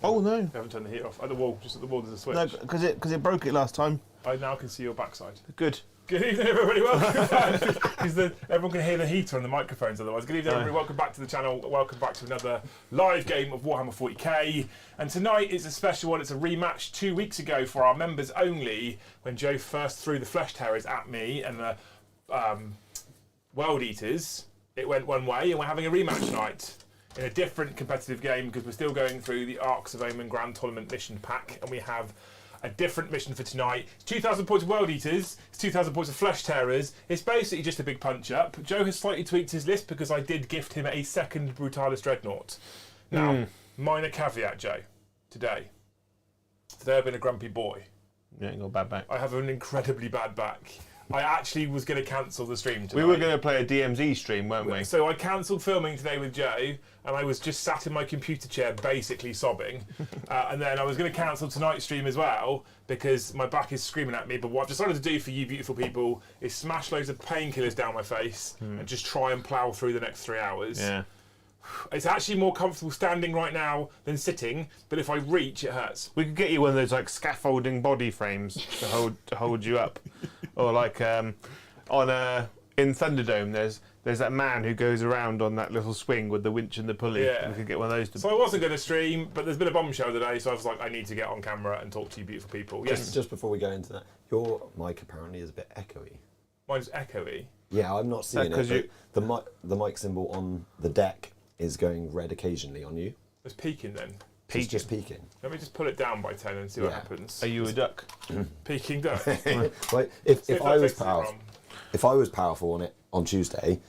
Oh no! You haven't turned the heat off. At the wall, just at the wall, there's a switch. No, because it broke it last time. I now can see your backside. Good. Good evening, everybody. Welcome back. Because everyone can hear the heater on the microphones otherwise. Good evening, everybody. Welcome back to the channel. Welcome back to another live game of Warhammer 40k. And tonight is a special one. It's a rematch 2 weeks ago for our members only, when Joe first threw the Flesh Terrors at me and the World Eaters. It went one way, and we're having a rematch tonight in a different competitive game because we're still going through the Arks of Omen Grand Tournament mission pack, and we have a different mission for tonight. It's 2,000 points of World Eaters, it's 2,000 points of Flesh Terrors. It's basically just a big punch up. Joe has slightly tweaked his list because I did gift him a second Brutalis Dreadnought. Now, minor caveat, Joe, today I've been a grumpy boy. You ain't got a bad back. I have an incredibly bad back. I actually was going to cancel the stream tonight. We were going to play a DMZ stream, weren't we? So I cancelled filming today with Joe, and I was just sat in my computer chair basically sobbing. And then I was going to cancel tonight's stream as well because my back is screaming at me. But what I've decided to do for you beautiful people is smash loads of painkillers down my face and just try and plough through the next 3 hours. Yeah. It's actually more comfortable standing right now than sitting, but if I reach, it hurts. We could get you one of those like scaffolding body frames to hold you up, or like in Thunderdome. There's that man who goes around on that little swing with the winch and the pulley. Yeah. We could get one of those. So I wasn't going to stream, but there's been a bombshell today, so I was like, I need to get on camera and talk to you beautiful people. Yes. Just before we go into that, your mic apparently is a bit echoey. Mine's echoey. Yeah, I'm not seeing it. But the mic symbol on the deck is going red occasionally on you. It's peaking then. It's just peaking. Let me just pull it down by 10 and see what happens. Are you a duck? Peaking duck. Like if I was powerful on it on Tuesday,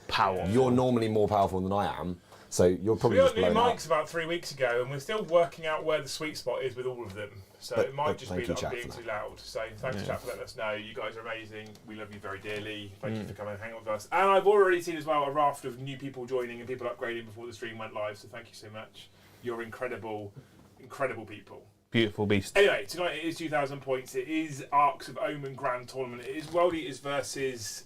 you're normally more powerful than I am, so you're probably just blown We got new up. mics about 3 weeks ago, and we're still working out where the sweet spot is with all of them. So it might just be that I'm being too loud. So thanks, chat, for letting us know. You guys are amazing. We love you very dearly. Thank you for coming and hanging out with us. And I've already seen as well a raft of new people joining and people upgrading before the stream went live. So thank you so much. You're incredible, incredible people. Beautiful beast. Anyway, tonight it is 2,000 points. It is Arks of Omen Grand Tournament. It is World Eaters versus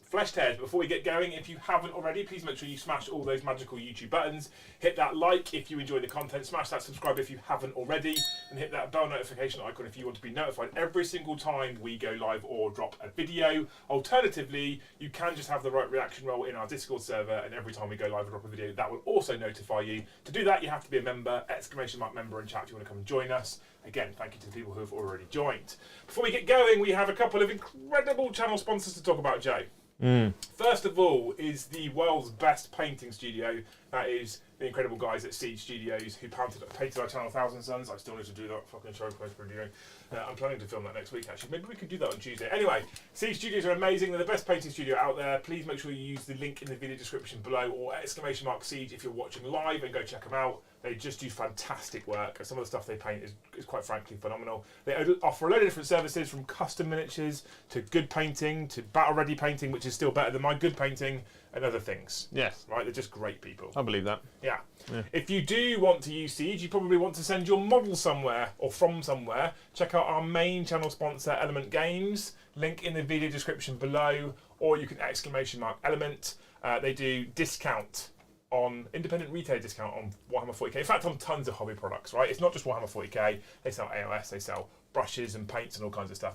Flesh Tears. But before we get going, if you haven't already, please make sure you smash all those magical YouTube buttons. Hit that like if you enjoy the content. Smash that subscribe if you haven't already. And hit that bell notification icon if you want to be notified every single time we go live or drop a video. Alternatively, you can just have the right reaction roll in our Discord server, and every time we go live or drop a video, that will also notify you. To do that, you have to be a member, ! Member in chat if you want to come and join us. Again, thank you to the people who have already joined. Before we get going, we have a couple of incredible channel sponsors to talk about, Joe. First of all is the world's best painting studio. That is the incredible guys at Siege Studios who painted our channel Thousand Suns. I still need to do that fucking show we're doing. I'm planning to film that next week, actually. Maybe we could do that on Tuesday. Anyway, Siege Studios are amazing. They're the best painting studio out there. Please make sure you use the link in the video description below, or !Siege if you're watching live, and go check them out. They just do fantastic work, and some of the stuff they paint is quite frankly phenomenal. They offer a load of different services, from custom miniatures to good painting to battle-ready painting, which is still better than my good painting, and other things. Yes. Right, they're just great people. I believe that. Yeah. If you do want to use Siege, you probably want to send your model somewhere or from somewhere. Check out our main channel sponsor, Element Games. Link in the video description below, or you can !Element. They do independent retail discount on Warhammer 40k. In fact, on tons of hobby products, right? It's not just Warhammer 40k. They sell AOS, they sell brushes and paints and all kinds of stuff.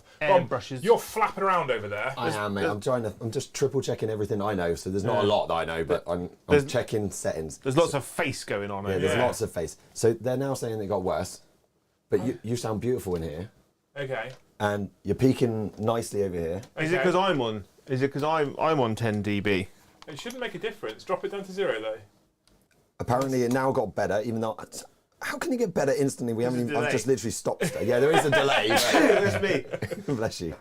Brushes. You're flapping around over there. I am, mate. I'm just triple checking everything I know. So there's not a lot that I know, but I'm checking settings. There's lots of face going on. Yeah, there's lots of face. So they're now saying it got worse, but you sound beautiful in here. Okay. And you're peaking nicely over here. Is it because I'm on? Is it because I'm on 10 dB? It shouldn't make a difference. Drop it down to 0 though. Apparently it now got better, even though... How can you get better instantly? I've just literally stopped. Yeah, there is a delay. That's me. Bless you.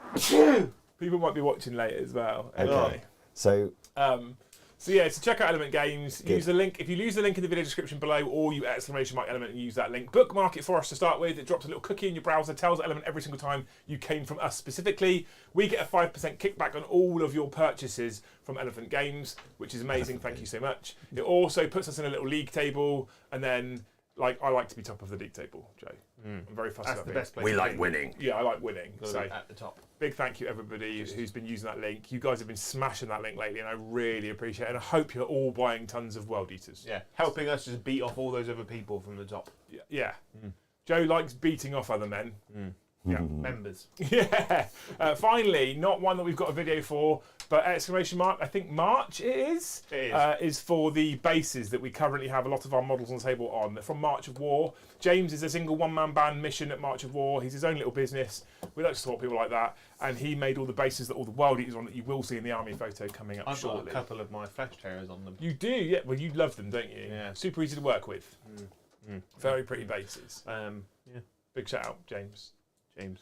People might be watching later as well. Okay. So yeah, so check out Element Games. Use the link. If you use the link in the video description below, or you ! Element and use that link. Bookmark it for us to start with. It drops a little cookie in your browser, tells Element every single time you came from us specifically. We get a 5% kickback on all of your purchases from Element Games, which is amazing. Thank you so much. It also puts us in a little league table, and then I like to be top of the league table, Joe. I'm very fussy about the best place. we like winning. Yeah, I like winning. So at the top. Big thank you everybody who's been using that link. You guys have been smashing that link lately, and I really appreciate it. And I hope you're all buying tons of World Eaters. Yeah, helping us just beat off all those other people from the top. Yeah. Joe likes beating off other men. Yeah, members. Yeah. Finally, not one that we've got a video for, but exclamation mark, I think March it is. It is for the bases that we currently have a lot of our models on the table on. They're from March of War. James is a single one-man band mission at March of War. He's his own little business. We like to support people like that. And he made all the bases that all the World Eaters on that you will see in the army photo coming up shortly. I've got a couple of my flesh terriers on them. You do, yeah. Well, you love them, don't you? Yeah. Super easy to work with. Very pretty bases. Yeah. Big shout out, James.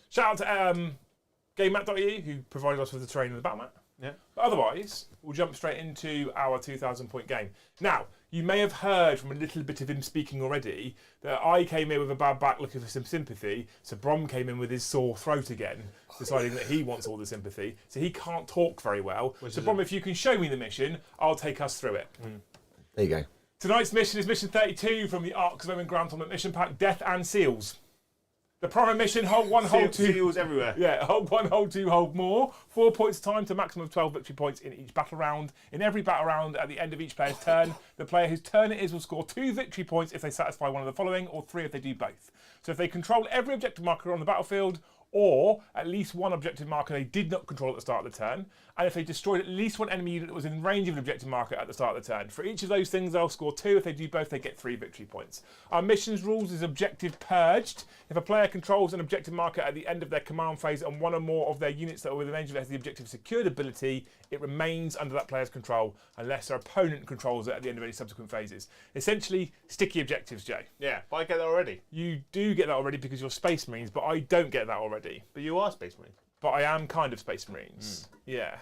Shout out to GameMat.eu, who provided us with the terrain and the battle mat. Yeah. But otherwise, we'll jump straight into our 2,000 point game. Now, you may have heard from a little bit of him speaking already that I came in with a bad back looking for some sympathy, so Brom came in with his sore throat again, deciding that he wants all the sympathy, so he can't talk very well. So Brom, if you can show me the mission, I'll take us through it. There you go. Tonight's mission is mission 32 from the Arks of Omen Grand Tournament mission pack, Death and Seals. The primary mission, hold 1, hold 2. Seals everywhere. Yeah, hold 1, hold 2, hold more. 4 points time to a maximum of 12 victory points in each battle round. In every battle round, at the end of each player's turn, the player whose turn it is will score 2 victory points if they satisfy one of the following, or 3 if they do both. So if they control every objective marker on the battlefield, or at least one objective marker they did not control at the start of the turn, and if they destroyed at least one enemy unit that was in range of an objective marker at the start of the turn. For each of those things, they'll score 2. If they do both, they get 3 victory points. Our mission's rules is objective purged. If a player controls an objective marker at the end of their command phase and one or more of their units that are within range of it has the objective secured ability, it remains under that player's control unless their opponent controls it at the end of any subsequent phases. Essentially, sticky objectives, Jay. Yeah, but I get that already. You do get that already because you're Space Marines, but I don't get that already. But you are Space Marine. But I am kind of Space Marines. Yeah.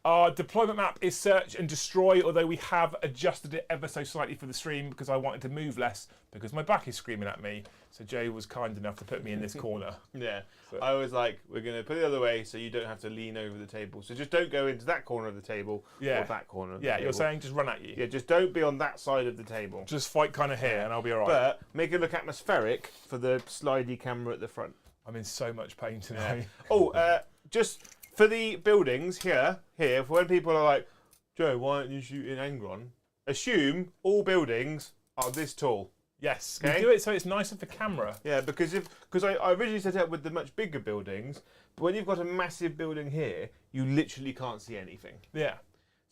Our deployment map is search and destroy, although we have adjusted it ever so slightly for the stream because I wanted to move less because my back is screaming at me. So Jay was kind enough to put me in this corner. Yeah. So I was like, we're going to put it the other way so you don't have to lean over the table. So just don't go into that corner of the table or that corner of the table. You're saying just run at you. Yeah, just don't be on that side of the table. Just fight kind of here and I'll be all right. But make it look atmospheric for the slidey camera at the front. I'm in so much pain tonight. Yeah. Just for the buildings here, for when people are like, Joe, why aren't you shooting Angron? Assume all buildings are this tall. Yes, okay? We do it so it's nicer for camera. Yeah, because I originally set up with the much bigger buildings, but when you've got a massive building here, you literally can't see anything. Yeah.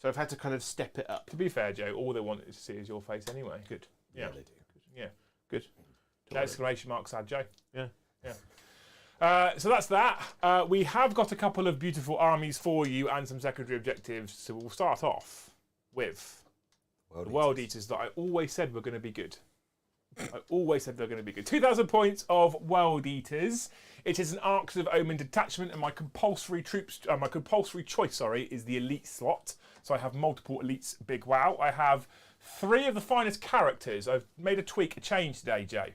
So I've had to kind of step it up. To be fair, Joe, all they want to see is your face anyway. Good. Yeah, they do. Yeah, good. Exclamation mark, sad Joe. Yeah. So that's that. We have got a couple of beautiful armies for you and some secondary objectives. So we'll start off with World Eaters that I always said were going to be good. I always said they're going to be good. 2,000 points of World Eaters. It is an Arks of Omen detachment, and my compulsory choice, is the elite slot. So I have multiple elites. Big wow! I have 3 of the finest characters. I've made a change today, Jay.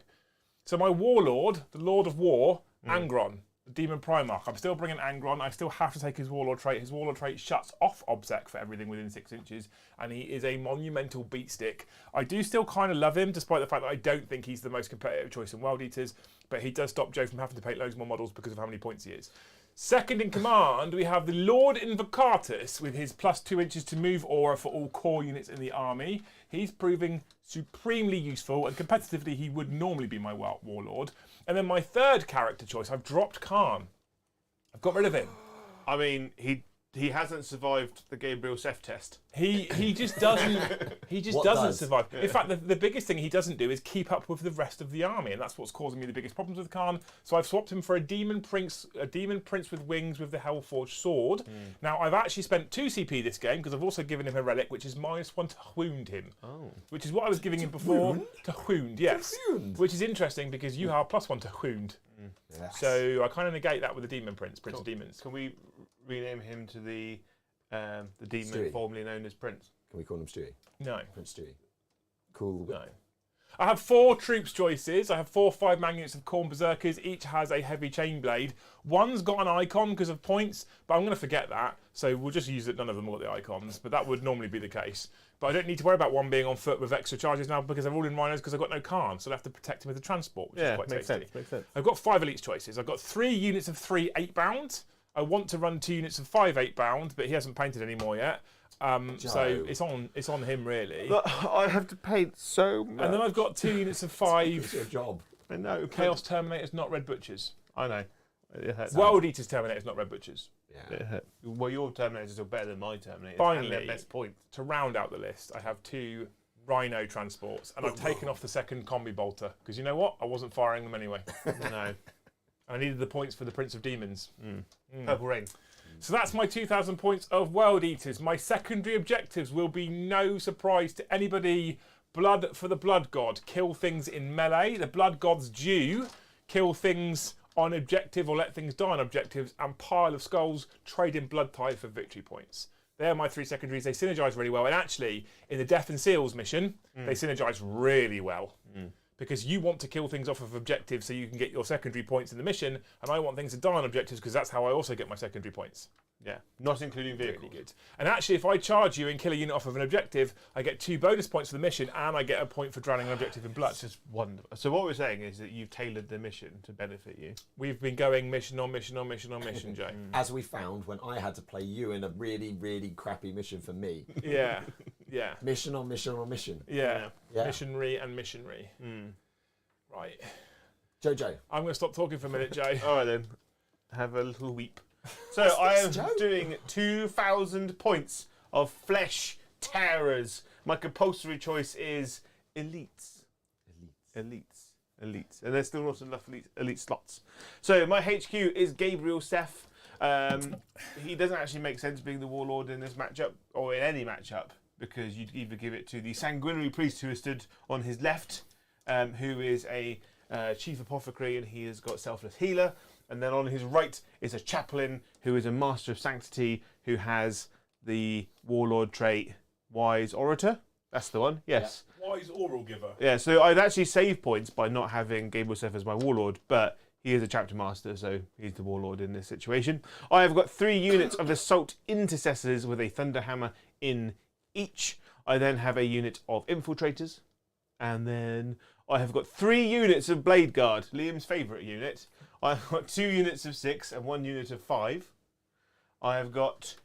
So my Warlord, the Lord of War, Angron, the Demon Primarch. I'm still bringing Angron. I still have to take his Warlord trait. His Warlord trait shuts off OBSEC for everything within 6 inches, and he is a monumental beatstick. I do still kind of love him, despite the fact that I don't think he's the most competitive choice in World Eaters, but he does stop Joe from having to paint loads more models because of how many points he is. Second in command, we have the Lord Invocatus with his plus 2 inches to move aura for all core units in the army. He's proving supremely useful, and competitively he would normally be my Warlord. And then my third character choice, I've dropped Khan. I've got rid of him. I mean, he hasn't survived the Gabriel Seth test. He just doesn't survive. In fact, the biggest thing he doesn't do is keep up with the rest of the army, and that's what's causing me the biggest problems with Khan. So I've swapped him for a demon prince with wings with the Hellforged sword. Now I've actually spent 2 CP this game because I've also given him a relic, which is -1 to wound him. Oh. Which is what I was giving him before. To wound, yes. Which is interesting because you have +1 to wound. Yes. So I kind of negate that with the demon prince of demons. Can we rename him to the demon Stewie, formerly known as Prince? Can we call him Stewie? No. Prince Stewie. Cool. No. I have 4 troops choices. I have 4 5-man units of Khorne Berserkers. Each has a heavy chain blade. One's got an icon because of points, but I'm going to forget that. So we'll just use it. None of them will get the icons, but that would normally be the case. But I don't need to worry about one being on foot with extra charges now because they're all in rhinos because I've got no Khan, so I have to protect him with the transport, which is quite tasty. Makes sense. I've got 5 elites choices. I've got 3 units of 3 8-bound. I want to run 2 units of 5 8-bound, but he hasn't painted any more yet. So it's on him really. But I have to paint so much. And then I've got 2 units of 5. It's your job. I know. Chaos Terminators, not Red Butchers. I know. It hurts. World Eaters Terminators, not Red Butchers. Yeah. It hurt. Well, your Terminators are still better than my Terminators. Finally, and their best point. To round out the list, I have 2 Rhino transports, and I've taken off the second combi bolter because you know what? I wasn't firing them anyway. No. I needed the points for the Prince of Demons. Purple Rain. So that's my 2,000 points of World Eaters. My secondary objectives will be no surprise to anybody. Blood for the Blood God. Kill things in melee. The Blood God's due. Kill things on objective or let things die on objectives. And Pile of Skulls. Trade in Blood Tithe for victory points. They're my 3 secondaries. They synergise really well. And actually, in the Death and Seals mission, they synergise really well. Because you want to kill things off of objectives so you can get your secondary points in the mission, and I want things to die on objectives because that's how I also get my secondary points. Yeah. Not including vehicles. Really good. And actually, if I charge you and kill a unit off of an objective, I get 2 bonus points for the mission, and I get a point for drowning an objective in blood. It's just wonderful. So what we're saying is that you've tailored the mission to benefit you. We've been going mission on mission on mission on mission, Joe. As we found when I had to play you in a really, really crappy mission for me. Yeah, yeah, Mission on mission on mission. yeah. Yeah. Missionary and missionary. Right. Jojo. I'm going to stop talking for a minute, Joe. All right then. Have a little weep. So I am doing 2,000 points of Flesh Terrors. My compulsory choice is Elites. Elites. And there's still not enough elite slots. So my HQ is Gabriel Seth. He doesn't actually make sense being the Warlord in this matchup, or in any matchup, because you'd either give it to the Sanguinary Priest who has stood on his left, who is a Chief Apothecary, and he has got Selfless Healer. And then on his right is a Chaplain who is a Master of Sanctity who has the Warlord trait Wise Orator. That's the one, yes. Yeah. Wise Oral Giver. Yeah, so I'd actually save points by not having Gabriel Seth as my Warlord, but he is a Chapter Master, so he's the Warlord in this situation. I have got 3 units of Assault Intercessors with a Thunderhammer in each. I then have a unit of Infiltrators, and then I have got 3 units of Blade Guard, Liam's favourite unit. I've got 2 units of 6 and 1 unit of 5. I have got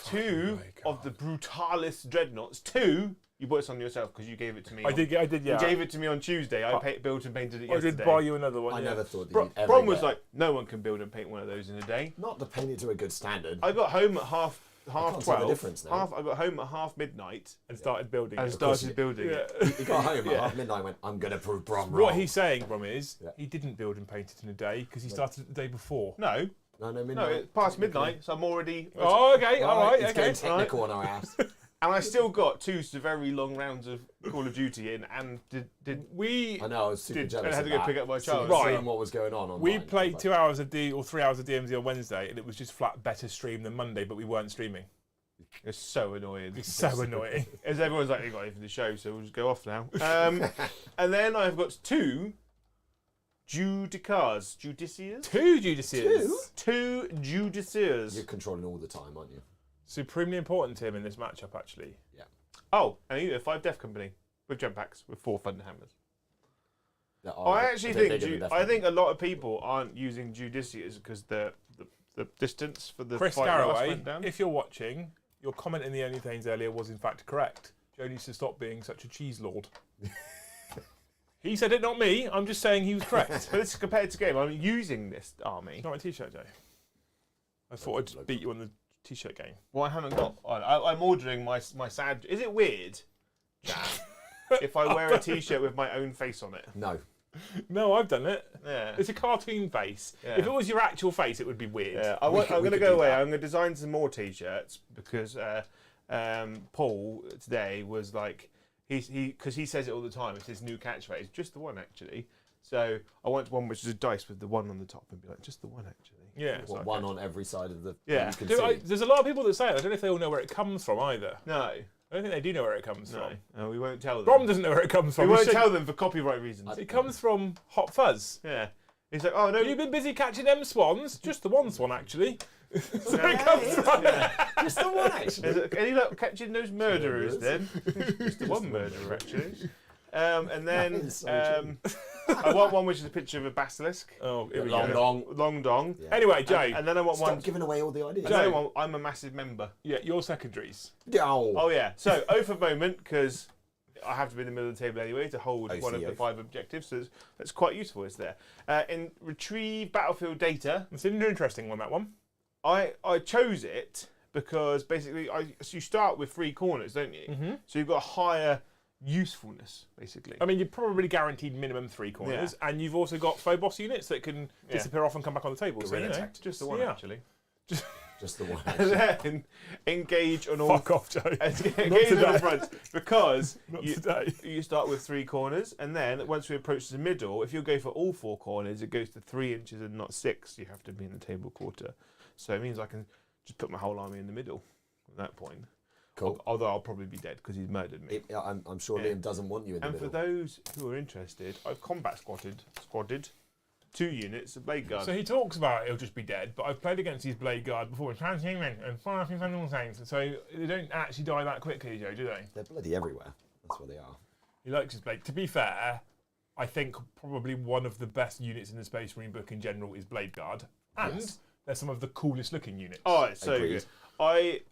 2 of the Brutalis Dreadnoughts. 2. You bought this on yourself because you gave it to me. I did, yeah. You gave it to me on Tuesday. I built and painted it yesterday. I did buy you another one. I never thought that you'd ever Bron was get- like, no one can build and paint one of those in a day. Not to paint it to a good standard. I got home at half can't see the 12. difference now. I got home at half midnight And started building. and it. started building it. He got home at half midnight and went, I'm going to prove Brom wrong. What he's saying, Brom, is Yeah. he didn't build and paint it in a day because he started it the day before. No, No, it's past midnight, so I'm already. Oh, okay, all right, It's okay. getting technical on our ass. And I still got 2 very long rounds of Call of Duty in, and We I know, I was super Did- jealous and I had of to go that. pick up my child. Right. Seeing what was going on online. we I was played like, 2 hours of or 3 hours of DMZ on Wednesday, and it was just flat better stream than Monday, but we weren't streaming. it's so annoying. It's so annoying. As everyone's like, you got anything to show, so we'll just go off now. And then I've got 2 Judiciars. 2 Judiciars. 2 Judiciars. You're controlling all the time, aren't you? Supremely important to him in this matchup, actually. Yeah. Oh, and you know, 5 Death Company with jump packs with 4 Thunderhammers. That I are actually a bit think bigger than Death I think Company. a lot of people aren't using Judiciars because the distance for the Chris fight last Garraway, went down. if you're watching, your comment in the Only Things earlier was in fact correct. Joe needs to stop being such a cheese lord. He said it, not me. I'm just saying he was correct. But it's a competitive game. I'm using this army. Not my t-shirt, Joe. I thought I'd just beat you on the t-shirt game. Well, I haven't got. I'm ordering my sad. Is it weird, Jack, if I wear a T-shirt with my own face on it? No. No, I've done it. Yeah. It's a cartoon face. Yeah. If it was your actual face, it would be weird. Yeah, We I'm could going to do go away. that. I'm going to design some more T-shirts because Paul today was like because he says it all the time. It's his new catchphrase, just the one actually. So I want one which is a dice with the 1 on the top and be like, just the one actually. Yeah. It's What, like, one on every side of the... Yeah. You can see. There's a lot of people that say it. I don't know if they all know where it comes from either. No, I don't think they do know where it comes no, from. no, we won't tell them. Brom doesn't know where it comes we from. won't He said- tell them for copyright reasons. It comes from Hot Fuzz. Yeah. He's like, oh no. You've been busy catching them swans. Just the one swan, actually. Just the one actually. Any luck catching those murderers then? Just the one murderer actually. And then That is so I want one which is a picture of a basilisk. Oh, here we Long go. dong. Long dong. Yeah. Anyway, Joe. And then I want Stop one. giving away all the ideas. And then I want, I'm a massive member. Yeah, your secondaries. Oh. Oh yeah. So Oath of Moment because I have to be in the middle of the table anyway to hold one of the OCO. 5 objectives, so that's quite useful. It's there. In retrieve battlefield data. It's an interesting one, that one. I chose it because basically so you start with 3 corners, don't you? Mm-hmm. So you've got a higher usefulness, basically. I mean, you're probably guaranteed minimum 3 corners, and you've also got phobos units that can disappear off and come back on the table. So, just the one, actually. Just the one. And then engage on all. Fuck off, Joe. Engage on all fronts because today. you start with 3 corners, and then once we approach the middle, if you go for all 4 corners, it goes to 3 inches and not 6. You have to be in the table quarter. So it means I can just put my whole army in the middle at that point. Cool. Although I'll probably be dead because he's murdered me. I'm sure Liam doesn't want you in the And middle. for those who are interested, I've combat squadded 2 units of Blade Guard. So he talks about he'll just be dead, but I've played against his Blade Guard before. And fighting and all things. So they don't actually die that quickly, Joe, do they? They're bloody everywhere. That's where they are. He likes his Blade. To be fair, I think probably one of the best units in the Space Marine book in general is Blade Guard. And they're some of the coolest looking units. Oh, it's so Agreed. good.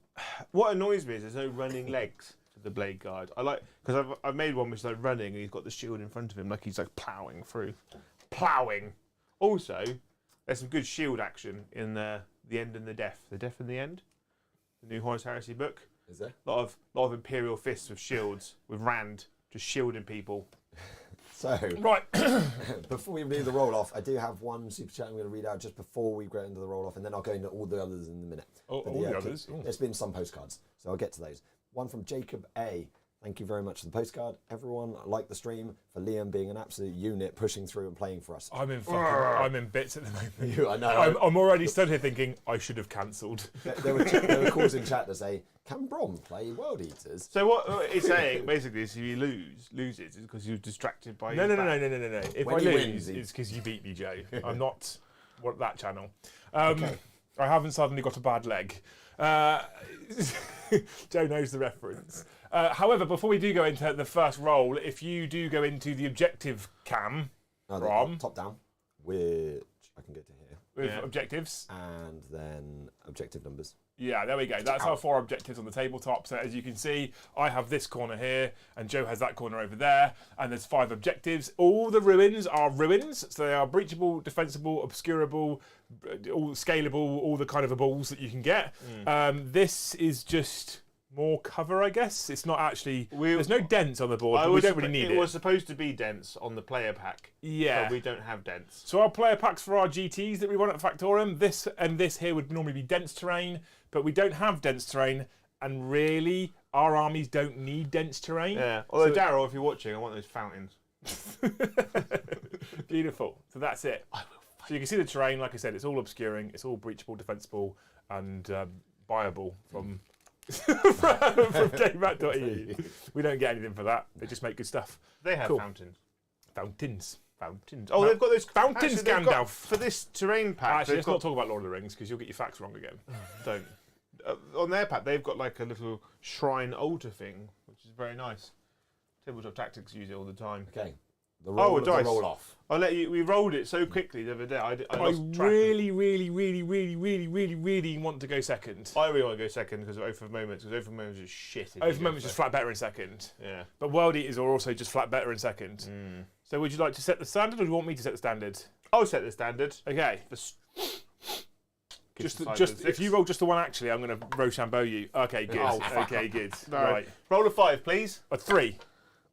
What annoys me is there's no running legs for the Blade Guard. I like because I've made one which is like running and he's got the shield in front of him like he's like ploughing through. Ploughing. Also, there's some good shield action in the End and the Death. The Death and the End, the new Horus Heresy book. Is there? A lot of Imperial fists with shields with Rand just shielding people. So, Right. before we do the roll off, I do have one super chat I'm going to read out just before we go into the roll off, and then I'll go into all the others in a minute. Oh, But all the others? Ooh. There's been some postcards, so I'll get to those. One from Jacob A. Thank you very much for the postcard. Everyone, like the stream, for Liam being an absolute unit, pushing through and playing for us. I'm in bits at the moment. I know. I'm already stood here thinking I should have cancelled. There were calls in chat that say, can Brom play World Eaters? So what it's saying basically is if he loses is because you're distracted by No. his back. If When I he lose, wins, it's because you beat me, Joe. I'm not that channel. I haven't suddenly got a bad leg. Joe knows the reference. However, before we do go into the first roll, if you do go into the objective cam, Top down, which I can go to here. with objectives. And then objective numbers. Yeah, there we go. That's our 4 objectives on the tabletop. So as you can see, I have this corner here, and Joe has that corner over there, and there's 5 objectives. All the ruins are ruins, so they are breachable, defensible, obscurable, all scalable, all the kind of balls that you can get. This is just more cover, I guess. It's not actually. There's no dents on the board, but we don't really need it. It was supposed to be dense on the player pack. Yeah. But we don't have dents. So our player packs for our GTs that we run at Factorum, this and this here would normally be dense terrain, but we don't have dense terrain, and really, our armies don't need dense terrain. Yeah. Although, Daryl, if you're watching, I want those fountains. Beautiful. So that's it. So you can see the terrain, like I said, it's all obscuring, it's all breachable, defensible, and buyable from from GameMat.eu. We don't get anything for that. They just make good stuff. They have Cool. fountains. Fountains. Oh, they've got those Fountains, actually, they've got- Gandalf. for this terrain pack. Actually, they've let's got, not talk about Lord of the Rings because you'll get your facts wrong again. don't. On their pack, they've got like a little shrine altar thing, which is very nice. Tabletop Tactics use it all the time. Okay. The dice. roll off. I'll let you. We rolled it so quickly the other day. I lost track. really want to go second. I really want to go second because of Oath of Moments. Because Oath of Moments is shit. Oath of Moments just flat better in second. Yeah. But World Eaters are also just flat better in second. So would you like to set the standard, or do you want me to set the standard? I'll set the standard. Okay. Just If you roll just the one, actually, I'm going to Rochambeau you. Okay, good. Oh, Okay, good. No. Right. Roll a 5, please. A 3,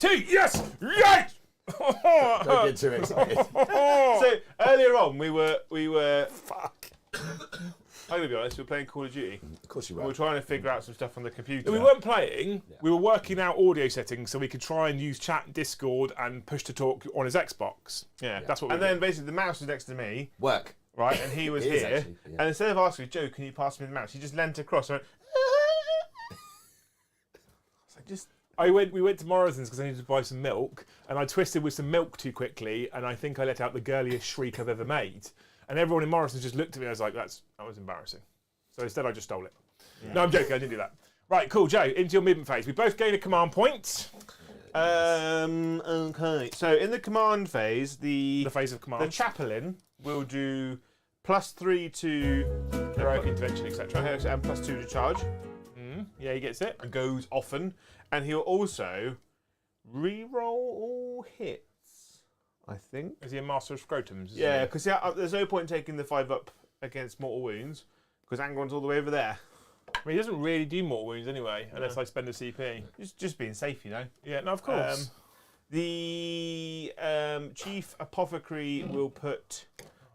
2. Yes. Yes. Don't get too excited. So earlier on, we were. Fuck. I'm gonna be honest. We were playing Call of Duty. Of course you We were. were trying to figure out some stuff on the computer. We weren't playing. We were working out audio settings so we could try and use chat, Discord, and push to talk on his Xbox. Yeah. That's what we And were then basically the mouse was next to me, Work. right? And he was It is here. actually, yeah. And instead of asking Joe, can you pass me the mouse? He just leant across. And went, I was like, just. We went to Morrison's because I needed to buy some milk, and I twisted with some milk too quickly, and I think I let out the girliest shriek I've ever made. And everyone in Morrison's just looked at me. I was like, that was embarrassing. So instead, I just stole it. No, I'm joking. I didn't do that. Right, cool, Joe. Into your movement phase. We both gain a command point. Okay. So in the command phase, The phase of command. the chaplain will do +3 to heroic intervention, etc. and +2 to charge. Yeah, he gets it. And goes often, and he'll also Reroll all hits, I think. Is he a master of scrotums? Yeah, because there's no point taking the 5 up against mortal wounds, because Angron's all the way over there. I mean, he doesn't really do mortal wounds anyway, unless I spend a CP. Just being safe, you know. Yeah, no, of course. The chief apothecary will put.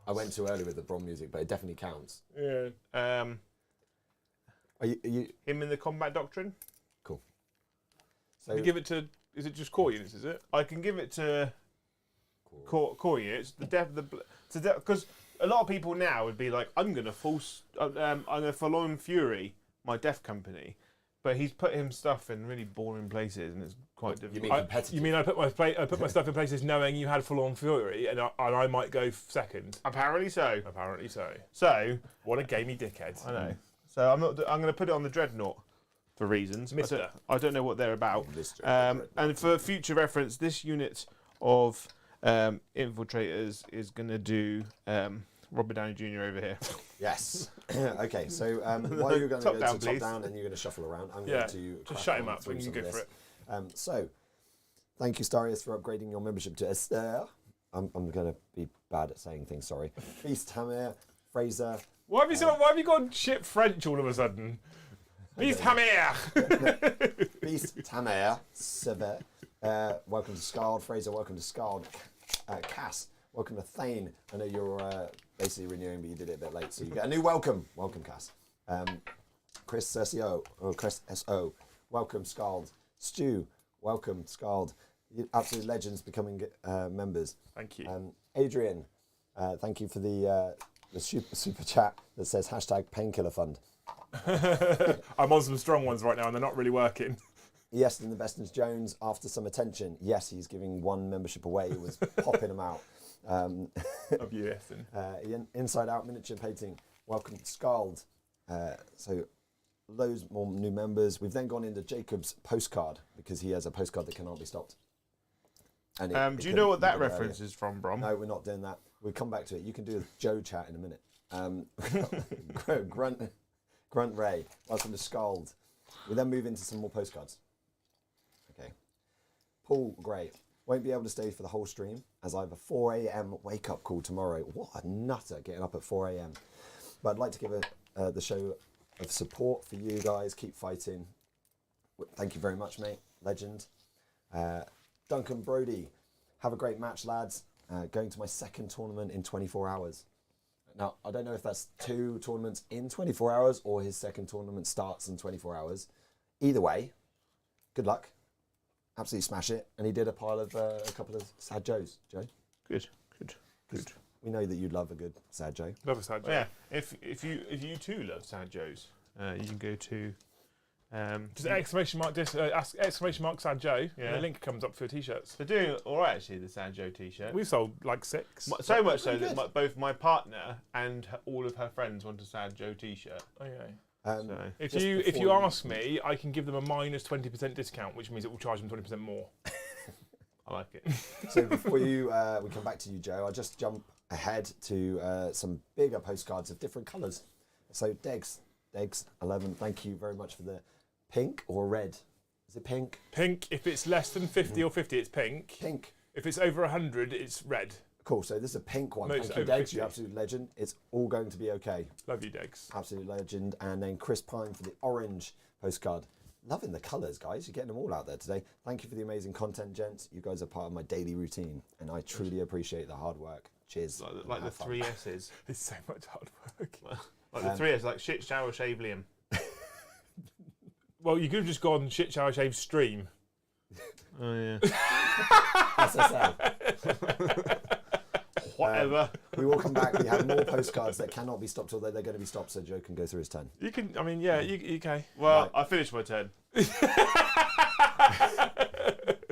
I went too early with the Brom music, but it definitely counts. Yeah. Are you Him in the combat doctrine. cool? So you give it to. Is it just core units? Is it? I can give it to core units. Because a lot of people now would be like, I'm gonna Forlorn Fury my Death Company, but he's put him stuff in really boring places, and it's quite difficult. You mean competitive? You mean I put my stuff in places knowing you had Forlorn Fury, and I might go second. Apparently so. Apparently so. So What a gamey dickhead. I know. So I'm going to put it on the Dreadnought for reasons. Mister. I don't know what they're about. Mr. And for future reference, this unit of infiltrators is going to do Robert Downey Jr. over here. Yes. Okay, so while you're going to Top go down, to top please. down and you're going to shuffle around, I'm Yeah. going to Just crack shut him on up through and you some can of go for this. it. So, thank you, Starius, for upgrading your membership to Esther. I'm going to be bad at saying things, sorry. Beast Hammer, Fraser. Why have you gone shit French all of a sudden? Beast Hammer! Beast Tamer, Sever. Welcome to Scald. Fraser, welcome to Scald. Cass, welcome to Thane. I know you're basically renewing, but you did it a bit late, so you get a new welcome. Welcome, Cass. Chris SEO, or Chris SO, welcome, Scald. Stu, welcome, Scald. You absolute legends becoming members. Thank you. Adrian, thank you for the super chat that says hashtag painkiller fund. I'm on some strong ones right now and they're not really working. Yes, and the Bestons Jones, after some attention, yes, he's giving one membership away. He was popping them out. Of you, Ethan. Inside Out Miniature Painting, welcome to Scald. So loads more new members. We've then gone into Jacob's postcard because he has a postcard that cannot be stopped. And Do you know what that reference is from, Brom? No, we're not doing that. We'll come back to it. You can do a Joe chat in a minute. Grunt Ray, welcome to Scald. We then move into some more postcards. Okay. Paul Gray, won't be able to stay for the whole stream as I have a 4 a.m. wake up call tomorrow. What a nutter getting up at 4 a.m. But I'd like to give the show of support for you guys. Keep fighting. Thank you very much, mate. Legend. Duncan Brody, have a great match, lads. Going to my second tournament in 24 hours. Now, I don't know if that's 2 tournaments in 24 hours or his second tournament starts in 24 hours. Either way, good luck. Absolutely smash it. And he did a pile of a couple of Sad Joes, Joe. Good. We know that you love a good Sad Joe. Love a Sad Joe. Yeah. If you too love Sad Joes, you can go to. Just exclamation mark exclamation mark Sad Joe. Yeah. And the link comes up for t-shirts. They're doing all right actually. The Sad Joe T-shirt. We've sold like 6. So much so Pretty that both my partner and all of her friends want a Sad Joe T-shirt. Okay. So. If Just you before ask me, I can give them a minus 20% discount, which means it will charge them 20% more. I like it. So before we come back to you, Joe, I'll just jump ahead to some bigger postcards of different colours. So Degs 11, thank you very much for the pink or red. Is it pink? Pink. If it's less than 50 or 50, it's pink. Pink. If it's over 100, it's red. Cool, so this is a pink one. No, Thank it's you, over Degs, 50. you're absolute legend. It's all going to be okay. Love you, Degs. Absolute legend. And then Chris Pine for the orange postcard. Loving the colours, guys. You're getting them all out there today. Thank you for the amazing content, gents. You guys are part of my daily routine, and I truly appreciate the hard work. Cheers. Like the Have fun. 3 S's. It's so much hard work. Like the 3 S's, like shit, shower, shave, Liam. Well, you could have just gone shit, shower, shave, stream. Oh yeah. SSL. Whatever. We will come back. We have more postcards that cannot be stopped, although they're going to be stopped, so Joe can go through his turn. You can, I mean, yeah, you okay. Well, Right. I finished my turn.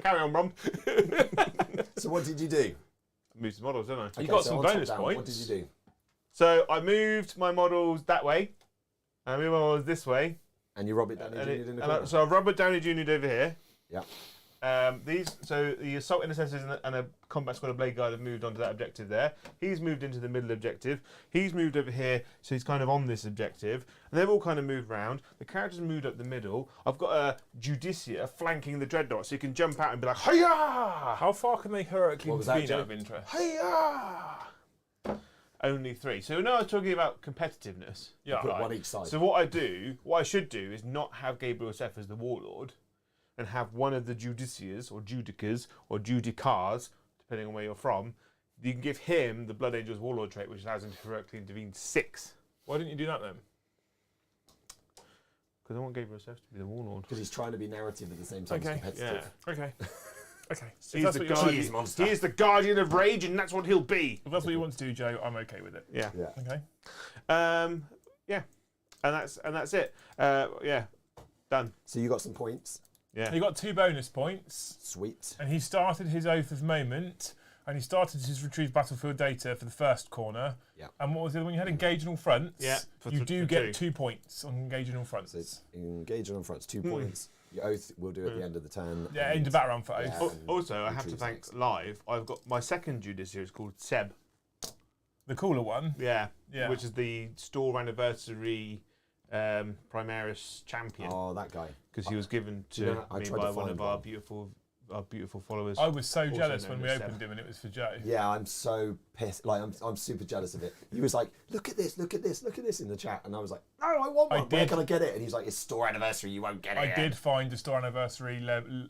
Carry on, Brom. So what did you do? Moved the models, didn't I? You got so some on top bonus down, points. What did you do? So I moved my models that way. And I moved my models this way. And you Robert Downey Jr. in the And corner. so I've Robert Downey Jr. over here. Yeah. So the assault intercessors and a combat squad of blade guard have moved onto that objective there. He's moved into the middle objective. He's moved over here, so he's kind of on this objective. And they've all kind of moved round. The characters moved up the middle. I've got a Judicia flanking the Dreadnought, so you can jump out and be like, hiya! How far can they heroically intervene out of interest? Hiya! Only 3. So now I'm talking about competitiveness. Yeah, Put one each side. So what I should do is not have Gabriel Seth as the warlord, and have one of the Judicias or Judicas or Judicars, depending on where you're from. You can give him the Blood Angel's warlord trait, which allows him to heroically intervene 6. Why didn't you do that then? Because I want Gabriel Seth to be the warlord. Because he's trying to be narrative at the same time as Okay, competitive. Yeah. Okay. Okay. So He's that's the what you guardian. Cheese monster. He is the guardian of rage, and that's what he'll be. if that's what you want to do, Joe, I'm okay with it. Yeah. Yeah. Okay. Yeah. And that's it. Yeah. Done. So you got some points. Yeah. He got 2 bonus points, Sweet. and he started his Oath of Moment, and he started his retrieve battlefield data for the first corner. Yeah. And what was the other one? You had engage on all fronts. Yeah, You for do 2. get 2 points on engaging on fronts. So it's engaging on fronts, 2 points. Your oath we'll do at the end of the turn. Yeah, and- end of battle round for Oath. Yeah. and Also, I have to retrieve thank 6. Live. I've got my second Judicia is called Seb. The cooler one. Yeah. Yeah. Which is the store anniversary Primaris champion. Oh, that guy. Because he was given to Yeah, I me tried by to one find of our one. beautiful followers. I was so Also jealous known when we as opened Seb. him and it was for Joe. Yeah, I'm so pissed. Like, I'm super jealous of it. He was like, look at this, look at this, look at this in the chat. And I was like, no, I want one. Where did. can I get it? And he's like, it's store anniversary, you won't get it. I did find a store anniversary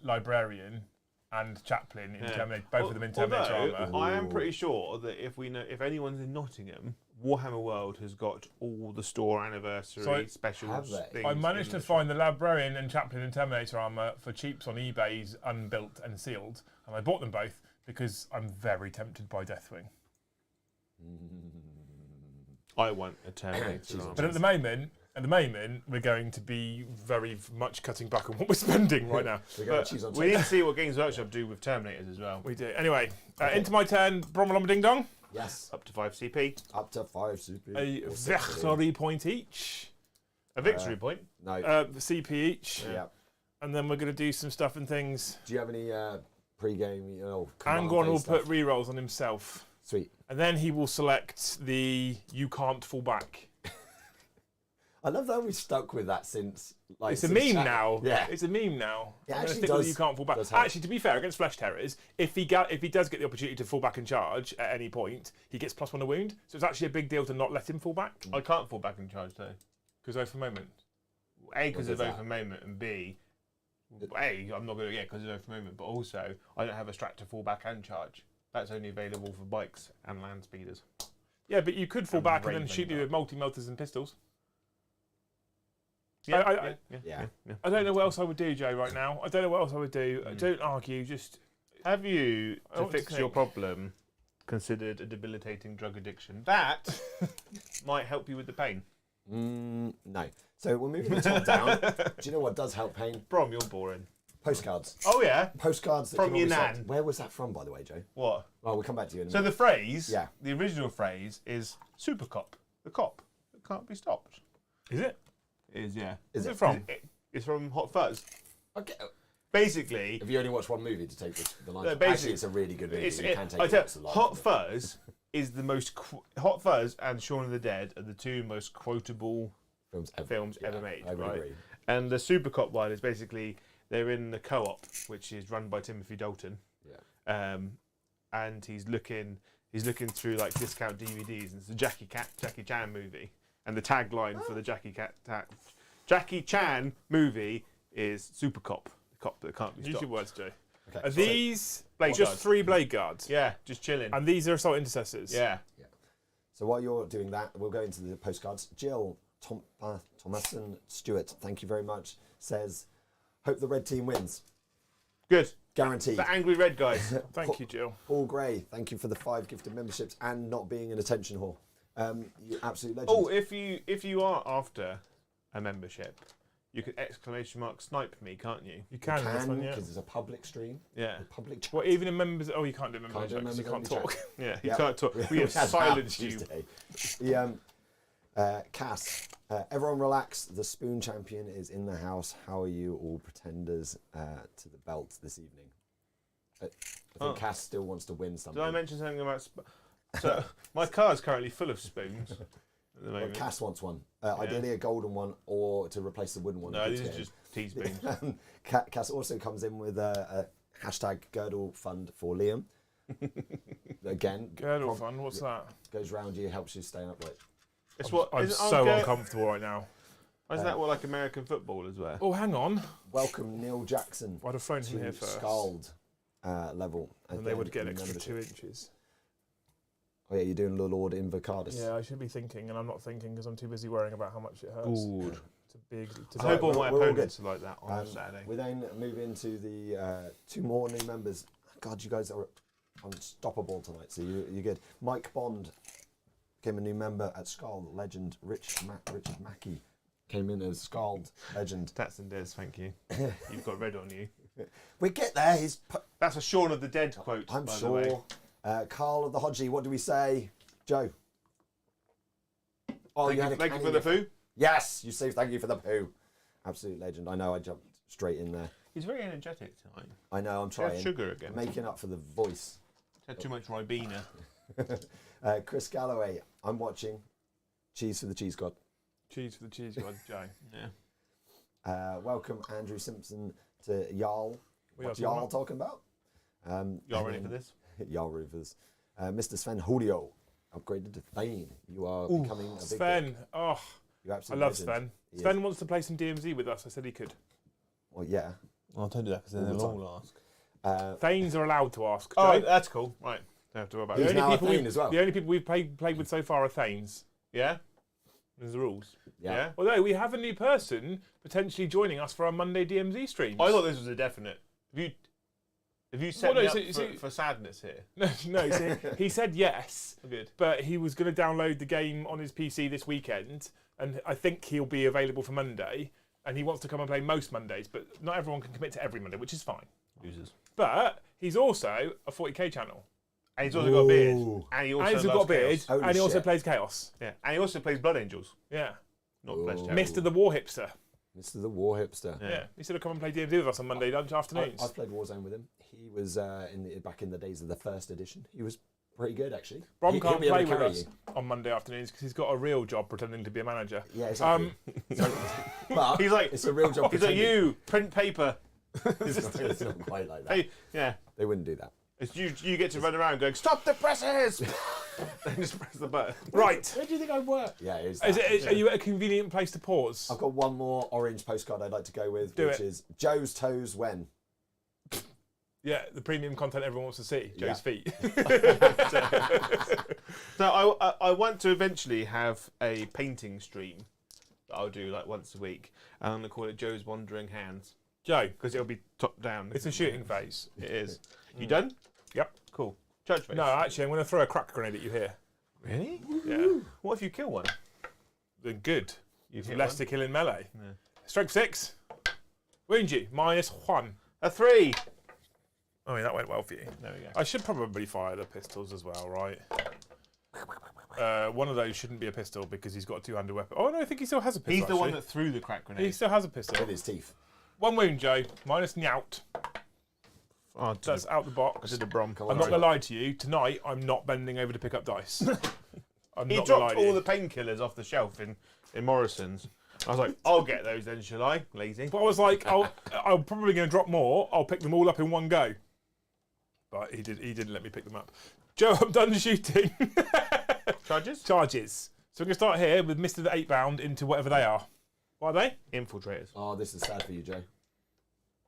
librarian and chaplain in Terminator, both of them in Terminator armour. I am pretty sure that if anyone's in Nottingham, Warhammer World has got all the store anniversary special Have they? things. I managed in to the find the librarian and chaplain in Terminator armour for cheaps on eBay's unbuilt and sealed, and I bought them both because I'm very tempted by Deathwing. I want a Terminator. Jesus. army. But at the moment, we're going to be very much cutting back on what we're spending right now. We're going But to choose on we need to see what Games Workshop do with Terminators as well. We do. Anyway, into my turn, Brommelom Ding Dong. Yes, Up to 5 CP. up to 5 CP. A or 6 victory point each. A victory point. No. CP each. Yeah. And then we're going to do some stuff and things. Do you have any pre-game? Command Angron will phase put stuff? rerolls on himself. Sweet. And then he will select the you can't fall back. I love that we've stuck with that since. Like, It's a since meme chat. now. Yeah. It's a meme now. It I'm gonna actually stick with does- you can't fall back. does help. Actually, to be fair, against Flesh Terrors, if he does get the opportunity to fall back and charge at any point, he gets +1 a wound. So it's actually a big deal to not let him fall back. I can't fall back and charge though. Because over a moment. A, because What of is that? over moment, and B, I'm not going to get because of over moment, but also I don't have a strat to fall back and charge. That's only available for bikes and land speeders. Yeah, but you could fall And back and then Raven shoot me Guard. with multi-melters and pistols. Yeah. I don't know what else I would do, Joe, right now. I don't know what else I would do. Don't argue, just... Have you, I to want to fix your think. problem, considered a debilitating drug addiction? That might help you with the pain. No. So we're moving the top down. Do you know what does help pain? Brom, you're boring. Postcards. Oh yeah. Postcards that From can your always help. nan. Where was that from, by the way, Joe? What? Oh, we'll come back to you in a So minute. the phrase, Yeah. the original phrase is super cop. The cop that can't be stopped. Is it? It is, yeah. Is Where's it it from? It's from Hot Fuzz. Okay. Basically, Have you only watched one movie to take the line? No, basically, Actually, it's a really good movie. it's, You can take I tell lots of lines Hot from it. Fuzz is the most Hot Fuzz and Shaun of the Dead are the 2 most quotable films ever made, I would right? agree. And the Super Cop one is basically they're in the co-op, which is run by Timothy Dalton. Yeah. And he's looking through like discount DVDs, and it's a Jackie Chan movie. And the tagline for the Jackie Chan movie is Super Cop, the cop that can't be Use stopped. your words, Joe. Okay. Are these Blade just guards. 3 blade guards? Yeah, just chilling. And these are assault intercessors? Yeah. So while you're doing that, we'll go into the postcards. Jill Thomason Stewart, thank you very much, says, hope the red team wins. Good. Guaranteed. The angry red guys. Thank you, Jill. Paul Gray, thank you for the 5 gifted memberships and not being an attention whore. You absolute legend. Oh, if you are after a membership, you could ! snipe me, can't you? You can, can, this one, yeah. because it's a public stream. Yeah. A public chat. Well, even in members... Oh, you can't do members Can't do because you members can't only talk. chat. Yeah, you Yep. can't talk. We have had that silenced on you. Tuesday. Cass, everyone relax. The Spoon Champion is in the house. How are you all pretenders to the belt this evening? I think Cass still wants to win something. Did I mention something about... So, my car's currently full of spoons at the moment. Well, Cass wants one. Ideally a golden one or to replace the wooden one. No, these are just teaspoons. Cass also comes in with a hashtag Girdle Fund for Liam. Again. Girdle Fund, what's that? Goes round you, helps you stay upright. It's what I'm so uncomfortable right now. Isn't that what like American footballers wear? Oh, hang on. Welcome Neil Jackson I'd have thrown him here to first. Scald level. And they would get an extra membership. 2 inches. Oh yeah, you're doing Lord Invocardus. Yeah, I should be thinking, and I'm not thinking because I'm too busy worrying about how much it hurts. Good. It's a big. I hope all my we're all opponents are like that on Saturday. We then move into the 2 more new members. God, you guys are unstoppable tonight, so you're good. Mike Bond became a new member at Scald. Legend Richard Mackey came in as Scald Legend. Tats and Des, thank you. You've got red on you. We get there. That's a Shaun of the Dead quote, I'm by sure. the way. Carl of the Hodgie, what do we say? Joe? Oh, Thank you for the poo. Yes, you say thank you for the poo. Absolute legend. I know, I jumped straight in there. He's very energetic tonight. I know, I'm Do you trying. have sugar again? Making up for the voice. Had too much Ribena. Chris Galloway, I'm watching. Cheese for the Cheese God. Cheese for the cheese god, Joe. Yeah. Welcome Andrew Simpson to Jarl. What's are Jarl talking about? Y'all ready for this? Jarl Rivers. Mr. Sven Julio, upgraded to Thane. You are becoming a big Sven. dick. Oh, You're I absolute love legend. Sven. He Sven is. wants to play some DMZ with us. I said he could. Well, yeah. I'll tell you that because then All the they'll time. all ask. Thanes are allowed to ask. Oh, Joe. that's cool. Right. Don't have to worry about He's it. now a Thane as well. The only people we've played with so far are Thanes. Yeah? There's the rules. Yeah. Although we have a new person potentially joining us for our Monday DMZ streams. I thought this was a definite. Have you set Well, me no, up so- for sadness here? No, see, he said yes, Good. but he was going to download the game on his PC this weekend, and I think he'll be available for Monday. And he wants to come and play most Mondays, but not everyone can commit to every Monday, which is fine. Losers. But he's also a 40k channel, And he's also got a beard. Ooh. And he also and he's loves got a beard, Chaos. Holy and he also shit. plays Chaos. Yeah. And he also plays Blood Angels. Yeah, Not Ooh. Flesh Terrors. Mr. the War Hipster. Mr. the War Hipster. Yeah. Yeah, he said he'll come and play DMZ with us on Monday lunch afternoons. I've played Warzone with him. He was back in the days of the first edition. He was pretty good, actually. Brom He'll can't be able play to with carry us you. on Monday afternoons because he's got a real job pretending to be a manager. Yeah, exactly. But He's like, it's a real job. he's like, pretending. you, print paper. It's not quite like that. Hey, yeah. They wouldn't do that. It's you get to run around going, stop the presses! Then just press the button. Right. Where do you think I work? Yeah, it is. Are you at a convenient place to pause? I've got one more orange postcard I'd like to go with, Do which it. is Joe's toes when. Yeah, the premium content everyone wants to see. Joe's feet. So I want to eventually have a painting stream that I'll do like once a week. And I'm going to call it Joe's Wandering Hands. Joe, Because it'll be top down. it's a shooting phase. It is. You done? Yep. Cool. Church face. No, actually, I'm going to throw a crack grenade at you here. Really? Yeah. What if you kill one? They're good. You've Less to kill in melee. Yeah. Strength 6. Wound you. -1. A 3. I mean, that went well for you. There we go. I should probably fire the pistols as well, right? One of those shouldn't be a pistol because he's got a two-handed weapon. Oh, no, I think he still has a pistol. He's the one actually. that threw the crack He grenade. still has a pistol. With his teeth. 1 wound, Joe. -9. Oh, That's out the I box. did a brom. Come on, I'm not Joe. going to lie to you. Tonight, I'm not bending over to pick up dice. I'm He not going to lie dropped to you. all the painkillers off the shelf in Morrison's. I was like, I'll get those then, shall I? Lazy. But I was like, I'm probably going to drop more. I'll pick them all up in one go. But he didn't let me pick them up. Joe, I'm done shooting. Charges? Charges. So we're going to start here with Mr. the 8-bound into whatever they are. What are they? Infiltrators. Oh, this is sad for you, Joe.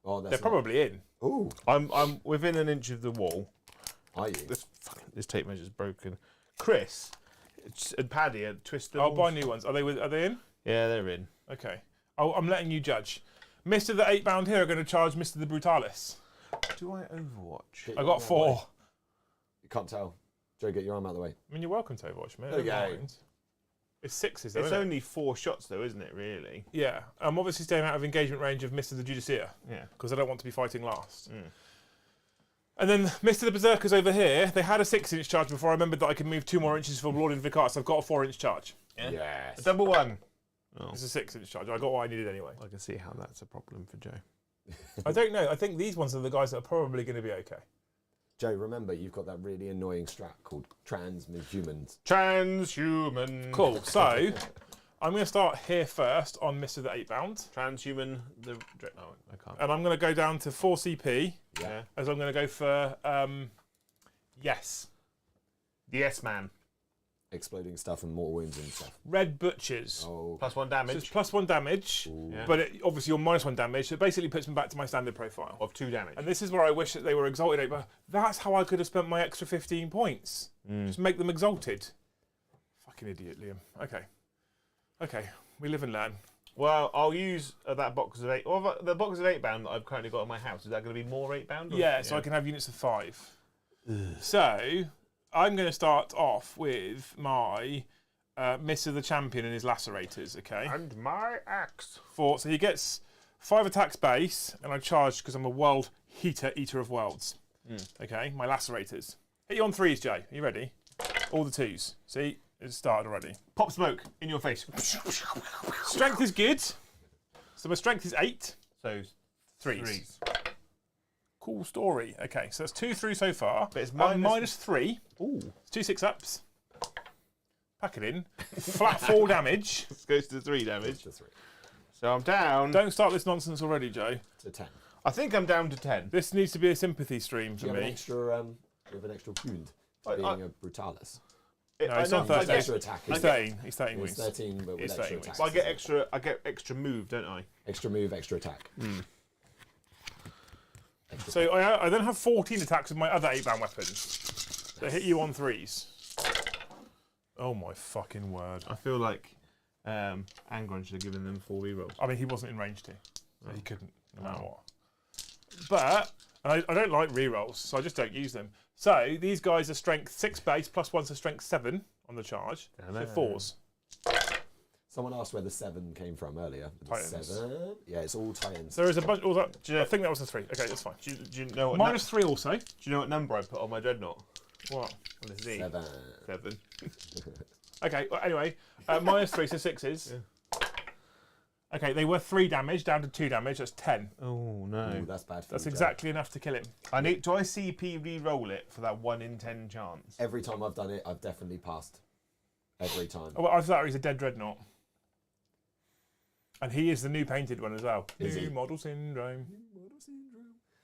Oh, that's They're probably in. Ooh, I'm within an inch of the wall. are you? This tape measure's broken. Chris and Paddy are twisted. I'll buy new ones. Are they in? Yeah, they're in. Okay. I'm letting you judge. Mr. the 8-bound here are going to charge Mr. the Brutalis. Do I Overwatch? Get I your got arm out of the 4. way. You can't tell. Joe, get your arm out of the way. I mean, you're welcome to Overwatch, mate. There you I don't go. mind. It's 6s, though, It's isn't it? only 4 shots though, isn't it? Really? Yeah. I'm obviously staying out of engagement range of Mr. the Judicia Yeah. because I don't want to be fighting last. And then Mr. the Berserkers over here, they had a 6-inch charge before I remembered that I could move 2 more inches for Lord of Vicar, so I've got a 4-inch charge. Yeah. Yes. A double one. Oh. It's a 6-inch charge. I got what I needed anyway. I can see how that's a problem for Joe. I don't know. I think these ones are the guys that are probably going to be okay. Joe, remember, you've got that really annoying strat called Transhuman. Transhuman. Cool. So I'm going to start here first on Mr. the 8-bound. Transhuman. No, I can't. And I'm going to go down to 4 CP. Yeah. As I'm going to go for yes. The Yes Man. Exploding stuff and more wounds and stuff. Red Butchers. Oh, +1 So damage. it's +1 damage, Yeah. but obviously you're -1 damage. So it basically puts me back to my standard profile. Of 2 damage. And this is where I wish that they were exalted 8, but that's how I could have spent my extra 15 points. Just make them exalted. Fucking idiot, Liam. Okay. Okay, we live and learn. Well, I'll use that box of 8. Or the box of 8-bound that I've currently got in my house. Is that going to be more 8-bound? Yeah, so I can have units of 5. So I'm going to start off with my Mr. the Champion and his Lacerators, okay? And my axe. So he gets 5 attacks base, and I charge because I'm a world eater of worlds. Okay, my Lacerators. Hit you on 3s, Jay. Are you ready? All the 2s. See, it's started already. Pop smoke in your face. Strength is good. So my strength is 8. So 3s. Cool story. Okay, so that's 2 through so far. But it's -3. Ooh. It's 2 6-ups. Pack it in. Flat 4 damage. This goes to 3 damage. to 3. So I'm down. Don't start this nonsense already, Joe. To 10. I think I'm down to 10. This needs to be a sympathy stream Do for you have an me. extra, you have an extra wound for being a brutalis? No, it's not I 13. get, Extra attack. He's It's 13. He's 13 it's wings. 13, but with It's extra 13 attack. wings. I get extra move, don't I? Extra move, extra attack. So I then have 14 attacks with my other 8-bound weapons that hit you on 3s. Oh my fucking word. I feel like Angron should have given them 4 rerolls. I mean, he wasn't in range to. So he couldn't, no matter what. But I don't like rerolls, so I just don't use them. So these guys are strength 6 base, +1 to strength 7 on the charge. So 4s. Someone asked where the 7 came from earlier. The Titans. 7? Yeah, it's all Titans. So there is a bunch. I think that was the 3. Okay, that's fine. Do you know what -3 also. do you know what number I put on my dreadnought? What? On the Z. 7. 7. Okay, well, anyway, -3, so 6s. Okay, they were 3 damage, down to 2 damage, that's 10. Oh no. Ooh, that's bad for That's you, Joe. exactly enough to kill him. Do I CP re-roll it for that 1 in 10 chance? Every time I've done it, I've definitely passed. Every time. Oh, well, I thought he's a dead dreadnought. And he is the new painted one as well. Is New he? model syndrome.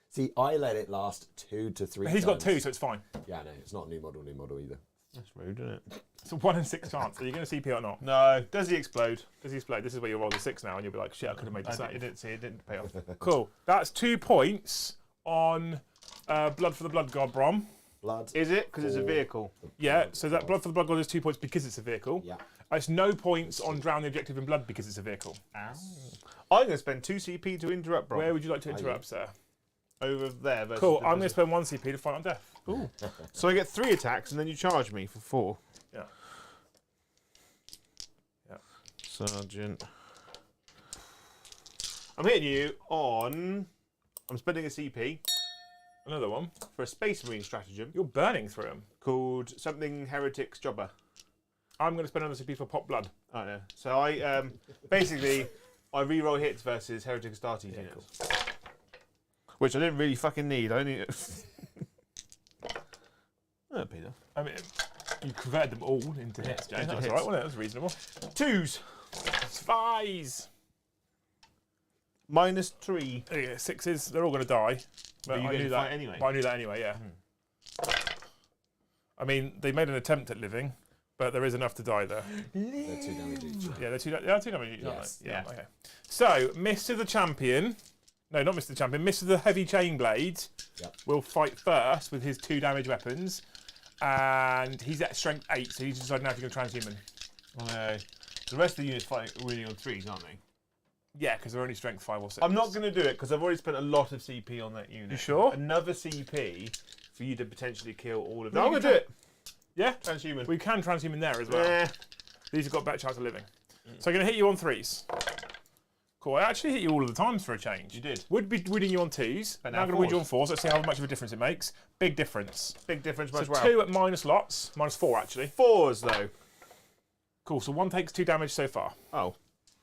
See, I let it last 2 to 3 But he's got times. 2, so it's fine. Yeah, no, it's not new model either. That's rude, isn't it? It's a 1 in 6 chance. Are you going to CP or not? No. Does he explode? Does he explode? This is where you roll the 6 now, and you'll be like, shit, I could have made the I save. didn't see it. It didn't pay off. Cool. That's 2 points on Blood for the Blood God Brom. Blood. Is it? Because it's a vehicle. Yeah, so that Blood for the Blood God is 2 points because it's a vehicle. Yeah. It's no points on Drown the Objective in Blood because it's a vehicle. Ow. I'm going to spend 2 CP to interrupt, bro. Where would you like to interrupt, sir? Over there. Versus Cool, the I'm going to versus- spend 1 CP to fight on death. Ooh. So I get 3 attacks and then you charge me for 4. Yeah. Yeah. Sergeant. I'm hitting you on. I'm spending a CP Another one. for a Space Marine stratagem You're burning through them. called something Heretics Jobber. I'm going to spend another CP for Pop Blood. Oh no. So I basically I reroll hits versus Heretic Astartes Yeah, units. Which I didn't really fucking need. I only. Oh, Peter. I mean, you converted them all into hits, James. into That's hits. all right, wasn't it? That was reasonable. 2s. Spies! -3. Yeah, 6s, they're all going to die. But you I get knew to that fight anyway. But I knew that anyway, yeah. I mean, they made an attempt at living, but there is enough to die there. They're 2 damage each. Yeah, they're 2 damage each, aren't Yes. they? Yeah. Okay. So, Mr. the Champion. No, not Mr. the Champion. Mr. the Heavy Chain Blade Yep. will fight first with his 2 damage weapons. And he's at strength 8, so he's deciding now if he can transhuman. The rest of the units fight really on 3s, aren't they? Yeah, because they're only strength 5 or 6. I'm not going to do it because I've already spent a lot of CP on that unit. You sure? Another CP for you to potentially kill all of No, them. I'm you going to do it. Yeah? Transhuman. We can transhuman there as well. Eh. These have got better chance of living. So I'm going to hit you on 3s. Cool. I actually hit you all of the times for a change. You did. Would be winning you on 2s. But Now now I'm going to win you on 4s. 4s. Let's see how much of a difference it makes. Big difference. Big difference So as well. 2 at minus lots. Minus 4, actually. 4s, though. Cool. So 1 takes 2 damage so far. Oh.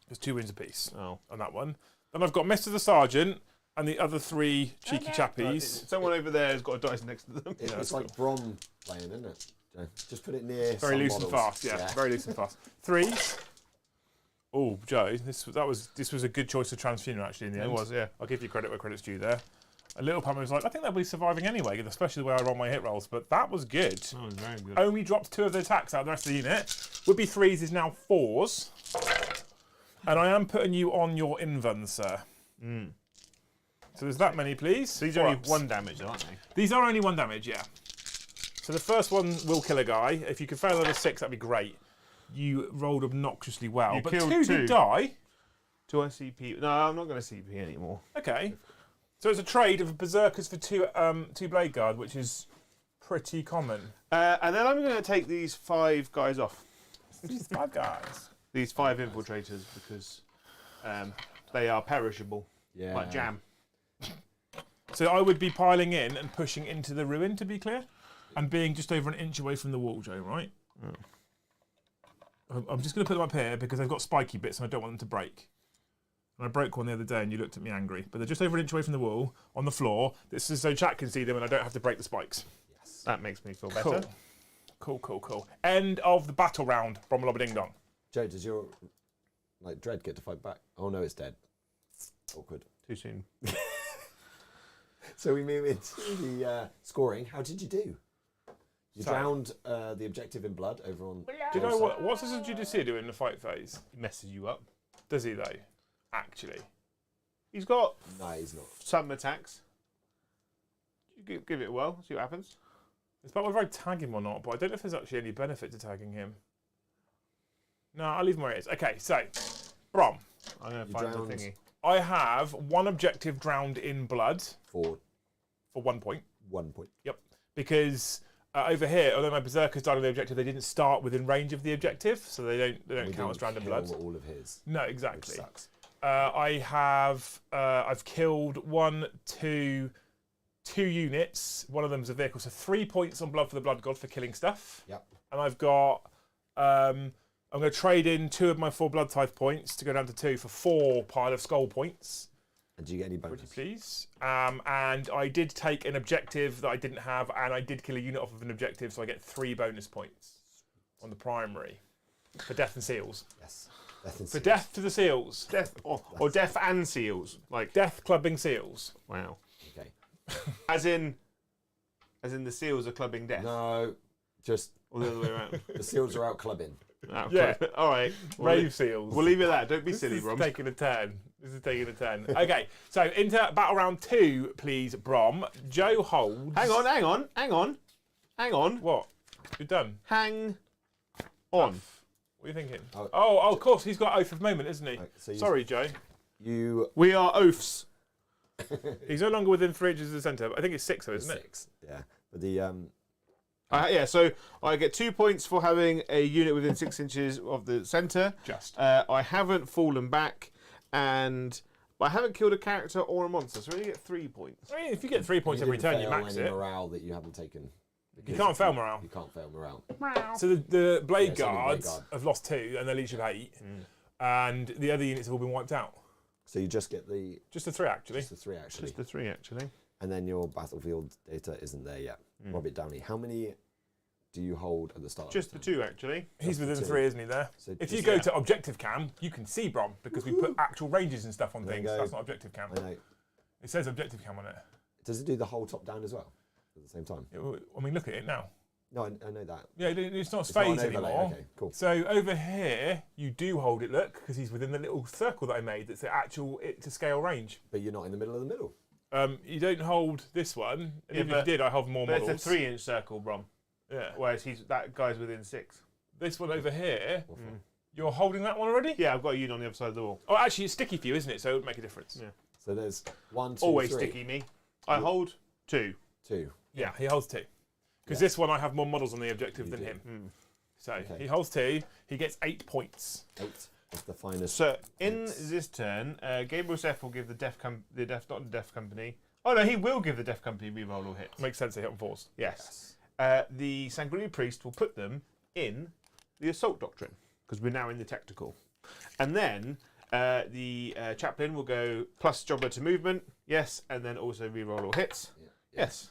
There's 2 wins apiece Oh. on that one. Then I've got Mr. the Sergeant and the other 3 cheeky chappies. Someone over there has got a dice next to them. It's like Brom playing, isn't it? Joe? Just put it near. Very some loose models. and fast. Yeah, very loose and fast. 3s. Oh, Joe, this was a good choice of transfusion actually in the end. It was, yeah. I'll give you credit where credit's due there. A little Pamela was like, I think they'll be surviving anyway, especially the way I roll my hit rolls. But that was good. That was very good. Only dropped 2 of the attacks out of the rest of the unit. Would be 3s is now 4s. And I am putting you on your invuln, sir. So there's that many, please. So these are only 1 damage, aren't they? These are only 1 damage, yeah. So the first one will kill a guy. If you could fail over 6, that'd be great. You rolled obnoxiously well. You But killed 2 2. did die. Do I CP? No, I'm not going to CP anymore. Okay. So it's a trade of berserkers for 2 blade guard, which is pretty common. And then I'm going to take these 5 guys off. These 5 guys. These 5 infiltrators because they are perishable, Yeah. like jam. So I would be piling in and pushing into the ruin, to be clear, and being just over an inch away from the wall, Joe, right? I'm just going to put them up here because they've got spiky bits and I don't want them to break. And I broke one the other day and you looked at me angry. But they're just over an inch away from the wall, on the floor. This is so chat can see them and I don't have to break the spikes. Yes. That makes me feel better. Cool. End of the battle round, Brommelobba Ding Dong. Joe, does your Dread get to fight back? Oh no, it's dead. Awkward. Too soon. So we move into the scoring. How did you do? You So- drowned the objective in blood over on. Do you know what's this Judicia do in the fight phase? He messes you up. Does he though? Actually. He's got No, he's not. some attacks. You give it a whirl, see what happens. It's about whether I tag him or not, but I don't know if there's actually any benefit to tagging him. No, I'll leave him where it is. Okay, so, Brom. I'm going to You find the drowned. thingy. I have 1 objective drowned in blood For for 1 point. 1 point. Yep. Because over here, although my berserkers died on the objective, they didn't start within range of the objective, so they don't We count as drowned in blood. kill all of his. No, Which exactly. sucks. I've killed 2 units. One of them's a vehicle, so 3 points on blood for the blood god for killing stuff. Yep. And I've got I'm going to trade in 2 of my 4 blood tithe points to go down to 2 for 4 pile of skull points. And do you get any Pretty bonus? please. And I did take an objective that I didn't have, and I did kill a unit off of an objective, so I get 3 bonus points on the primary for death and seals. Yes. Death and For Seals. death to the seals. Death or death and seals. Like, Death clubbing seals. wow. Okay. As in the seals are clubbing death. No, just Or the other way around. the seals are out clubbing. Oh, Yeah. All right. We'll Rave seals. We'll leave it at that. Don't be This silly, is Brom. taking a 10. This is taking a 10. Okay, so into battle round 2, please, Brom. Joe holds. Hang on. What? You're done. Hang on. What are you thinking? Oh. Oh, of course, he's got Oath of Moment, isn't he? Right, so you- Sorry, Joe. You We are oafs. He's no longer within 3 inches of the centre. I think it's 6, though, isn't it? 6. Yeah. But the Yeah, so I get 2 points for having a unit within 6 inches of the centre. Just. I haven't fallen back, and I haven't killed a character or a monster, so I only get 3 points. I mean, if you get 3 points you every didn't turn, you fail max any it. morale that you haven't taken. You can't fail morale. You can't fail morale. So the Blade Yeah, it's only Blade Guards Guard. have lost 2 and they're leech of 8. And the other units have all been wiped out. So you just get the Just the 3, actually. just the 3 actually, Just the 3, actually. and then your battlefield data isn't there yet. Robert Downey, how many do you hold at the start? Just the of the turn? 2, actually. He's within two. 3, isn't he, there? So If you just- go to objective cam, you can see Brom because we put actual ranges and stuff on There you things. go. That's not objective cam. I know. It says objective cam on it. Does it do the whole top down as well at the same time? I mean, look at it now. No, I know that. Yeah, it's not It's not an phase overlay, anymore. okay, cool. So over here, you do hold it, look, because he's within the little circle that I made that's the actual to scale range. But you're not in the middle of the middle. You don't hold this one. And Yeah, even if you but- did, I hold more But models. it's a 3-inch circle, Brom. Yeah. Whereas that guy's within 6. This one over here, What for? you're holding that one already? Yeah, I've got a unit on the other side of the wall. Oh, actually, it's sticky for you, isn't it? So it would make a difference. Yeah. So there's 1, 2, Always 3, sticky me. I hold 2. 2. Yeah, he holds 2. Because Yeah. this one, I have more models on the objective You than do. him. So Okay. he holds 2. He gets 8 points. 8. of the finest. So in this turn, Gabriel Seth will give not the Deaf Company. Oh no, he will give the Deaf Company reroll all hits. Makes sense to hit on 4s. Yes. The Sangria Priest will put them in the Assault Doctrine, because we're now in the Tactical. And then the Chaplain will go plus Jobber to movement, yes, and then also reroll all hits. Yeah. Yes.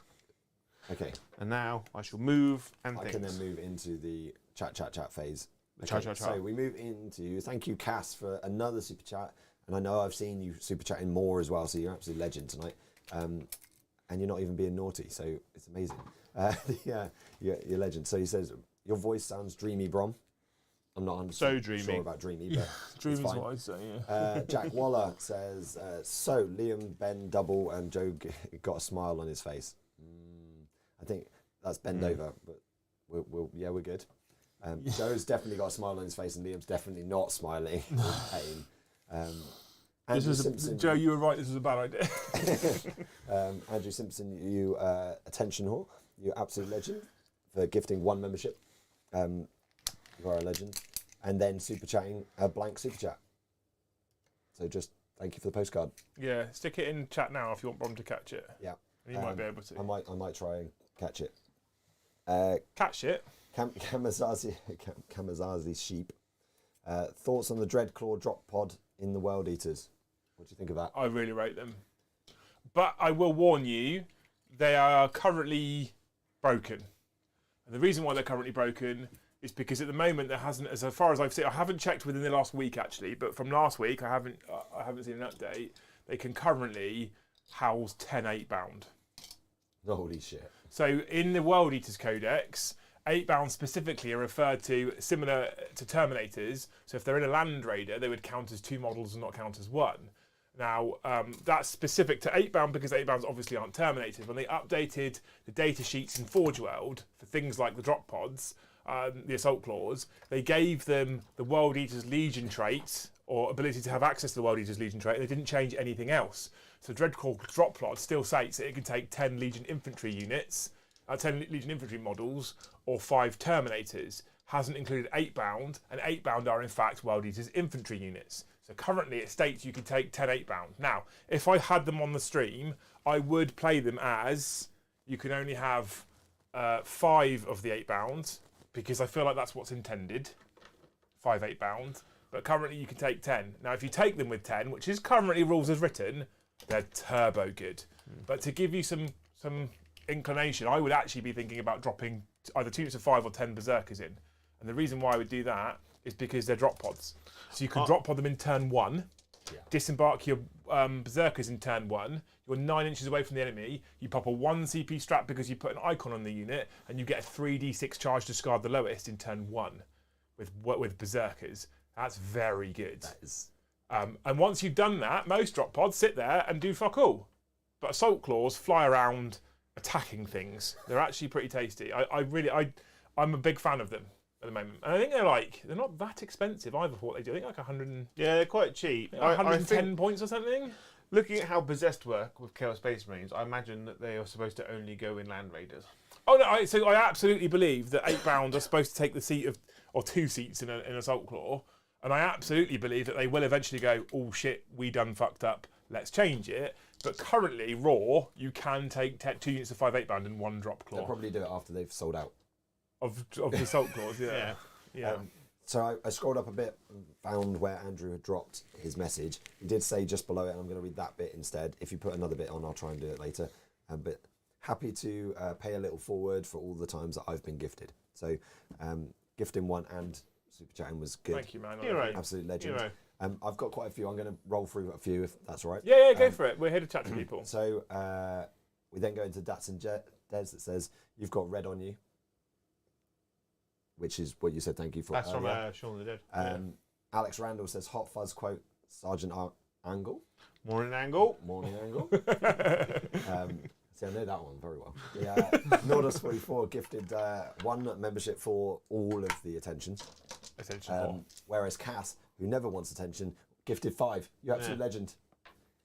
Okay. And now I shall move and I things. can then move into the chat phase. Chat. So we move into, thank you, Cass, for another super chat. And I know I've seen you super chatting more as well, so you're absolute legend tonight. And you're not even being naughty, so it's amazing. Yeah, you're legend. So he says, your voice sounds dreamy, Brom. I'm not 100% So dreamy. sure about dreamy, but Dream's it's fine. what I'd say, yeah. Jack Waller says, so Liam, Ben, Double, and Joe got a smile on his face. I think that's bend over, but we're good. Joe's definitely got a smile on his face, and Liam's definitely not smiling with pain. Joe, you were right, this was a bad idea. Andrew Simpson, you attention whore, you absolute legend for gifting 1 membership. You are a legend. And then super chatting a blank super chat. So just thank you for the postcard. Yeah, stick it in chat now if you want Brom to catch it. Yeah. And you might be able to. I might try and catch it. Catch it? Kamazazi sheep. Thoughts on the Dreadclaw drop pod in the World Eaters? What do you think of that? I really rate them. But I will warn you, they are currently broken. And the reason why they're currently broken is because at the moment there hasn't, as far as I've seen, I haven't checked within the last week actually, but from last week I haven't seen an update. They can currently house 10 8-bound. Holy shit. So in the World Eaters Codex, 8-bound specifically are referred to similar to Terminators. So if they're in a Land Raider, they would count as 2 models and not count as 1. Now, that's specific to 8-bound because 8-bounds obviously aren't Terminators. When they updated the data sheets in Forge World for things like the drop pods, the Assault Claws, they gave them the World Eaters Legion trait, or ability to have access to the World Eaters Legion trait, and they didn't change anything else. So Dreadclaw drop pod still states that it can take 10 Legion infantry units, 10 Legion infantry models, or 5 Terminators. Hasn't included 8-bound, and 8-bound are in fact World Eaters infantry units. So currently it states you can take 10 8-bound. Now, if I had them on the stream, I would play them as you can only have 5 of the 8-bound, because I feel like that's what's intended, 5 8-bound. But currently you can take 10. Now, if you take them with 10, which is currently rules as written, they're turbo good. But to give you some inclination, I would actually be thinking about dropping either 2 units of 5 or 10 Berserkers in. And the reason why I would do that is because they're drop pods. So you can drop pod them in turn 1, disembark your Berserkers in turn 1, you're 9 inches away from the enemy, you pop a 1 CP strap because you put an icon on the unit, and you get a 3d6 charge to discard the lowest in turn 1 with Berserkers. That's very good. That is... and once you've done that, most drop pods sit there and do fuck all. But Assault Claws fly around attacking things. They're actually pretty tasty. I'm a big fan of them at the moment. And I think they're not that expensive either for what they do. I think like 100. Yeah, they're quite cheap. 110 points or something. Looking at how Possessed work with Chaos Space Marines, I imagine that they are supposed to only go in Land Raiders. Oh no! So I absolutely believe that 8-bound are supposed to take the seat of, or 2 seats in an Assault Claw, and I absolutely believe that they will eventually go, oh shit, we done fucked up. Let's change it. But currently, raw, you can take 2 units of 5 8-bound and 1 drop claw. They'll probably do it after they've sold out. Of the Assault Claws, yeah. Yeah. So I scrolled up a bit and found where Andrew had dropped his message. He did say just below it, and I'm going to read that bit instead. If you put another bit on, I'll try and do it later. But happy to pay a little forward for all the times that I've been gifted. So gifting 1 and super chatting was good. Thank you, man. Hero. Absolute legend. Hero. I've got quite a few. I'm going to roll through a few if that's all right. Yeah, go for it. We're here to chat to people. So we then go into Dats and Des that says, you've got red on you. Which is what you said, thank you for. That's from Shaun of the Dead. Alex Randall says, hot fuzz quote, Sergeant Angle. Morning Angle. Morning Angle. See, I know that one very well. Yeah, Nordus 44 gifted 1 membership for all of the attentions. Whereas Cass, who never wants attention, gifted 5. You're absolute legend.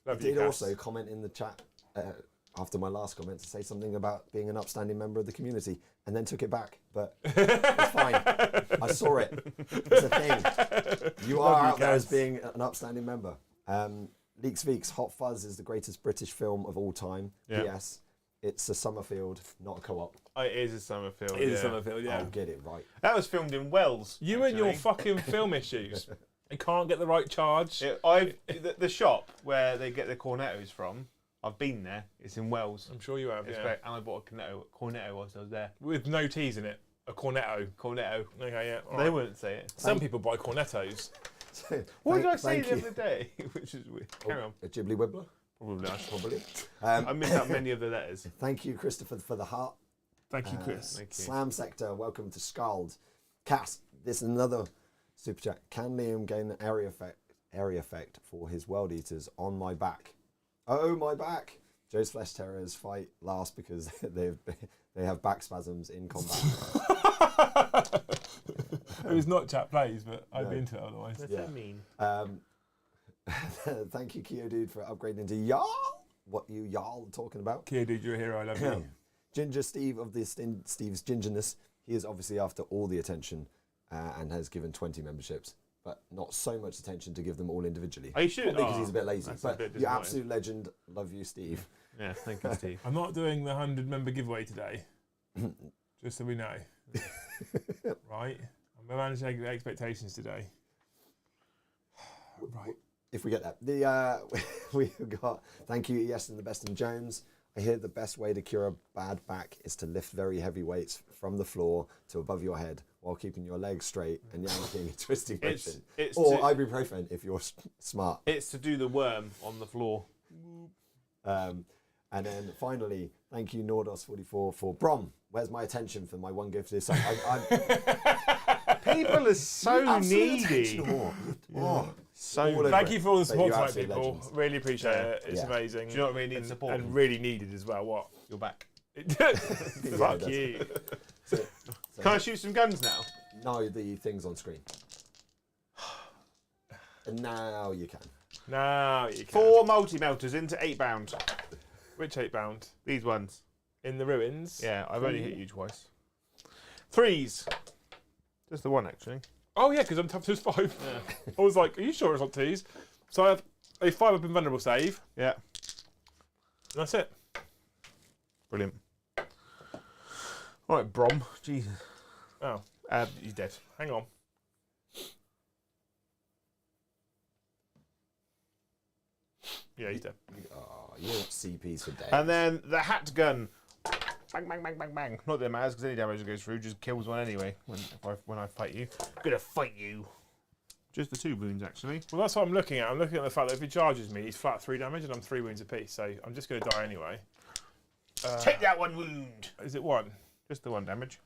Love He you, did Cass. also comment in the chat after my last comment to say something about being an upstanding member of the community, and then took it back. But it's fine. I saw it. It's a thing. You are out there as being an upstanding member. Leaks Veeks, Hot Fuzz is the greatest British film of all time. Yeah. Yes, it's a Summerfield, not a co-op. Oh, it is a Summerfield. It is a Summerfield, yeah. I'll get it right. That was filmed in Wells. You and your fucking film issues. You can't get the right charge. The shop where they get the cornettos from, I've been there. It's in Wells. I'm sure you have, It's yeah. great. And I bought a cornetto whilst I was there. With no T's in it. A cornetto. Cornetto. Okay, yeah. They wouldn't say it. Some people buy cornettos. So, What did I say the other day? Which is weird. Carry on. A Ghibli Wibbler? Probably. Probably. I missed out many of the letters. Thank you, Christopher, for the heart. Thank you, Chris. Thank you. Slam Sector, welcome to Scald. Cass, this is another super chat. Can Liam gain an area effect for his World Eaters on my back? Oh, my back! Joe's Flesh Terrors fight last because they have back spasms in combat. It was not chat plays, but I'd be into it otherwise. What's Yeah. that mean? Thank you, Keo Dude, for upgrading to y'all. What you y'all are talking about? Kid, dude, you're a hero. I love you. Ginger Steve of the Steve's Gingerness. He is obviously after all the attention and has given 20 memberships, but not so much attention to give them all individually. Oh, you should. Probably because he's a bit lazy. That's a But bit you disappointing. absolute legend. Love you, Steve. Yeah, thank you, Steve. I'm not doing the 100-member giveaway today, just so we know. Right? I'm managing expectations today. Right. If we get that. We've got, thank you, Yes, and the Best and Jones. I hear the best way to cure a bad back is to lift very heavy weights from the floor to above your head while keeping your legs straight and yanking a twisting motion. Or ibuprofen if you're smart. It's to do the worm on the floor. And then finally, thank you, Nordos44 for Brom. Where's my attention for my one gift this? People are so Absolute needy. attention. Oh, So all over Thank it. you for all the But support you're tonight, absolute people. legends. Really appreciate it. It's Yeah. amazing. Do you know what really needs support? And really needed as well. What? You're back. Fuck that's- you. So, Can I shoot some guns now? no, the thing's on screen. And now you can. Now you can. 4 multi-melters into 8 bound. Which 8-bound? These ones. In the ruins? Yeah, I've only hit you twice. 3s. Just the one, actually. Oh, yeah, because I'm tough to 5. I was like, are you sure it's not 2s? So I have a 5-up invulnerable save. Yeah. And that's it. Brilliant. All right, Brom. Jesus. Oh, He's dead. hang on. Yeah, he's dead. Oh, you want CPs for days. And then the hat gun. Bang, bang, bang, bang, bang. Not that it matters, because any damage that goes through just kills one anyway when I fight you. I'm going to fight you. Just the 2 wounds, actually. Well, that's what I'm looking at. I'm looking at the fact that if he charges me, he's flat 3 damage and I'm 3 wounds apiece. So I'm just going to die anyway. Take that 1 wound. Is it 1? Just the 1 damage.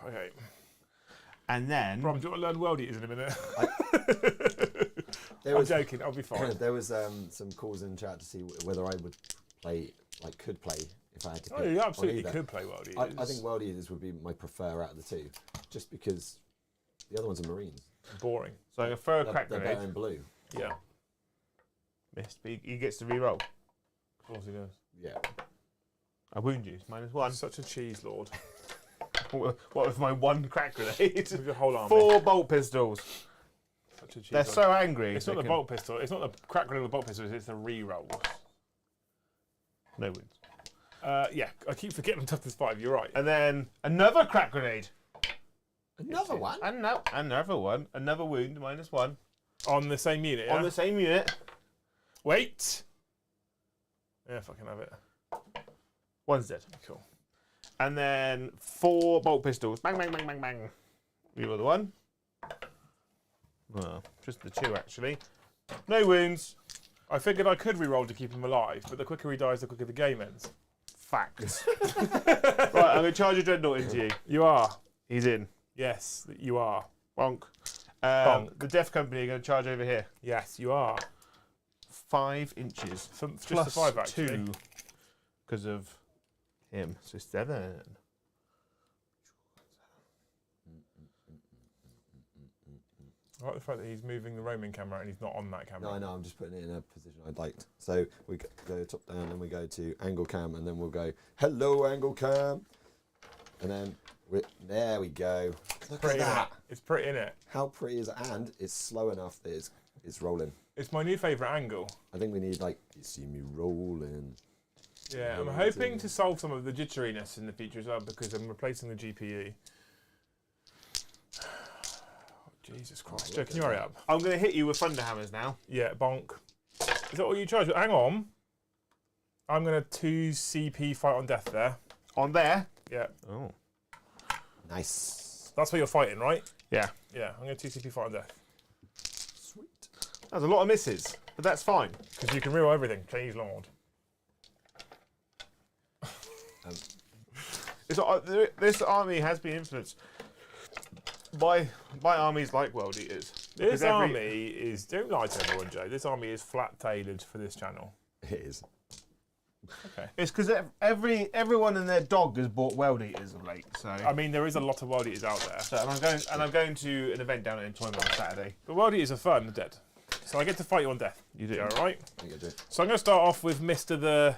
Okay. And then... Rob, do you want to learn World Eaters in a minute? There I'm was, joking. I'll be fine. there was some calls in chat to see whether I would play, could play if I had to pick. Oh, you on absolutely either. could play World Eaters. I think World Eaters would be my prefer out of the 2, just because the other ones are Marines. Boring. So I'm going to throw a They're, crack they're grenade. better in blue. Yeah. Missed, but he gets to re-roll. Of course he does. Yeah. I wound you. -1. Such a cheese lord. What with my 1 crack grenade? With your whole army. 4 bolt pistols. Such a cheese They're lord. so angry. It's not the bolt pistol. It's not the crack grenade of the bolt pistols. It's the re-rolls. No wounds. Yeah, I keep forgetting toughness 5. You're right. And then another crack grenade. Another one? And no, another one. Another wound, -1. On the same unit, yeah? On the same unit. Wait! Yeah, fucking have it. 1's dead. Cool. And then 4 bolt pistols. Bang, bang, bang, bang, bang. The other one. Well, just the 2, actually. No wounds. I figured I could re-roll to keep him alive, but the quicker he dies, the quicker the game ends. Facts. Right, I'm going to charge a dreadnought into you. You are. He's in. Yes, you are. Bonk. Bonk. The Death Company are going to charge over here. Yes, you are. 5 inches. Just Plus a 5, actually. 2. Because of him. So 7. I like the fact that he's moving the roaming camera and he's not on that camera. No, I know. I'm just putting it in a position I'd liked. So we go top down, and we go to angle cam, and then we'll go hello angle cam, and then there we go. Look at that. It's pretty, innit? How pretty is it? And it's slow enough that it's rolling. It's my new favourite angle. I think we need like you see me rolling. Yeah, I'm hoping to solve some of the jitteriness in the future as well because I'm replacing the GPU. Jesus Christ. Joe, can you hurry up? I'm going to hit you with thunderhammers now. Yeah, bonk. Is that all you charge? Hang on. I'm going to 2 CP fight on death there. On there? Yeah. Oh. Nice. That's what you're fighting, right? Yeah. Yeah, I'm going to 2 CP fight on death. Sweet. That's a lot of misses, but that's fine. Because you can reroll everything. Chinese Lord. This army has been influenced by armies like World Eaters. This army is, don't lie to everyone, Joe, this army is flat tailored for this channel. It is. Okay. It's because everyone and their dog has bought World Eaters of late. So I mean, there is a lot of World Eaters out there. So, I'm going to an event down at Employment on Saturday. But World Eaters are fun, they're dead. So I get to fight you on death. You do. All right? There you go, Joe. So I'm going to start off with Mr. the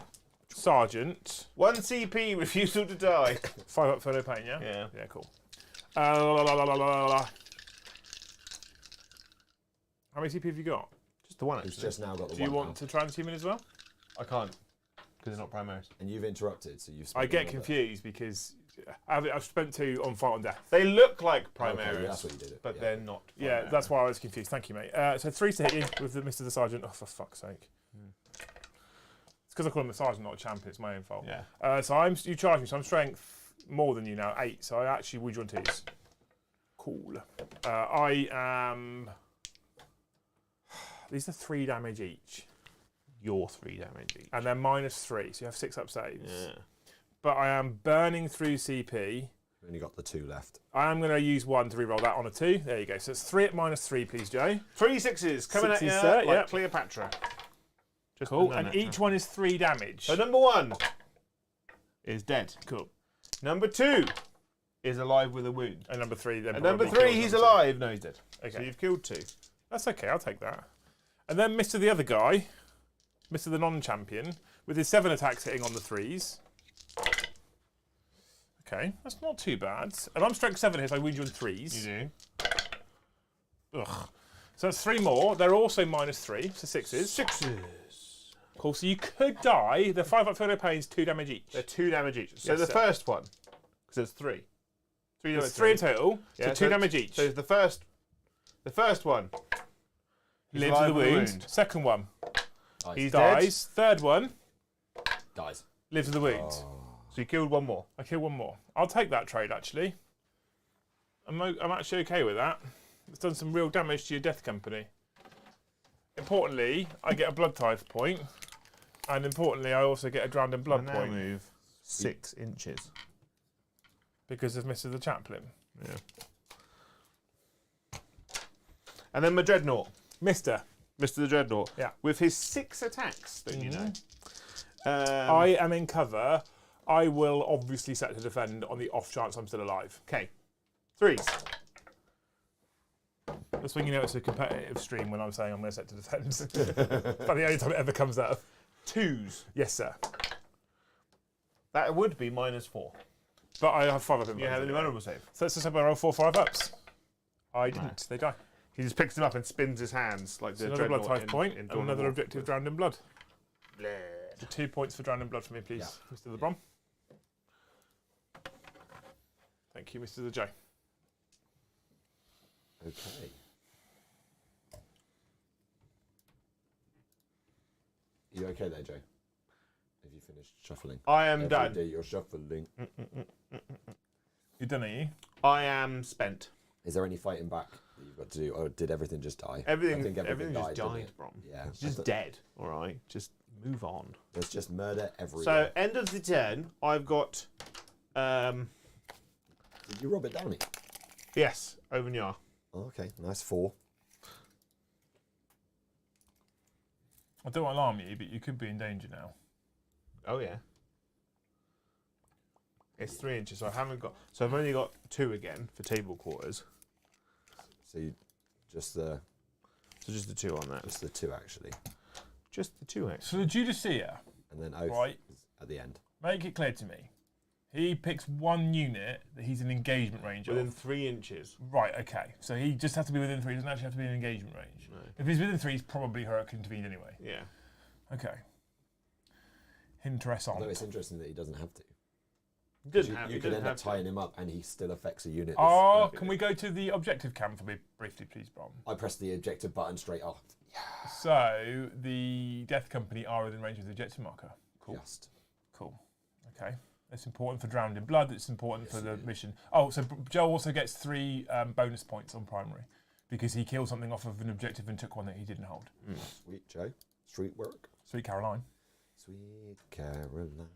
Sergeant. 1 CP, refusal to die. 5 up for no pain, yeah? Yeah. Yeah, cool. How many CP have you got? Just the one, He's actually. just now got the Do one. you want to transhuman as well? I can't, because they're not primaries. And you've interrupted, so you've. I get confused because I've spent 2 on fight on death. They look like primaries, Okay, yeah, that's what you did it. but yeah. they're not. Yeah, primaries. that's why I was confused. Thank you, mate. So 3 to hit you with the Mr. the Sergeant. Oh, for fuck's sake. It's because I call him a sergeant, not a champion. It's my own fault. Yeah. So you charge me, so I'm strength more than you now, 8. So I actually would you on 2s. Cool. I am. These are 3 damage each, You're 3 damage each. and they're -3, so you have 6 up saves. Yeah. But I am burning through CP. We've only got the 2 left. I am going to use 1 to reroll that on a 2. There you go. So it's 3 at -3, please, Joe. 3 6s coming at you Sixes, sir, like yep. Cleopatra. Just Cool. banana. And each one is 3 damage. So number 1 is dead. Cool. Number 2 is alive with a wound. And number 3 then. And number probably 3, kills he's number two. alive. No, he's dead. Okay. So you've killed 2. That's okay, I'll take that. And then Mr. the other guy, Mr. the non-champion, with his 7 attacks hitting on the 3s. Okay, that's not too bad. And I'm strength 7 here, so I wound you on 3s. You do. Ugh. So that's 3 more. They're also -3, so 6s. 6s. Cool, so you could die. The 5 up for no pains, 2 damage each. They're 2 damage each. So Yes, the sir. first one, because there's 3. 3 There's 3 in total, Yeah, so 2 damage each. So the first one. He's Lives with alive a wound. Second one Nice. He's dies. Third one Dies. lives with a wound. dead. So you killed 1 more. I kill 1 more. I'll take that trade, actually. I'm actually okay with that. It's done some real damage to your death company. Importantly, I get a blood tithe point. And importantly, I also get a drowned in blood And now point. move 6 inches. Because of Mr. the Chaplain. Yeah. And then my Dreadnought. Mr. Mr. the Dreadnought. Yeah. With his 6 attacks, don't you know? I am in cover. I will obviously set to defend on the off chance I'm still alive. Okay. 3s. That's when you know it's a competitive stream when I'm saying I'm going to set to defend. That's the only time it ever comes out. 2s. Yes, sir. That would be -4. But I have 5 up in You have an invulnerable save. So let's just say I roll 4 5 ups. I didn't. They die. He just picks them up and spins his hands like So the another blood Dreadnought tithe point in and Dawn of another War. objective drowned in blood. Bleh. 2 points for drowned in blood for me, please, Mr. the Brom. Thank you, Mr. the J. Okay. You okay there, Joe? Have you finished shuffling? I am Every done. day you're shuffling. You done it, you? I am spent. Is there any fighting back that you've got to do, or did everything just die? Everything, I think everything just didn't died, it? Brom. Yeah. It's just dead. All right, just move on. There's just murder everywhere. So end of the turn, I've got Did you rob it, Downey? yes, Omen. Oh, okay, nice 4. I don't want to alarm you, but you could be in danger now. Oh yeah. It's 3 inches, so I haven't got. So I've only got 2 again for table quarters. So you Just the So just the 2 on that. just the 2 actually, Just the 2 So the Judicia, and then oath right? is at the end. Make it clear to me. He picks 1 unit that he's in engagement range Within of. 3 inches. Right, okay. So he just has to be within 3. He doesn't actually have to be in engagement range. No. If he's within 3, he's probably heroic intervened anyway. Yeah. Okay. Interessant. Although it's interesting that he doesn't have to. He doesn't You, have. you He could doesn't end up have to. tying him up, and he still affects a unit. Oh, can we go to the objective cam for me briefly, please, Brom? I press the objective button straight off. So the Death Company are within range of the objective marker. Cool. Just. Cool. Okay. It's important for Drowned in Blood. It's important for the mission. Oh, so Joe also gets 3 bonus points on primary because he killed something off of an objective and took one that he didn't hold. Sweet Joe. Street work. Sweet Caroline. Sweet Caroline.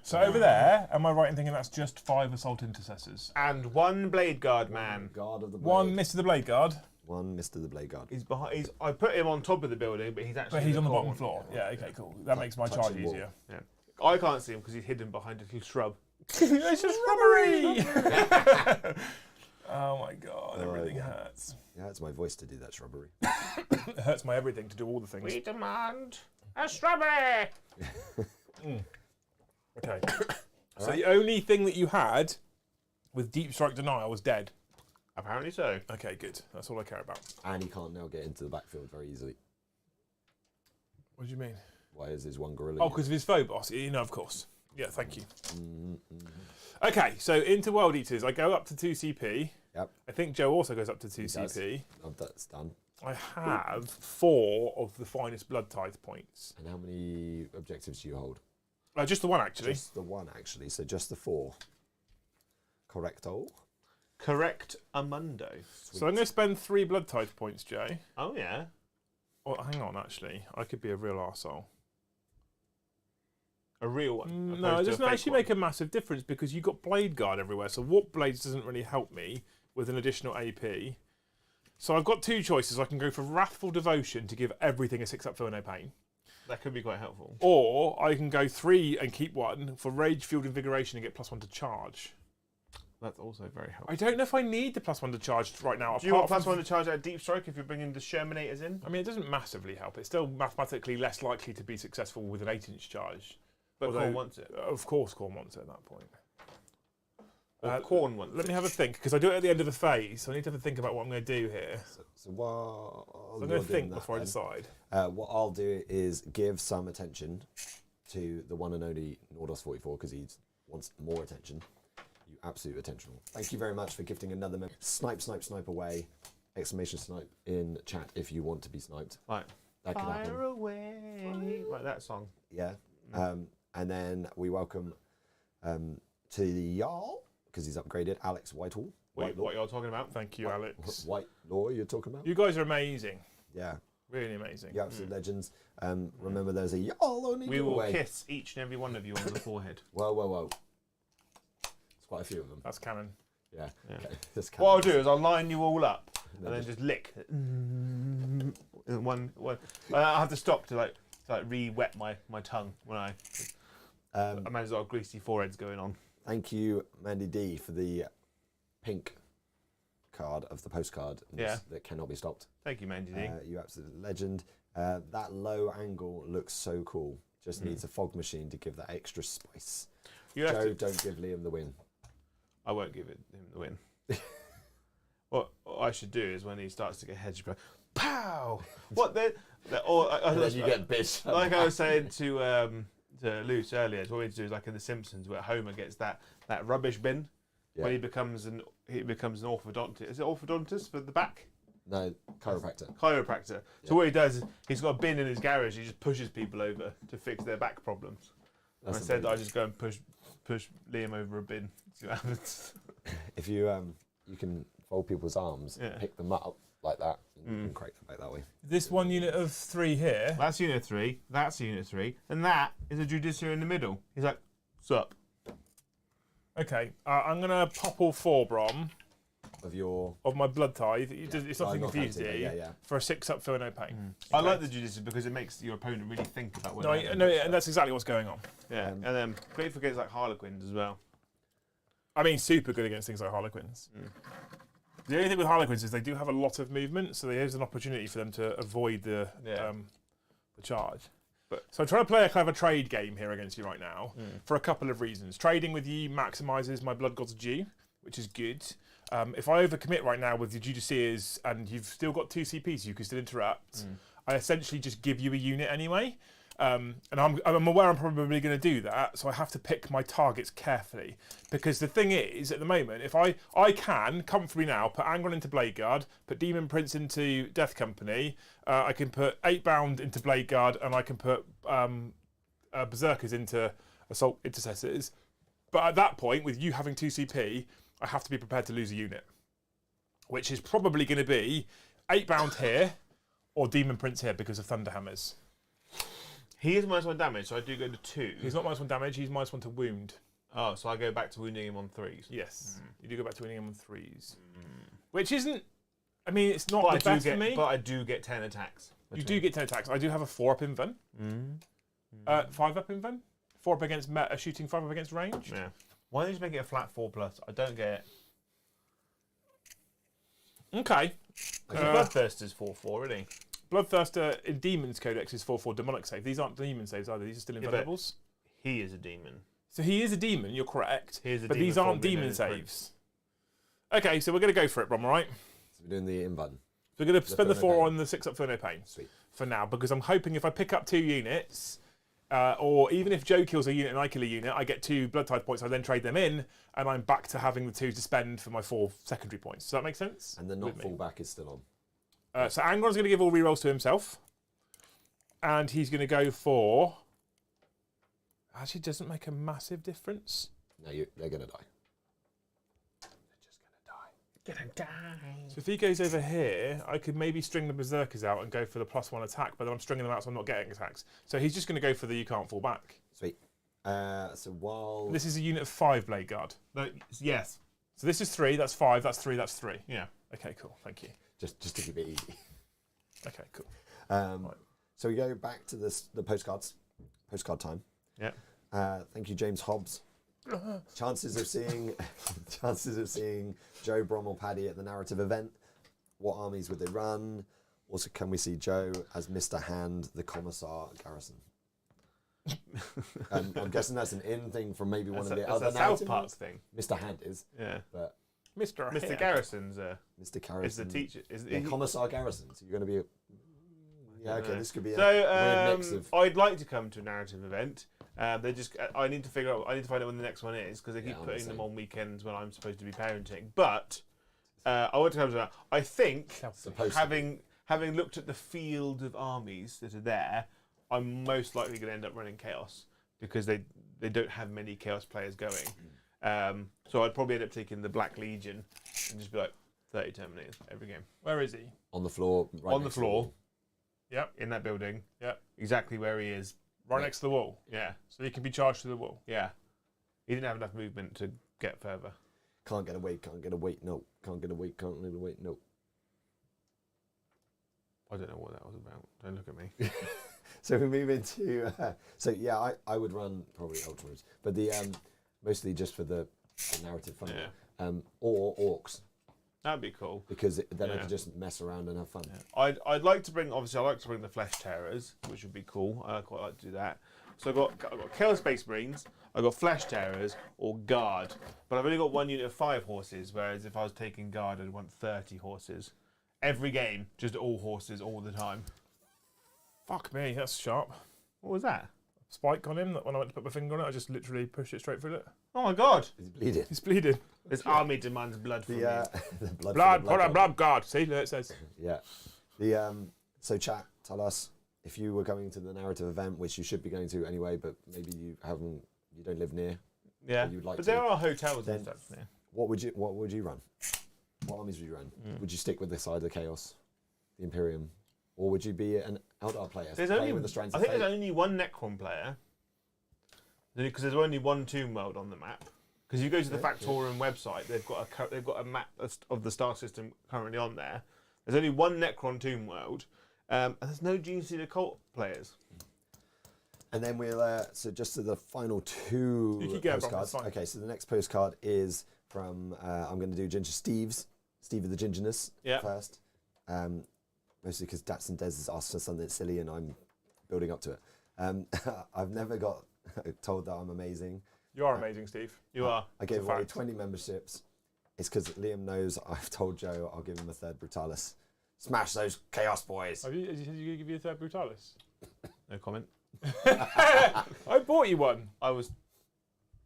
So over there, am I right in thinking that's just 5 assault intercessors? And 1 Blade Guard man. Guard of the Blade. 1 Mr. the Blade Guard, One Mr. the Blade Guard. He's behind. I put him on top of the building, but he's actually. but he's on the corner. bottom floor. Yeah, okay, cool. That makes my charge touching wall. easier. Yeah. I can't see him because he's hidden behind a little shrub. It's just robbery! Oh my god, everything hurts. Yeah, it's my voice to do that shrubbery. It hurts my everything to do all the things. We demand a strawberry. Okay. So the only thing that you had with Deep Strike Denial was dead. Apparently so. Okay, good. That's all I care about. And he can't now get into the backfield very easily. What do you mean? Why is his 1 gorilla? Oh, because of his Phobos. You know, of course. Yeah, thank you. Mm-hmm. Okay, so into World Eaters, I go up to 2 CP. Yep. I think Joe also goes up to 2 He does. CP. Oh, that's done. I have 4 of the finest blood tithe points. And how many objectives do you hold? Just the 1, actually. Just the 1, actually. So just the 4. Correcto. Correct Amundo. So I'm going to spend 3 blood tithe points, Jay. Oh yeah. Oh, hang on, actually. I could be a real arsehole. A real one. No, it doesn't actually make a massive difference because you've got Blade Guard everywhere. So Warp Blades doesn't really help me with an additional AP. So I've got 2 choices. I can go for Wrathful Devotion to give everything a 6-up Feel No Pain. That could be quite helpful. Or I can go 3 and keep 1 for Rage, Field Invigoration and get +1 to charge. That's also very helpful. I don't know if I need the +1 to charge right now. Do you want +1 to charge at Deep Strike if you're bringing the Shermanators in? I mean, it doesn't massively help. It's still mathematically less likely to be successful with an 8-inch charge. But Although, Khorne wants it. Of course, Khorne wants it at that point. Or Khorne wants Let it. me have a think, because I do it at the end of the phase, so I need to have a think about what I'm going to do here. So what So I'm going to think before I decide. What I'll do is give some attention to the one and only Nordos 44 because he wants more attention. You absolute attentional. Thank you very much for gifting another member. Snipe, snipe, snipe away. Exclamation snipe in chat if you want to be sniped. Right. That could happen. Fire away. Like that song. Yeah. And then we welcome to the Jarl because he's upgraded. Alex Whitehall. Wait, what you're talking about? Thank you, Alex. White Law you're talking about? You guys are amazing. Yeah. Really amazing. You absolute legends. Remember there's a Jarl only We will giveaway. kiss each and every one of you on the forehead. Whoa, whoa, whoa. There's quite a few of them. That's canon. Yeah. Yeah. Okay. That's What I'll canon. do is I'll line you all up and then then just lick. One. I have to stop to like re-wet my tongue when I imagine there's a lot of greasy foreheads going on. Thank you, Mandy D, for the pink card of the postcard that cannot be stopped. Thank you, Mandy D. You absolute legend. That low angle looks so cool. Just needs a fog machine to give that extra spice. You have Joe, to, don't give Liam the win. I won't give him the win. What I should do is when he starts to get hedged, go, pow! What then? And then you get bitched. Like I was saying to Luce earlier, what we need to do is like in The Simpsons, where Homer gets that rubbish bin, Yeah. when he becomes an orthodontist. Is it orthodontist for the back? No, chiropractor. Chiropractor. So what he does is he's got a bin in his garage. He just pushes people over to fix their back problems. And I said I just go and push Liam over a bin. See what happens. If you you can fold people's arms, Yeah. pick them up like that, and you can crack them back that way. This 1 unit of 3 here. That's unit 3. That's unit 3, and that is a judiciary in the middle. He's like, sup. Okay, I'm going to pop all 4, Brom, Of your of my blood tithe. It's Oh, nothing not confused counting, here. yeah. For a 6-up Feel No Pain. I like the judiciary because it makes your opponent really think about what. No, and that's exactly what's going on. Yeah, and then great for games like Harlequins as well. I mean, super good against things like Harlequins. The only thing with Harlequins is they do have a lot of movement, so there's an opportunity for them to avoid the charge. So I'm trying to play a kind of a trade game here against you right now for a couple of reasons. Trading with you maximises my Blood God's Due, which is good. If I overcommit right now with your Judiceers and you've still got 2 CPs, you can still interrupt. I essentially just give you a unit anyway. And I'm aware I'm probably going to do that, so I have to pick my targets carefully. Because the thing is, at the moment, if I can comfortably now put Angron into Blade Guard, put Demon Prince into Death Company, I can put 8 Bound into Blade Guard, and I can put Berserkers into Assault Intercessors. But at that point, with you having 2 CP, I have to be prepared to lose a unit, which is probably going to be 8 Bound here or Demon Prince here because of Thunderhammers. He is -1 damage, so I do go to 2. He's not -1 damage, he's -1 to wound. Oh, so I go back to wounding him on 3s. Yes, you do go back to wounding him on 3s. Which isn't, I mean, it's not the best for me. But I do get 10 attacks. You do get 10 attacks. I do have a 4 up Inven. 5 up Inven. 4 up against shooting, 5 up against range. Yeah. Why don't you just make it a flat 4+? I don't get it. Okay. Bloodthirster's 4/4, isn't he? Bloodthirster in Demon's Codex is 4/4 demonic save. These aren't demon saves either. These are still invulnerables. He is a demon. So he is a demon. You're correct. He is a but demon these aren't demon saves. Okay, so we're going to go for it, Brom. All right. So we're doing the in button. So we're going to spend the 4 pain. on the 6 up for no pain. Sweet. For now, because I'm hoping if I pick up 2 units, or even if Joe kills a unit and I kill a unit, I get 2 blood tide points. I then trade them in, and I'm back to having the 2 to spend for my 4 secondary points. Does that make sense? And the not fallback is still on. So Angron's going to give all rerolls to himself. And he's going to go for... Actually, doesn't make a massive difference. No, they're going to die. They're just going to die. So if he goes over here, I could maybe string the Berserkers out and go for the +1 attack, but then I'm stringing them out so I'm not getting attacks. So he's just going to go for the you can't fall back. Sweet. So while... This is a unit of 5 Blade Guard. No, yes. So this is 3, that's 5, that's 3, that's 3. Yeah. Okay, cool. Thank you. Just to keep it easy. Okay, cool. Right. So we go back to the postcards. Postcard time. Yeah. Thank you, James Hobbs. Chances of seeing Joe, Brom, or Paddy at the narrative event. What armies would they run? Also, can we see Joe as Mr. Hand, the Commissar Garrison? I'm guessing that's an in thing from maybe one of the other South Park thing. Mr. Hand is. Yeah. But Mr. Garrison's Mr. Garrison is the teacher. Commissar Garrison. So you're going to be. Okay. This could be a weird mix of. I'd like to come to a narrative event. They just. I need to find out when the next one is because they keep putting them on weekends when I'm supposed to be parenting. But I want to come to that. I think having looked at the field of armies that are there, I'm most likely going to end up running Chaos because they don't have many Chaos players going. So I'd probably end up taking the Black Legion and just be like 30 Terminators every game. Where is he? On the floor. Right on the floor. Yep. In that building. Yep. Exactly where he is. Right next to the wall. Yeah. So he can be charged to the wall. Yeah. He didn't have enough movement to get further. Can't get away, can't get away, no. Can't get away, can't get away, no. I don't know what that was about. Don't look at me. So we move into... so yeah, I would run probably Ultramarines, but the mostly just for the narrative fun. Yeah. Or Orcs. That'd be cool. Because then I could just mess around and have fun. Yeah. I'd like to bring, obviously I like to bring the Flesh Terrors, which would be cool. I quite like to do that. So I've got Chaos Space Marines, I've got Flesh Terrors, or Guard. But I've only got one unit of 5 horses, whereas if I was taking Guard, I'd want 30 horses. Every game, just all horses all the time. Fuck me, that's sharp. What was that? Spike on him, that when I went to put my finger on it, I just literally pushed it straight through it. Oh my god! He's bleeding. He's bleeding. This army demands blood from me. The Blood, put a blood guard. See, there it says. Yeah. So chat, tell us if you were going to the narrative event, which you should be going to anyway, but maybe you don't live near. Yeah. You'd like but to. there are hotels and stuff there. What would you run? What armies would you run? Would you stick with this side of the Chaos, the Imperium, or would you be an Eldar player? There's only, with the Strands I think there's only one Necron player, because there's only one Tomb World on the map. Because you go to the Factorum website, they've got a map of the star system currently on there. There's only one Necron Tomb World, and there's no Gene Occult players. And then we'll so just to the final 2 postcards. Okay, so the next postcard is from I'm going to do Ginger Steve's. Stevie the Gingerness Yeah. first. Mostly because Dats and Des has asked for something silly and I'm building up to it. I've never got told that I'm amazing. You are amazing, Steve. You are. I gave It's a away fact. 20 memberships. It's because Liam knows I've told Joe I'll give him a third Brutalis. Smash those Chaos Boys. Have you give you a third Brutalis? No comment. I bought you one. I was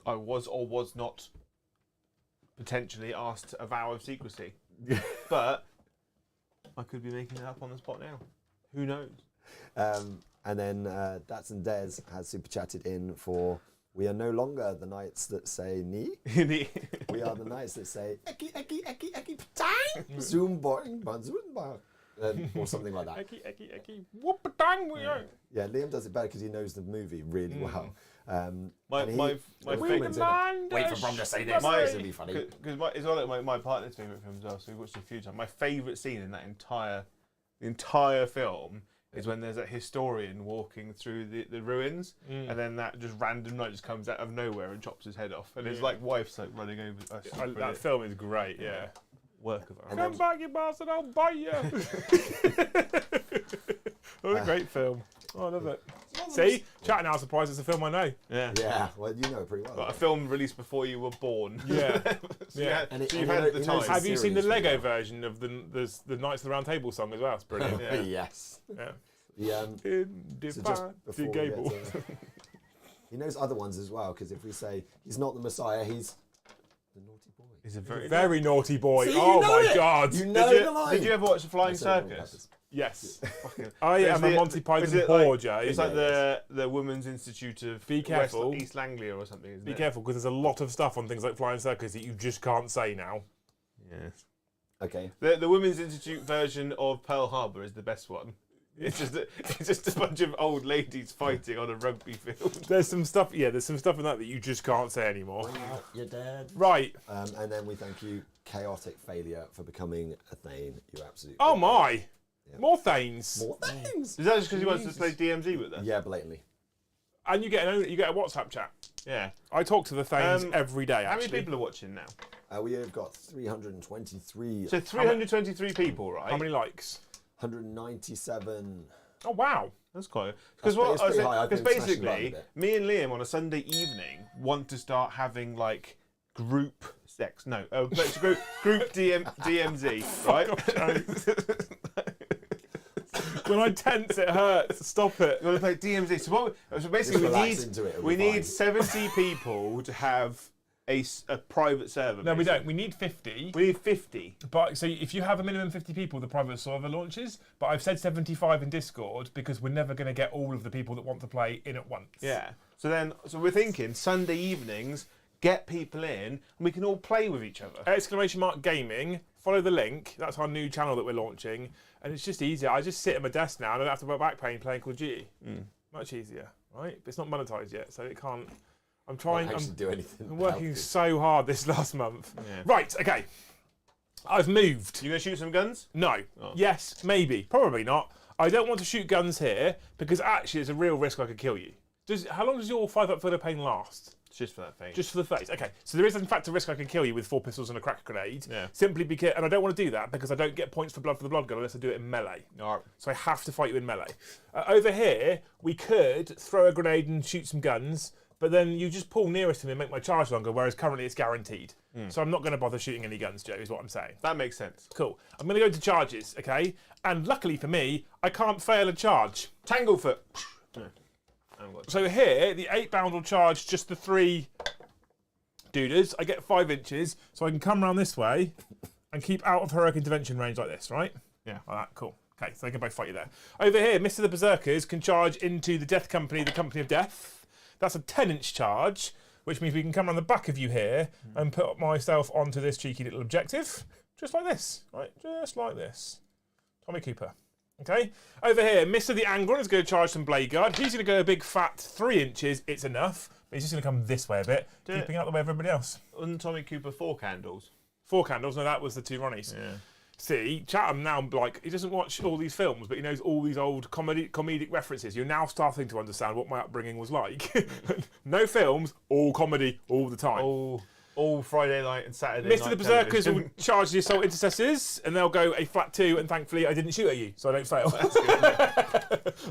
or was not potentially asked a vow of secrecy. But I could be making it up on the spot now. Who knows? And then Dats and Des has super chatted in for we are no longer the knights that say ni. We are the knights that say eki eki eki eki patang zoom boing zoom bar or something like that. Eki, whoop-a-dang, we are. Yeah, Liam does it better because he knows the movie really well. My favourite. Wait for Brom to say this. My- This will be funny. Because it's one of my partner's favourite films as well, so we watched it a few times. My favourite scene in that entire film is when there's a historian walking through the ruins, and then that just random knight just comes out of nowhere and chops his head off, and his like wife's like running over. That film is great, yeah. Work of art. And Come then- back, you bastard, I'll bite you. What a great film. Oh, I love it. See? Chat now, surprised it's a film I know. Yeah. Yeah, well, you know it pretty well. But a film released before you were born. Yeah. So Yeah. You, And it- so you've and had it- the it knows time. the Have you seen the series Lego really well. version of the Knights of the Round Table song as well? It's brilliant. Yeah. Yes. Yeah. The, In so just the before we Gable. get to, he knows other ones as well because if we say he's not the Messiah, he's the naughty boy. He's a very. Very naughty boy. See, you oh know my it. God. You know Did the line. you ever watch The Flying I said it on Circus? purpose. Yes. Fucking- I am a Is Monty it- Python is it whore, like- Jay. It's like the Women's Institute of Be careful. East Anglia or something, isn't Be it? careful because there's a lot of stuff on things like Flying Circus that you just can't say now. Yes. Okay. The Women's Institute version of Pearl Harbor is the best one. It's just a bunch of old ladies fighting on a rugby field. There's some stuff, there's some stuff in that you just can't say anymore. You're dead. Right. And then we thank you, Chaotic Failure, for becoming a Thane. You're absolutely. Oh my. Yeah. More Thanes. More Thanes. Is that just because he wants to play DMZ with us? Yeah, blatantly. And you get a WhatsApp chat. Yeah. I talk to the Thanes every day, How many actually. people are watching now? We have got 323. So 323 people, right? How many likes? 197. Oh, wow. That's quite. That's Because pretty high. I've been smashing basically, around a bit. me and Liam on a Sunday evening want to start having like group sex. No, let's group DMZ, right? When I tense, it hurts. Stop it. You want to play DMZ? So basically, Just relax into it, it'll we be need fine. 70 people to have a private server. No, we basically. don't. We need 50. We need 50. But so if you have a minimum 50 people, the private server launches. But I've said 75 in Discord because we're never going to get all of the people that want to play in at once. Yeah. So we're thinking Sunday evenings, get people in, and we can all play with each other. !gaming. Follow the link. That's our new channel that we're launching, and it's just easier. I just sit at my desk now, and I don't have to go back pain playing Call of Duty. Much easier, right? But it's not monetized yet, so it can't. I'm trying. Can't actually do anything. I'm working about it. so hard this last month. Yeah. Right. Okay. I've moved. You gonna shoot some guns? No. Yes. Maybe. Probably not. I don't want to shoot guns here because actually, there's a real risk I could kill you. How long does your 5 up further pain last? It's just for that thing. Just for the face. Okay, so there is in fact a risk I can kill you with 4 pistols and a crack grenade. Yeah. Simply because, and I don't want to do that because I don't get points for the blood gun unless I do it in melee. Alright. So I have to fight you in melee. Over here, we could throw a grenade and shoot some guns, but then you just pull nearest to me and make my charge longer, whereas currently it's guaranteed. So I'm not going to bother shooting any guns, Joe, is what I'm saying. That makes sense. Cool. I'm going to go into charges, okay? And luckily for me, I can't fail a charge. Tanglefoot. No. I haven't got it. So here, the 8-bound will charge just the 3 dooders. I get 5 inches, so I can come around this way and keep out of heroic intervention range like this, right? Yeah. Like that, cool. Okay, so they can both fight you there. Over here, Mr. the Berserkers can charge into the Death Company, the Company of Death. That's a 10-inch charge, which means we can come around the back of you here and put myself onto this cheeky little objective. Just like this, right? Just like this. Tommy Cooper. Okay, over here, Mr. the Angron is going to charge some Blade Guard. He's going to go a big fat 3 inches. It's enough, but he's just going to come this way a bit, keeping out the way of everybody else. And Tommy Cooper 4 candles. 4 candles. No, that was the 2 Ronnies. Yeah. See, Chatham now, like, he doesn't watch all these films, but he knows all these old comedic references. You're now starting to understand what my upbringing was like. No films, all comedy, all the time. Oh. all Friday night and Saturday Mr. night. the Berserkers will television. charge the assault intercessors, and they'll go a flat 2, and thankfully I didn't shoot at you, so I don't fail.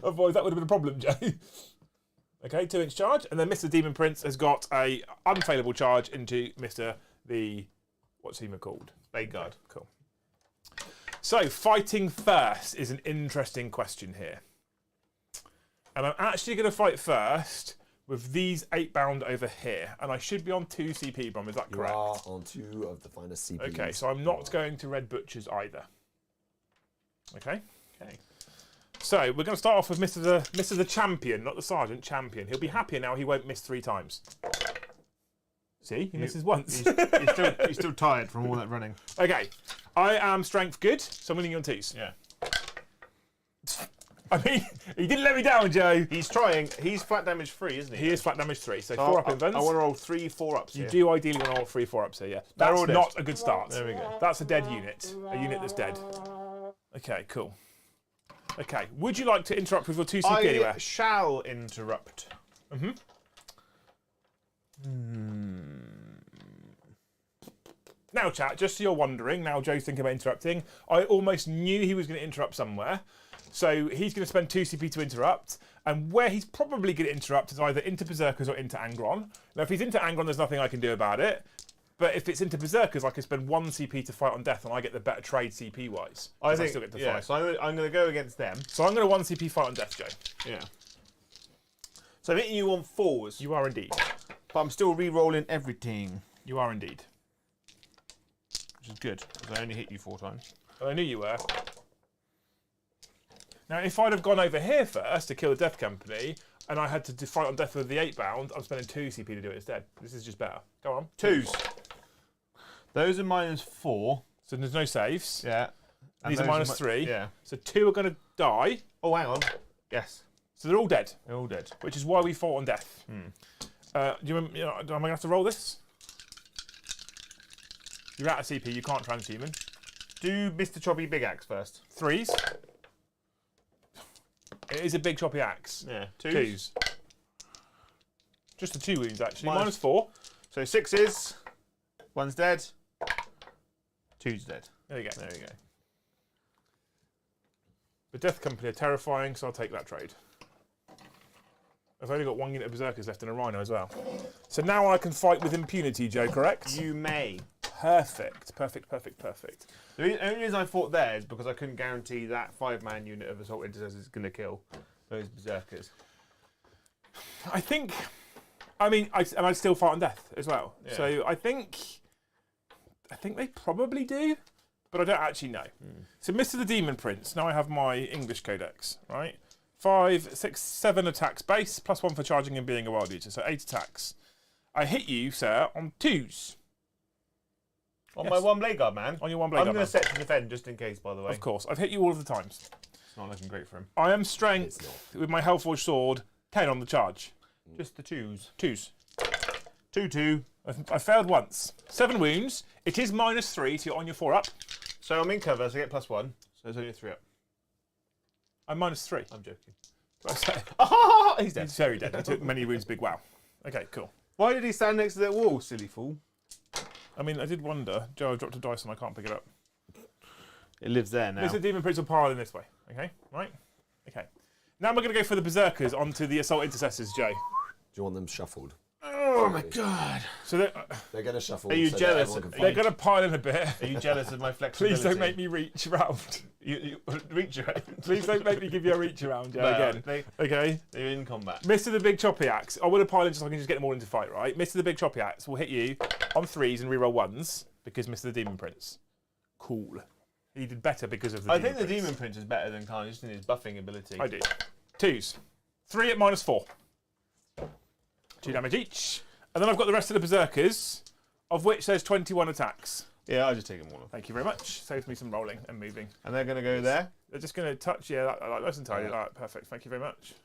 Otherwise that would have been a problem, Joe. Okay, 2-inch charge, and then Mr. Demon Prince has got a unfailable charge into Mr. the... what's he even called? Blade Guard. Cool. So, fighting first is an interesting question here. And I'm actually going to fight first with these 8-bound over here. And I should be on 2 CP, Brom, is that correct? You are on 2 of the finest CPs. Okay, so I'm not going to Red Butchers either. Okay? Okay. So, we're going to start off with Mr. the Champion, not the Sergeant, Champion. He'll be happier now, he won't miss 3 times. See, he misses once. He's still tired from all that running. Okay, I am strength good, so I'm winning you on 2s. Yeah. I mean, he didn't let me down, Joe. He's trying. He's flat damage free, isn't he? He is flat damage 3, so 4 up invents. I want to roll 3 4-ups. You do ideally want to roll 3 4-ups here, yeah. They're That's all dead. not a good start. There we go. That's a dead unit. A unit that's dead. Okay, cool. Okay, would you like to interrupt with your 2 CP anywhere? I shall interrupt. Now, chat, just so you're wondering, now Joe's thinking about interrupting, I almost knew he was going to interrupt somewhere. So he's going to spend 2 CP to interrupt, and where he's probably going to interrupt is either into Berserkers or into Angron. Now, if he's into Angron, there's nothing I can do about it. But if it's into Berserkers, I can spend 1 CP to fight on death, and I get the better trade CP-wise. I think. still get to Yeah. fight. So I'm going to go against them. So I'm going to 1 CP fight on death, Joe. Yeah. So I'm hitting you on 4s, You are indeed. but I'm still re-rolling everything, You are indeed. which is good because I only hit you 4 times. I knew you were. Now, if I'd have gone over here first to kill the Death Company, and I had to fight on death with the 8-bound, I'm spending 2 CP to do it instead. This is just better. Go on. 2s. Those are -4. So there's no saves. Yeah. And These are those -3. Yeah. So 2 are going to die. Oh, hang on. Yes. So they're all dead, They're all dead. which is why we fought on death. Do you remember, am I going to have to roll this? You're out of CP. You can't transhuman. Do Mr. Choppy Big Axe first. 3s. It is a big choppy axe. Yeah. 2s. Just the 2 wounds, actually. Minus- -4. So 6s. 1's dead. 2's dead. There you go. There we go. The Death Company are terrifying, so I'll take that trade. I've only got 1 unit of Berserkers left and a Rhino as well. So now I can fight with impunity, Joe, correct? You may. Perfect. Perfect, perfect, perfect. The only reason I fought there is because I couldn't guarantee that 5-man unit of Assault Intercessors is going to kill those Berserkers. I think... I mean, I still fight on death as well. Yeah. So I think they probably do, but I don't actually know. So Mr. the Demon Prince, now I have my English Codex, right? 5, 6, 7 attacks base, +1 for charging and being a wild eater, so 8 attacks. I hit you, sir, on 2s. On Yes. my 1 Blade Guard, man. On your 1 Blade I'm Guard, going man. to set to defend just in case, by the way. Of course. I've hit you all of the times. It's not looking great for him. I am strength with my Hellforged Sword, 10 on the charge. Just the 2s. 2s. 2-2. I failed once. 7 wounds. It is -3, so you're on your 4 up. So I'm in cover, so I get +1. So it's only a 3 up. I'm -3. I'm joking. He's dead. He's very dead. He took many wounds, big wow. Okay, cool. Why did he stand next to that wall, silly fool? I mean, I did wonder. Joe, I've dropped a dice and I can't pick it up. It lives there now. Mr. Demon Prince will pile in this way. Okay, right? Okay. Now we're going to go for the Berserkers onto the Assault Intercessors, Joe. Do you want them shuffled? Oh my god. So They're going to shuffle. Are you so jealous? that everyone can they're fight. going to pile in a bit. Are you jealous of my flexibility? Please don't make me reach around. You reach your Please don't make me give you a reach around, Joe, No, again. Okay? They're in combat. Mr. the Big Choppy Axe. I want to pile in just so I can just get them all into fight, right? Mr. the Big Choppy Axe will hit you on 3s and reroll 1s because Mr. the Demon Prince. Cool. He did better because of the I Demon think the Prince. Demon Prince is better than Khan, just in his buffing ability. I do. 2s. 3 at -4. 2 damage each. And then I've got the rest of the Berserkers, of which there's 21 attacks. Yeah, I'll just take them all off. Thank you very much. Saves me some rolling and moving. And they're going to go there. They're just going to touch, yeah, that's entirely right. Perfect. Thank you very much.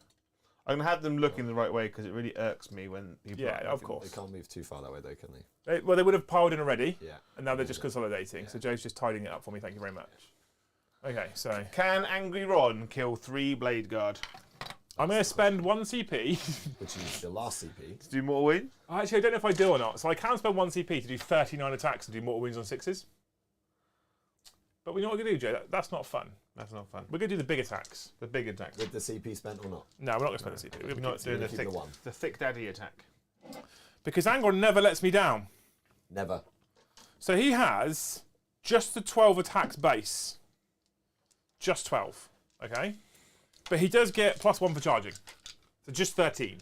I'm going to have them looking the right way because it really irks me when people Yeah, aren't of looking. course. They can't move too far that way, though, can they? Well, they would have piled in already, Yeah. and now they're just consolidating. So Joe's just tidying it up for me. Thank you very much. Okay, so Can Angry Ron kill 3 Blade Guard? I'm going to spend 1 CP. Which is the last CP. To do mortal wounds. Actually, I don't know if I do or not. So I can spend 1 CP to do 39 attacks and do mortal wounds on 6s. But we know what we're going to do, Joe. That's not fun. That's not fun. We're going to do the big attacks. The big attack. With the CP spent or not? No, we're not going to spend the CP. We're not doing keep the one. the thick daddy attack. Because Angron never lets me down. Never. So he has just the 12 attacks base. Just 12. Okay? But he does get +1 for charging. So just 13.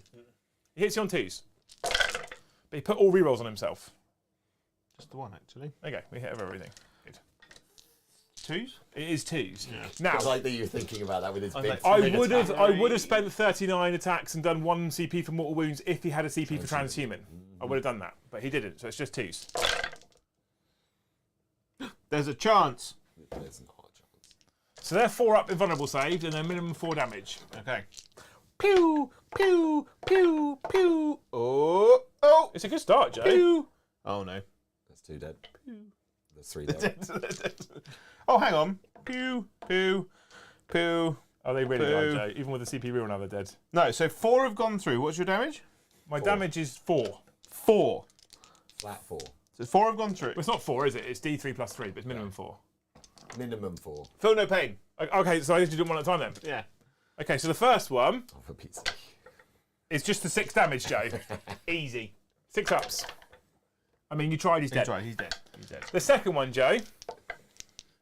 He hits you on 2s. But he put all rerolls on himself. Just the one, actually. Okay, we hit everything. Good. 2s? It is 2s. Yeah. Now, I like that you're thinking about that with his big. like, I would have spent 39 attacks and done 1 CP for mortal wounds if he had a CP for transhuman. I would have done that, but he didn't. So it's just 2s. There's a chance. There's not a chance. So they're 4 up invulnerable saved and they're minimum 4 damage. Okay. Pew, pew, pew, pew. Oh, oh. It's a good start, Joe. Pew. Oh no. There's 2 dead. There's 3 dead. Oh, hang on. Pew, pew, pew. Oh, they really are, Joe. Even with the CP reroll now, they're dead. No, so 4 have gone through. What's your damage? My damage is 4. 4. Flat 4. So 4 have gone through. Well, it's not 4, is it? It's D3 + 3, but it's minimum 4. Minimum 4. Feel no pain. Okay, so I need to do them one at a time then. Yeah. Okay, so the first one Oh, for Pete's sake. is just the 6 damage, Joe. Easy. 6 ups. I mean, you tried, he's dead. He's right, he's dead. He's dead. The second one, Joe,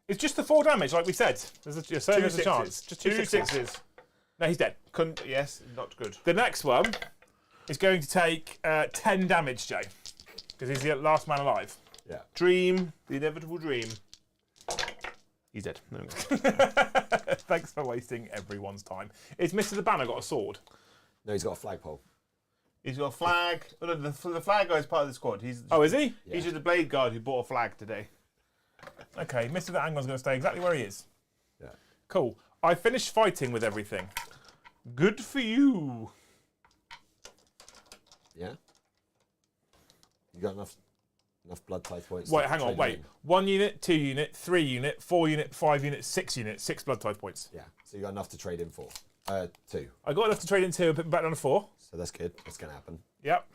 is just the 4 damage, like we said. You're saying there's a chance. Just 2 sixes. No, he's dead. Yes, not good. The next one is going to take 10 damage, Joe, because he's the last man alive. Yeah. Dream, the inevitable dream. He's dead. No. Thanks for wasting everyone's time. Is Mr. the Banner got a sword? No, he's got a flagpole. He's got a flag. Oh, no, the flag guy is part of the squad. He's Oh, is he? He's just the blade guard who bought a flag today. Okay, Mr. the Angron's going to stay exactly where he is. Yeah. Cool. I finished fighting with everything. Good for you. Yeah. You got enough blood type points. Wait, to hang on, trade wait. in. 1 unit, 2 unit, 3 unit, 4 unit, 5 unit, 6 unit, 6 blood type points. Yeah. So you got enough to trade in for. 2. I got enough to trade in 2 and put them back down to 4. So that's good. That's going to happen. Yep.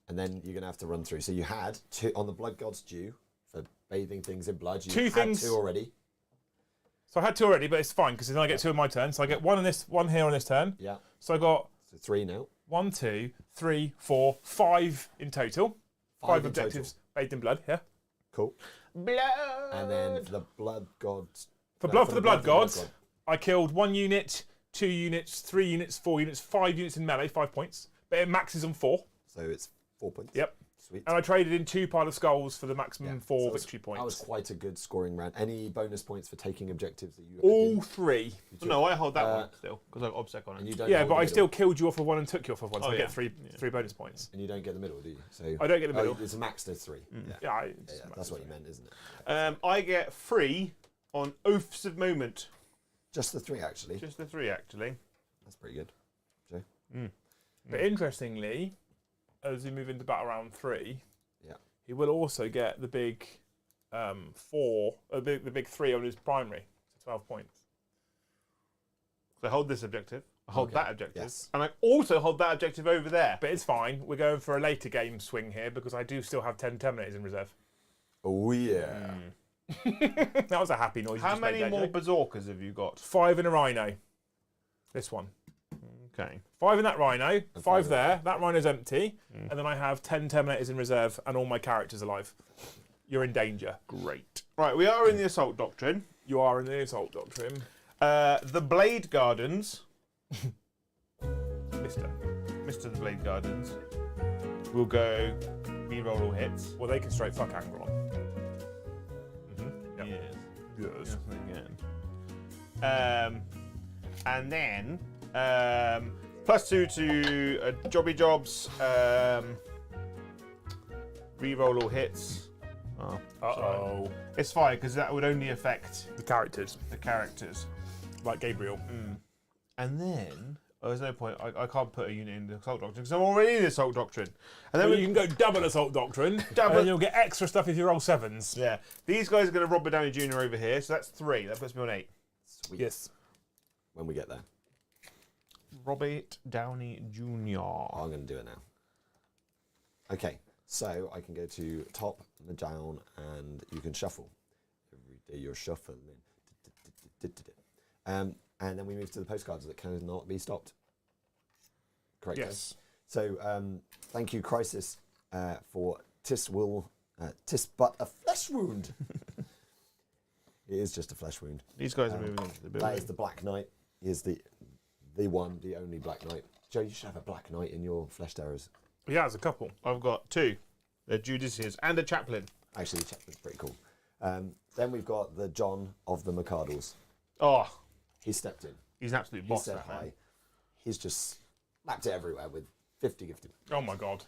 And then you're going to have to run through. So you had 2 on the Blood God's due for bathing things in blood. You 2 had things 2 already. So I had 2 already, but it's fine because then I get 2 in my turn. So I get 1 in this, 1 here on this turn. Yeah. So I got So 3 now. 1, 2, 3, 4, 5 in total. 5 in objectives bathed in blood. Yeah. Cool. Blood. And then for the Blood Gods. For the blood gods, I killed 1 unit, 2 units, 3 units, 4 units, 5 units in melee, 5 points. But it maxes on 4. So it's 4 points. Yep. Sweet. And I traded in 2 pile of skulls for the maximum 4 So victory points. That was quite a good scoring round. Any bonus points for taking objectives that you all 3. No, I hold that one still because I've obsec on And it. you don't Yeah, hold but the I middle. still killed you off of 1 and took you off of 1, so Oh, I yeah. get 3 bonus points. And you don't get the middle, do you? So I don't get the middle. it's max to 3. Yeah. Yeah, Yeah, that's what you meant, isn't it? I get 3 on Oaths of Moment. Just the 3, actually. Just the 3, actually. That's pretty good. Joe? But interestingly, as we move into battle round 3, Yeah. he will also get the big 4, the big 3 on his primary, so 12 points. So I hold this objective. I hold Okay. that objective. Yes. And I also hold that objective over there. But it's fine. We're going for a later game swing here because I do still have 10 Terminators in reserve. Oh, yeah. That was a happy noise. you How just made many there, more Joe. berserkers have you got? 5 in a rhino. This one. Okay. 5 in that rhino, 5 5 there. That rhino's empty. And then I have 10 Terminators in reserve and all my characters alive. You're in danger. Great. Right, we are in the Assault Doctrine. You are in the Assault Doctrine. The Blade Gardens. Mister. Mr. the Blade Gardens. Will go reroll all hits. Well, they can straight fuck Angron. Yep. Yes. Yes. Again. And then +2 to jobby jobs. Reroll all hits. Oh, Uh-oh. it's fine because that would only affect The characters. the characters. Like Gabriel. And then there's no point. I can't put a unit in the Assault Doctrine because I'm already in the Assault Doctrine. And then Well, we you can go double Assault Doctrine. Double- And you'll get extra stuff if you roll 7s. yeah, these guys are going to Robert Downey Jr. over here, so that's 3. That puts me on 8. Sweet. Yes. When we get there. Robert Downey Jr. I'm going to do it now. Okay, so I can go to top and down, and you can shuffle. Every day you're shuffling. And then we move to the postcards that cannot be stopped. Correct. Yes. So thank you, Crisis, for tis but a flesh wound. It is just a flesh wound. These guys are moving into the building. That is the Black Knight. He is the one, the only Black Knight. Joe, you should have a Black Knight in your flesh terrors. Yeah, there's a couple. I've got 2. They're Judicious and a chaplain. Actually, the chaplain's pretty cool. Then we've got the John of the Mercados. Oh, He stepped in. he's an absolute He boss. said That hi. man. He's just slapped it everywhere with 50 gifted. Oh my god.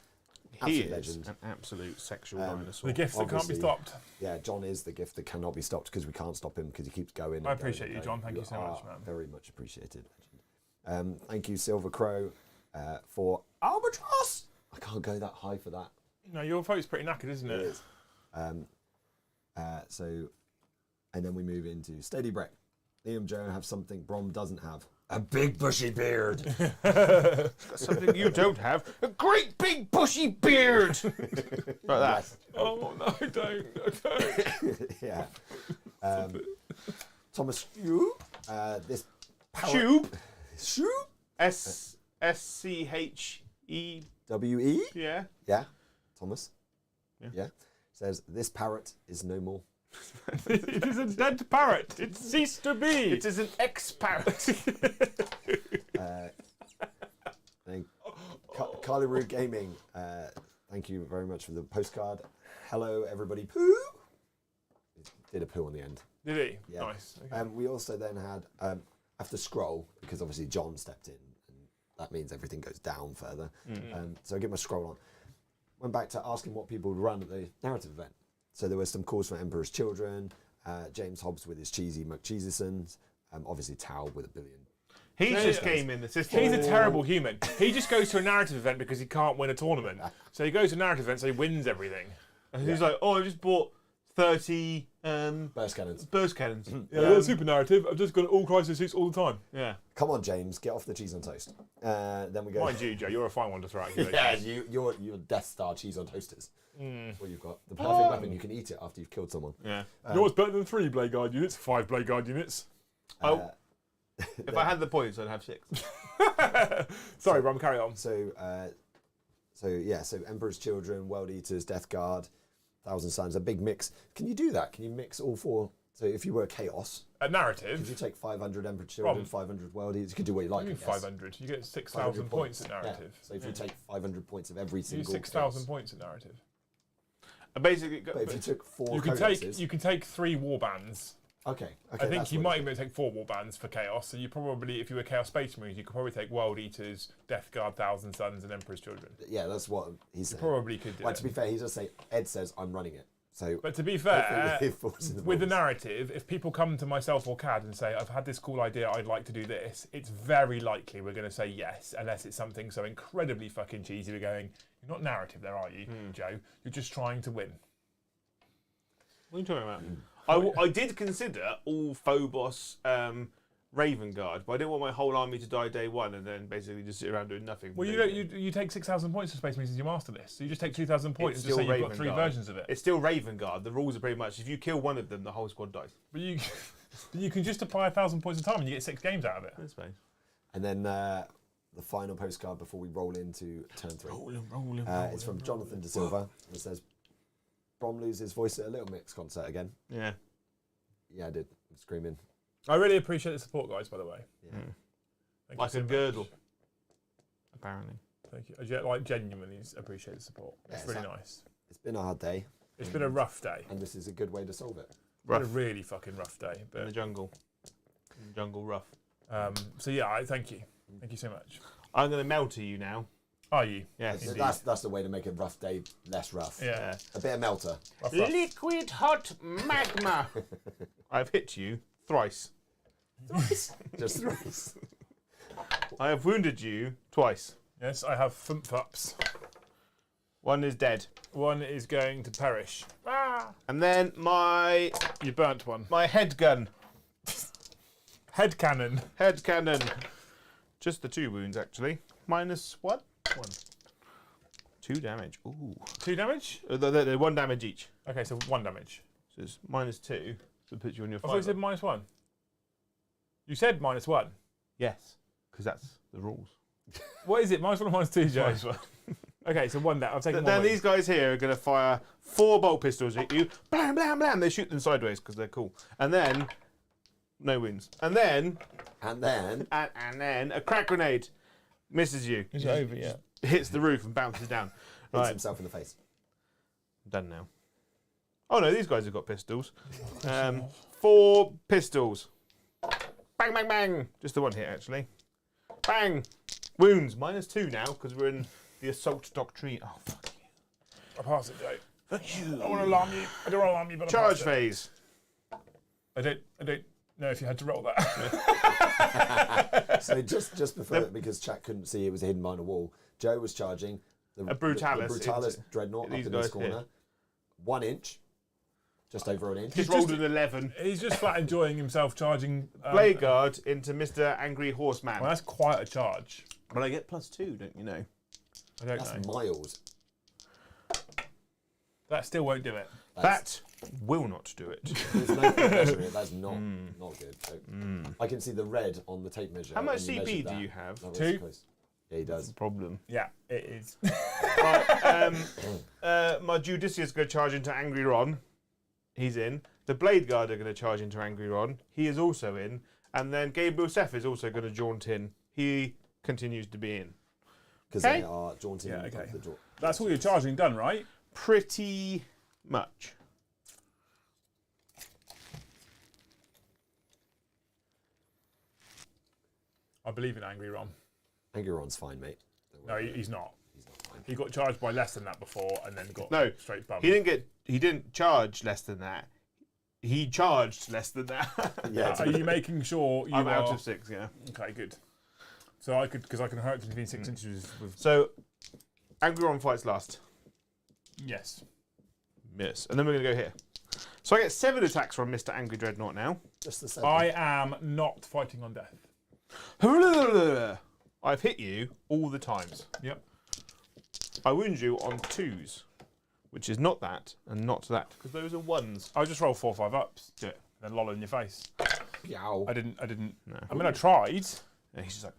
He Absolute is legend. an absolute sexual dinosaur. The gift that can't be Obviously. stopped. Yeah, John is the gift that cannot be stopped because we can't stop him because he keeps going. and I going appreciate and you, going. John. Thank you so are much, man. Very much appreciated. Thank you, Silver Crow, for Albatross. I can't go that high for that. No, your vote's pretty knackered, isn't It it? is. And then we move into Steady Breck. Liam Joe have something Brom doesn't have. A big bushy beard. Something you don't have. A great big bushy beard. Like that. Oh no, don't. Yeah. Thomas Hugh. This Tube. Shoe. S-C-H-E. W-E. Yeah. Yeah. Thomas. Yeah. Says, this parrot is no more. It is a dead parrot. It ceased to be. It is an ex-parrot. Carly Gaming, thank you very much for the postcard. Hello, everybody. Poo. Did a poo on the end. Did he? Yeah. Nice. Okay. We also then had, I have to scroll because obviously John stepped in and that means everything goes down further. So I get my scroll on. Went back to asking what people would run at the narrative event. So there were some calls from Emperor's Children, James Hobbs with his cheesy McCheesisons, obviously Tao with a billion. He Yeah, just yeah. came in the system. He's a terrible human. He just goes to a narrative event because he can't win a tournament. So he goes to a narrative event so he wins everything. And he's like, oh, I just bought 30 Burst cannons. burst cannons. Yeah, super narrative. I've just got all crisis suits all the time. Yeah. Come on, James, get off the cheese on toast. Then we go. Mind you, Joe, you're a fine one to throw at. Yeah, you're Death Star cheese on toasters. Well, you've got the perfect weapon. You can eat it after you've killed someone. Yeah. You know what's better than 3 Blade Guard units? 5 Blade Guard units. If I had the points, I'd have 6. Sorry, Bram, carry on. So Emperor's Children, World Eaters, Death Guard, Thousand Suns, a big mix. Can you do that? Can you mix all 4? So if you were Chaos, A could narrative. you take 500 Emperor's Children, 500 World Eaters? You could do what you like. You I mean guess. 500. You get 6,000 points at Yeah. narrative. So if you take 500 points of every You single. use 6,000 points at narrative. Basically, But if you took 4 You can codexes, take 3 war bands. Okay. I think that's you what might it even take 4 war bands for Chaos. So you probably, if you were Chaos Space Marines, you could probably take World Eaters, Death Guard, Thousand Suns, and Emperor's Children. is. Yeah, that's what he's saying. Probably could do Well, it. to be fair, he does say Ed says I'm running it. So But to be hopefully fair, it falls in with the rules. narrative, if people come to myself or CAD and say, I've had this cool idea, I'd like to do this, it's very likely we're going to say yes, unless it's something so incredibly fucking cheesy. We're going, you're not narrative there, are you, Joe? You're just trying to win. What are you talking about? I did consider all Phobos Raven Guard, but I didn't want my whole army to die day 1 and then basically just sit around doing nothing. Well, you take 6,000 points for Space Marines as you master this. So you just take 2,000 points It's and just say still you've got 3 Raven Guard. versions of it. It's still Raven Guard. The rules are pretty much if you kill one of them, the whole squad dies. But you can just apply 1,000 points a time and you get 6 games out of it. That's fine. And then the final postcard before we roll into turn 3. Rolling. It's from Jonathan De Silva. It says, Brom loses his voice at a Little Mix concert again. Yeah. Yeah, I did. I'm screaming. I really appreciate the support, guys, by the way. Yeah. Thank Like you so a much. girdle. Apparently. Thank you. Genuinely appreciate the support. It's Yeah, really nice. It's been a hard day, It's been a rough day. and this is a good way to solve it. It's been a Rough. really fucking rough day. In the But jungle. In the jungle rough. so yeah, thank you. Thank you so much. I'm going to melter you now. Are you? Yes. Indeed. That's the way to make a rough day less rough. Yeah. A bit of melter. Rough. Liquid hot magma. I've hit you thrice. Just thrice. I have wounded you twice. Yes, I have thump-ups. One is dead. One is going to perish. And then my You burnt one. head gun. Head cannon. Head cannon. Just the 2 wounds, actually. Minus what? 1. 2 damage. Ooh. 2 damage? They're 1 damage each. Okay, so 1 damage. So it's minus 2. So it puts you on your 5. I thought you said -1. You said -1. Yes, because that's the rules. What is it? -1 or -2, Joe? -1. Okay, so 1 down. I've taken 1 Then away. these guys here are going to fire 4 bolt pistols at you. Blam, blam, blam. They shoot them sideways because they're cool. And then, no wounds. And then a crack grenade misses you. Is it over yet? hits the roof and bounces down. Right. Hits himself in the face. Done now. Oh no, these guys have got pistols. 4 pistols. Bang, bang, bang. Just the one hit, actually. Bang. Wounds. -2 now, because we're in the assault doctrine. Oh, fuck you. I pass it, Joe. Fuck you. I don't want to alarm you. I don't want to alarm you, but I Charge pass it. phase. I don't know if you had to roll that. So just before, because chat couldn't see, it was hidden behind a wall. Joe was charging A Brutalis the Brutalis into Dreadnought up these in this guys corner. here. 1 inch, just over an inch. Just rolled an 11. He's just flat enjoying himself charging. Blade guard into Mr. Angry Horseman. Well, that's quite a charge. But I get +2, don't you know? I don't That's know. miles. That still won't do it. That will not do it. There's no tape measure here. That's not good. So I can see the red on the tape measure. How much when you CP measured do that. you have? That was 2. close. Yeah, he does. Problem. Yeah, it is. Right, my Judicious going to charge into Angry Ron. He's in. The Blade Guard are going to charge into Angry Ron. He is also in. And then Gabriel Seth is also going to jaunt in. He continues to be in. Because Okay. they are jaunting Yeah, up okay. the door. That's all your charging done, right? Pretty much. I believe in Angry Ron. Angry Ron's fine, mate. Don't No, worry. he's not. He's not fine. He got charged by less than that before, and then got No, straight bump. He didn't charge less than that. He charged less than that. Yeah, Are you making sure you I'm are out of 6, yeah. Okay, good. So I could, because I can hurt between 6 inches with. So, Angry Ron fights last. Yes. Miss. And then we're going to go here. So I get 7 attacks from Mr. Angry Dreadnought now. just the same. I am not fighting on death. I've hit you all the times. Yep. I wound you on 2s, which is not that and not that, because those are 1s. I'll just roll 4 or 5 ups. Do it. Then loll in your face. Yow. I didn't. No. I mean, I tried. And he's just like,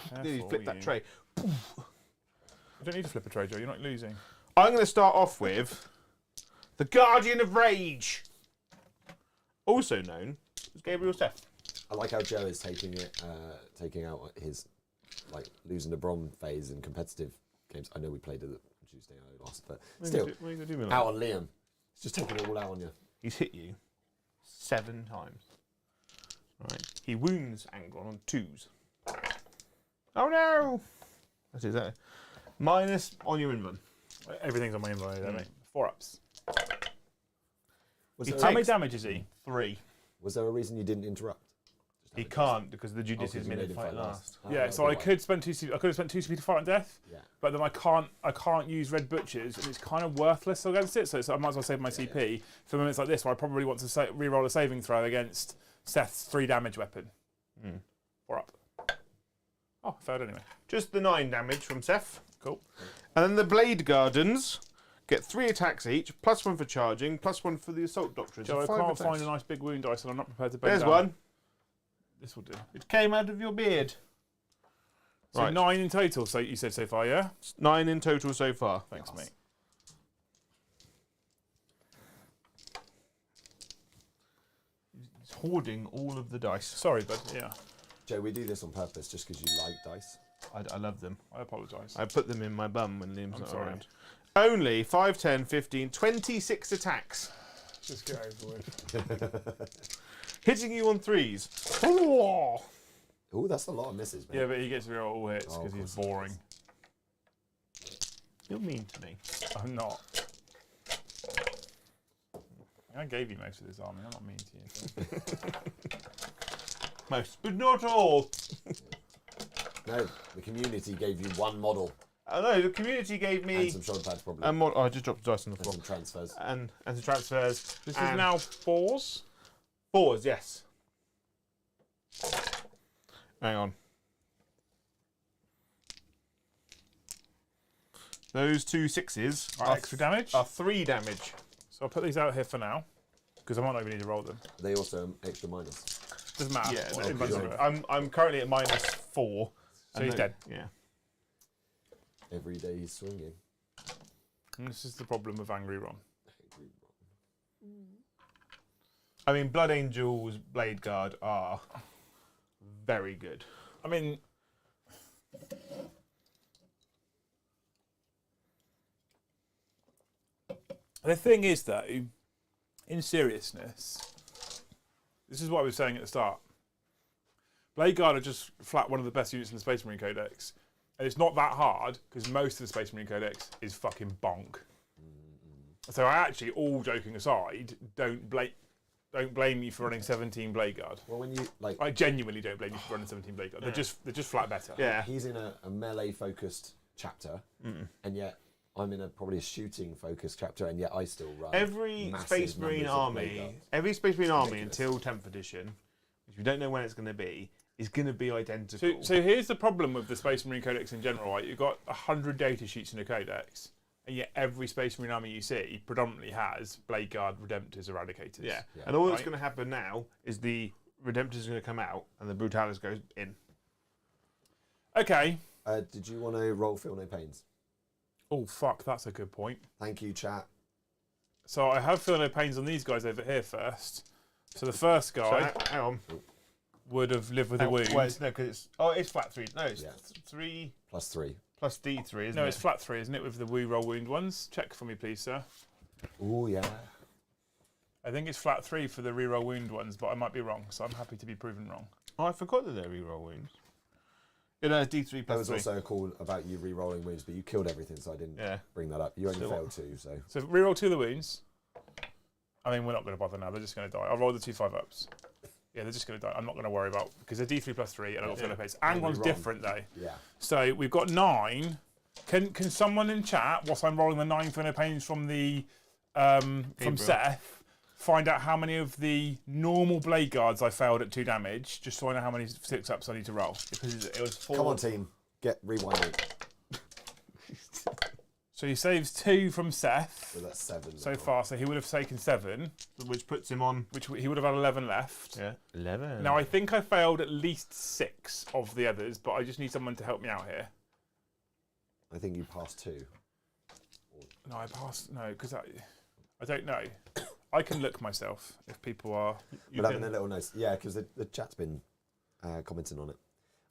Careful, he flipped that you. tray. You don't need to flip a tray, Joe. You're not losing. I'm going to start off with the Guardian of Rage, also known as Gabriel Seth. I like how Joe is taking out his losing the Brom phase in competitive games. I know we played it on Tuesday, I lost, but still, What are you gonna do with out that? on Liam. He's just taking it all out on you. He's hit you 7 times. Right. He wounds Angron on 2s. Oh no! That is that. Minus on your invuln. Everything's on my invite, don't they? 4 ups. Was He there, How many takes- damage is he? 3. was there a reason you didn't interrupt? Just He out of can't because the interest. Judicious you made made him him fight last. Oh, Yeah, okay, so I right. could spend 2 CP. I could have spent 2 CP to fight on death. Yeah. But then I can't use Red Butchers, and it's kind of worthless against it. So I might as well save my CP for moments like this, where I probably want to re-roll a saving throw against Seth's 3 damage weapon. 4 up. Oh, I failed anyway. Just the 9 damage from Seth. Cool. And then the Blade Gardens get 3 attacks each, +1 for charging, +1 for the Assault Doctrine. Joe, I So 5 can't attacks. find a nice big wound dice, and I'm not prepared to bend There's down. one. This will do. It came out of your beard. So Right. 9 in total. So you said so far, yeah? 9 in total so far. Thanks, mate. He's hoarding all of the dice. Sorry, but yeah, Joe, we do this on purpose just because you like dice. I love them. I apologise. I put them in my bum when Liam's I'm not sorry. around. Only 5, 10, 15, 26 attacks. Just get over with. Hitting you on 3s. Oh! Oh, that's a lot of misses, man. Yeah, but he gets real all hits Oh, because of he's course he boring. You're mean to me. I'm not. I gave you most of this army. I'm not mean to you. Most, but not all. No, the community gave you 1 model I know, the community gave me and some shoulder pads, probably, a mod. Oh, I just dropped the dice on the and floor. some transfers. And some transfers. This is and now 4s. 4s, yes. Hang on. Those 2 6s Are extra damage? are 3 damage. So I'll put these out here for now, because I might not even need to roll them. They also extra minus. Doesn't matter. Yeah, What no, invites are it. I'm currently at -4. So he's dead. Yeah. Every day he's swinging. And this is the problem with Angry Ron. I mean, Blood Angel's Blade Guard are very good. I mean, the thing is, though, in seriousness, this is what I was saying at the start. Blade Guard are just flat one of the best units in the Space Marine Codex. And it's not that hard, because most of the Space Marine Codex is fucking bonk. So I actually, all joking aside, don't blame me for running 17 Blade Guard. Well, when you like, I genuinely don't blame you for running 17 Blade Guard. They're just flat better. Yeah. he's in a melee focused chapter, and yet I'm in probably a shooting focused chapter, and yet I still run. Every massive Space Marine numbers of Blade army, Guards. every Space Marine army Ridiculous. until 10th edition, which we don't know when it's going to be, is going to be identical. So here's the problem with the Space Marine Codex in general, right? You've got 100 data sheets in a Codex, and yet every Space Marine army you see predominantly has Blade Guard, Redemptors, Eradicators. Yeah. Yeah. And all that's Right. going to happen now is the Redemptors are going to come out and the Brutalis goes in. Okay. Did you want to roll Feel No Pains? Oh, fuck, that's a good point. Thank you, chat. So I have Feel No Pains on these guys over here first. So the first guy So, hang on. would have lived with a wound. No, because it's flat 3. No, it's Yeah. 3 +3. plus D3, isn't No, it? it's flat 3, isn't it, with the reroll wound ones? Check for me, please, sir. Oh yeah. I think it's flat 3 for the reroll wound ones, but I might be wrong, so I'm happy to be proven wrong. Oh, I forgot that they're reroll wounds. Yeah, no, it's D3 There plus was 3. also a call about you re-rolling wounds, but you killed everything, so I didn't Yeah. bring that up. You only So- failed 2, so So reroll 2 of the wounds. I mean, we're not going to bother now. They're just going to die. I'll roll the 2 5-ups. Yeah, they're just going to die. I'm not going to worry about because they're D3 plus 3 and I've got Feel No Pains. And one's Angry Ron. different though. yeah. So we've got 9. Can someone in chat, whilst I'm rolling the 9 Feel No Pains from the from Gabriel. Seth, find out how many of the normal Blade Guards I failed at 2 damage, just so I know how many 6-ups I need to roll. Because it was 4. Come on, team. Get rewinding. So he saves 2 from Seth So that's 7. so now. far, so he would have taken 7, Which puts him on. which he would have had 11 left. Yeah. 11. Now I think I failed at least 6 of the others, but I just need someone to help me out here. I think you passed 2. No, I passed. No, because I don't know. I can look myself if people are. But having a little note. Yeah, because the chat's been commenting on it.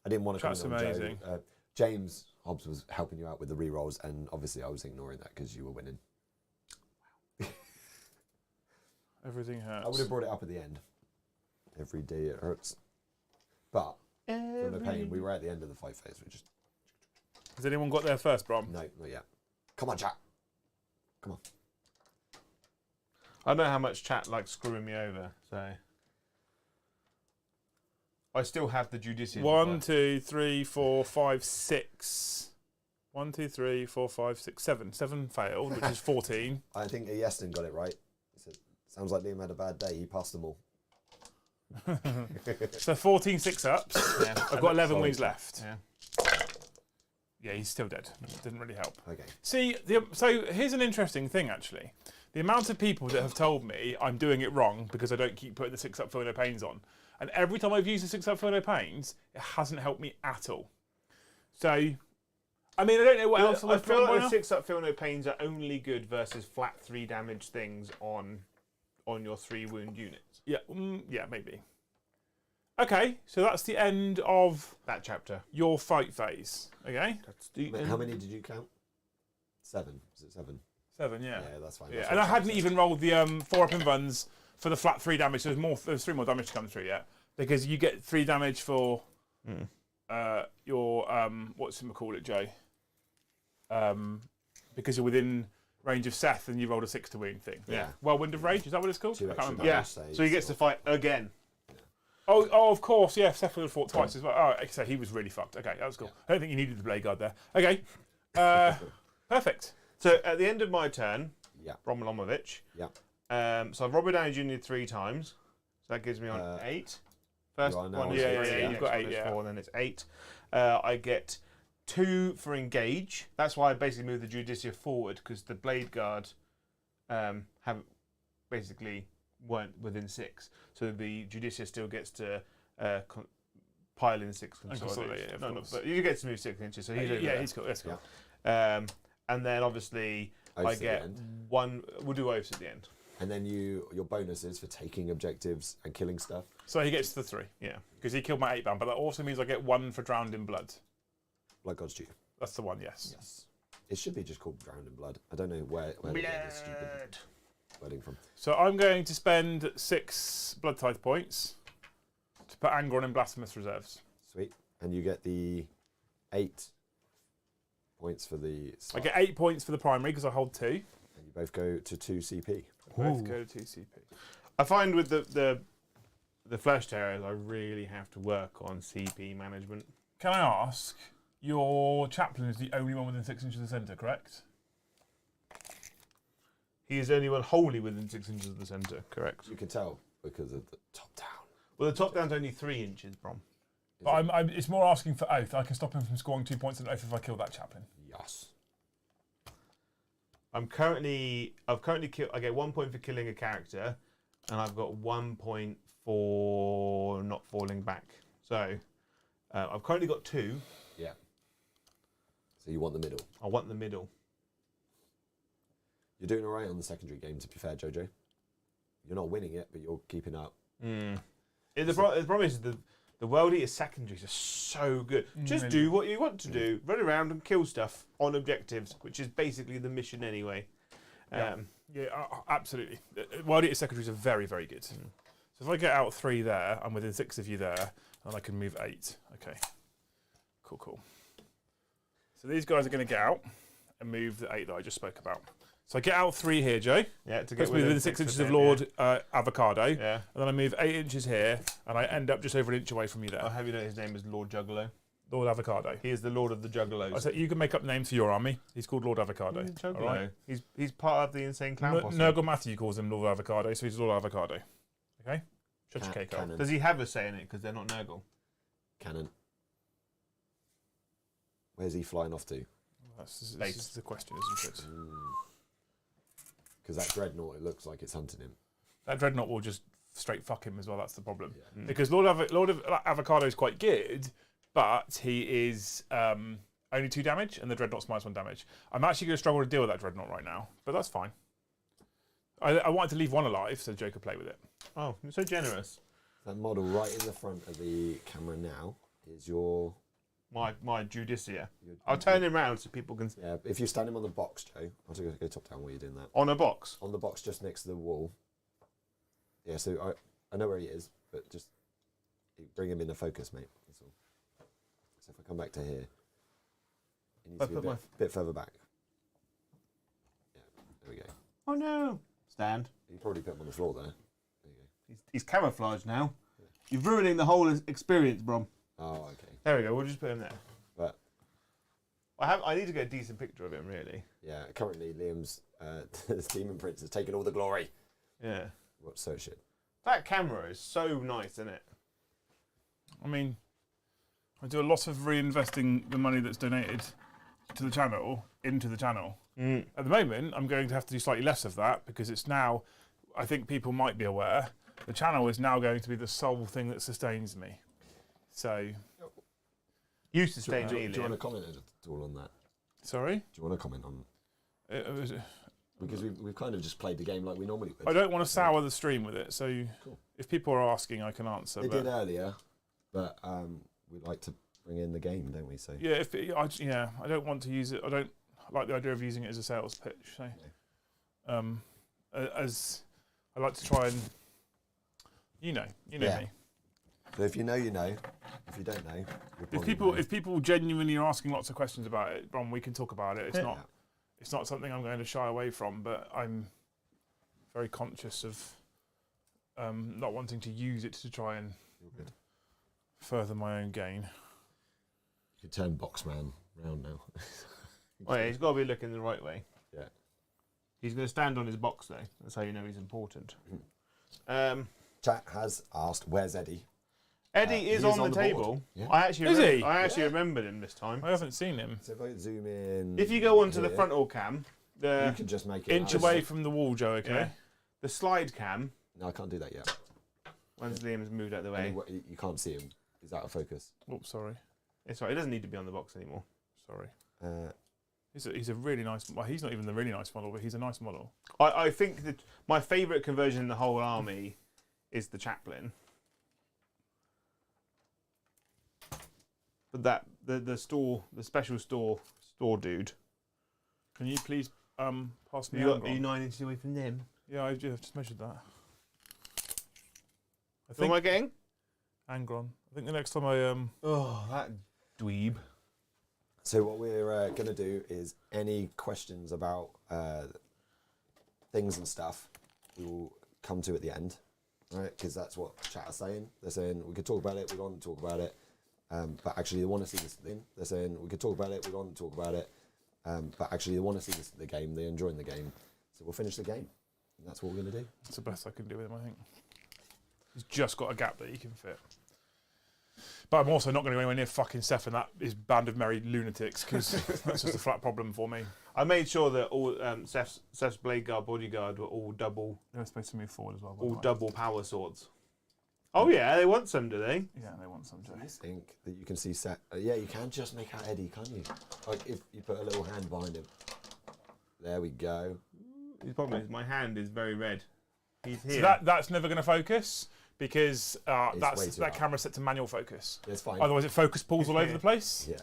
I didn't want to Chat's comment on amazing. Joe. James Hobbs was helping you out with the re-rolls, and obviously I was ignoring that because you were winning. Everything hurts. I would have brought it up at the end. Every day it hurts. But from the pain, we were at the end of the fight phase. We just Has anyone got there first, Brom? no, not yet. Come on, chat. Come on. I know how much chat likes screwing me over, so. I still have the judicious. 1, 2, 3, 4, 5, 6. 1, 2, 3, 4, 5, 6, 7. 7 failed, which is 14. I think Yeston got it right. He said, sounds like Liam had a bad day. He passed them all. So 14 6-ups. Yeah. I've got 11 Solid. wounds left. Yeah. Yeah, he's still dead. Didn't really help. Okay. See, so here's an interesting thing, actually. The amount of people that have told me I'm doing it wrong because I don't keep putting the 6-up Feel No Pains on. And every time I've used the 6-up Feel No Pains, it hasn't helped me at all. So, I mean, I don't know what else I feel like the the 6-up Feel No Pains are only good versus flat 3 damage things on your 3 wound units. Yeah, yeah, maybe. Okay, so that's the end of That chapter. your fight phase. Okay? That's the Wait, how many did you count? 7. Was it 7? 7, yeah. Yeah, that's fine. Yeah, That's and what I hadn't said. even rolled the 4-up and runs for the flat 3 damage. There's 3 more damage to come through yet. Because you get 3 damage for your, what's it call it, Joe? Because you're within range of Seth and you rolled a 6 to wound thing. Yeah. Whirlwind of Rage, is that what it's called? 2 I can't extra remember. Yeah, damage saves, so he gets to fight again. Oh, of course, yeah. Seth would have fought twice as well. Oh, so he was really fucked. Okay, that was cool. I don't think you needed the Blade Guard there. Okay, perfect. So at the end of my turn, Yeah. Romolomovich. Yeah. So I've Robert Downey Jr. 3 times. So that gives me on 8. First You are now one on is six. three, Yeah, you've next got one 8, is yeah. 4, then it's 8. I get 2 for engage. That's why I basically moved the Judicia forward, because the Blade Guard basically weren't within 6. So the Judicia still gets to pile in 6 consolidation. yeah, of No, course. but you get to move 6 inches, so he's over there. he's cool. That's cool. And then obviously Oaths I at the get end. 1. We'll do oaths at the end. And then your bonuses for taking objectives and killing stuff. So he gets the 3. Yeah. Because he killed my 8 man, but that also means I get 1 for drowned in blood. Blood God's due. That's the one, yes. Yes. It should be just called Drowned in Blood. I don't know where they get this stupid wording from. So I'm going to spend 6 blood tithe points to put Angron in blasphemous reserves. Sweet. And you get the 8 points for the I start. get 8 points for the primary because I hold 2. And you both go to 2 CP. Both go to 2 CP. I find with the flesh terrors, I really have to work on CP management. Can I ask, your chaplain is the only one within 6 inches of the centre, correct? He is only one wholly within 6 inches of the centre, correct? You can tell because of the top down. Well, the top down's only 3 inches, Brom. But it's more asking for oath. I can stop him from scoring 2 points on oath if I kill that chaplain. Yes. I've currently killed. I get 1 point for killing a character, and I've got 1 point for not falling back. So I've currently got 2. Yeah. So you want the middle. I want the middle. You're doing all right on the secondary game, to be fair, Jojo. You're not winning it, but you're keeping up. The problem is the World Eater secondaries are so good. Just really. do what you want to do. Run around and kill stuff on objectives, which is basically the mission anyway. Absolutely. World Eater secondaries are very, very good. So if I get out 3 there, I'm within 6 of you there, and I can move 8. Okay. Cool. So these guys are going to get out and move the 8 that I just spoke about. So I get out 3 here, Joe. Yeah, to Puts me within 6 inches of Lord Avocado. Yeah. And then I move 8 inches here, and I end up just over an inch away from you there. I'll have you know his name is Lord Juggalo. Lord Avocado. He is the Lord of the Juggalos. I said you can make up names for your army. He's called Lord Avocado. Juggalo. All right? He's part of the Insane Clown Posse. Nurgle Matthew calls him Lord Avocado, so he's Lord Avocado. Okay? Shut your cake up. Cannon. Does he have a say in it? Because they're not Nurgle. Cannon. Where's he flying off to? This is the question, isn't it? Because that dreadnought, it looks like it's hunting him. That dreadnought will just straight fuck him as well. That's the problem. Yeah. Because Lord of Avocado is quite good, but he is only 2 damage, and the dreadnought's -1 damage. I'm actually going to struggle to deal with that dreadnought right now, but that's fine. I wanted to leave 1 alive so Joe could play with it. Oh, you're so generous. That model right in the front of the camera now is your... My Judicia. I'll turn him around so people can see. Yeah, if you stand him on the box, Joe, I'll just go top down while you're doing that. On a box. On the box just next to the wall. Yeah, so I know where he is, but just bring him into focus, mate. That's all. So if I come back to here, he needs to be a bit further back. Yeah, there we go. Oh no. Stand. You probably put him on the floor there. There you go. He's camouflaged now. You're ruining the whole experience, Brom. Oh, okay. There we go. We'll just put him there. But I need to get a decent picture of him, really. yeah, currently Liam's Demon Prince has taken all the glory. Yeah. What so shit. That camera is so nice, isn't it? I mean, I do a lot of reinvesting the money that's donated to the channel into the channel. At the moment, I'm going to have to do slightly less of that because it's now, I think people might be aware, the channel is now going to be the sole thing that sustains me. So, You sustain Do me, you want to Liam. comment at all on that? sorry? Do you want to comment on... It Because we've kind of just played the game like we normally would. I don't want to sour the stream with it, so Cool. if people are asking, I can answer. They but did earlier, but we'd like to bring in the game, don't we? So yeah, I don't want to use it. I don't like the idea of using it as a sales pitch. So, as I like to try and, you know Yeah. me. So if you know, you know. If you don't know, you'll probably If people genuinely are asking lots of questions about it, Bron, we can talk about it. It's not something I'm going to shy away from, but I'm very conscious of not wanting to use it to try and further my own gain. You could turn Boxman round now. Oh, yeah, he's got to be looking the right way. Yeah. He's going to stand on his box, though. That's how you know he's important. Chat has asked, where's Eddie? Eddie is he on the board. table. Yeah. I actually Is he? I actually remembered him this time. I haven't seen him. So if I zoom in. If you go onto the here, frontal cam, you can just make it Inch away from the wall, Joe. Okay. yeah, the slide cam. No, I can't do that yet. Once Liam's moved out of the way, You can't see him. He's out of focus. Oops, sorry. it's right. It doesn't need to be on the box anymore. Sorry. Uh, He's a really nice. Well, he's not even the really nice model, but he's a nice model. I think that my favourite conversion in the whole army is the chaplain. But that the special store dude. Can you please pass me? Are you 9 inches away from them? Yeah, I've just measured that. I What am I getting? Angron. I think the next time I Oh, that dweeb. so what we're going to do is any questions about things and stuff we will come to at the end, right? Because that's what chat are saying. They're saying we could talk about it, we want to talk about it, but actually they want to see this thing. They're saying we could talk about it, we want to talk about it, but actually they want to see the game, they're enjoying the game. So we'll finish the game. And that's what we're going to do. It's the best I can do with him, I think. He's just got a gap that he can fit. But I'm also not going to go anywhere near fucking Seth and that his band of merry lunatics, because that's just a flat problem for me. I made sure that all Seth's blade guard, bodyguard were all double They're supposed to move forward as well. by the way. double power swords. Oh yeah, they want some, do they? Yeah, they want some, Joe. I think that you can see Seth. Yeah, you can just make out Eddie, can't you? Like if you put a little hand behind him. There we go. The problem is my hand is very red. He's here. So that's never going to focus because way too that hard. camera's set to manual focus. It's fine. Otherwise, it focus pulls all over the place. Yeah.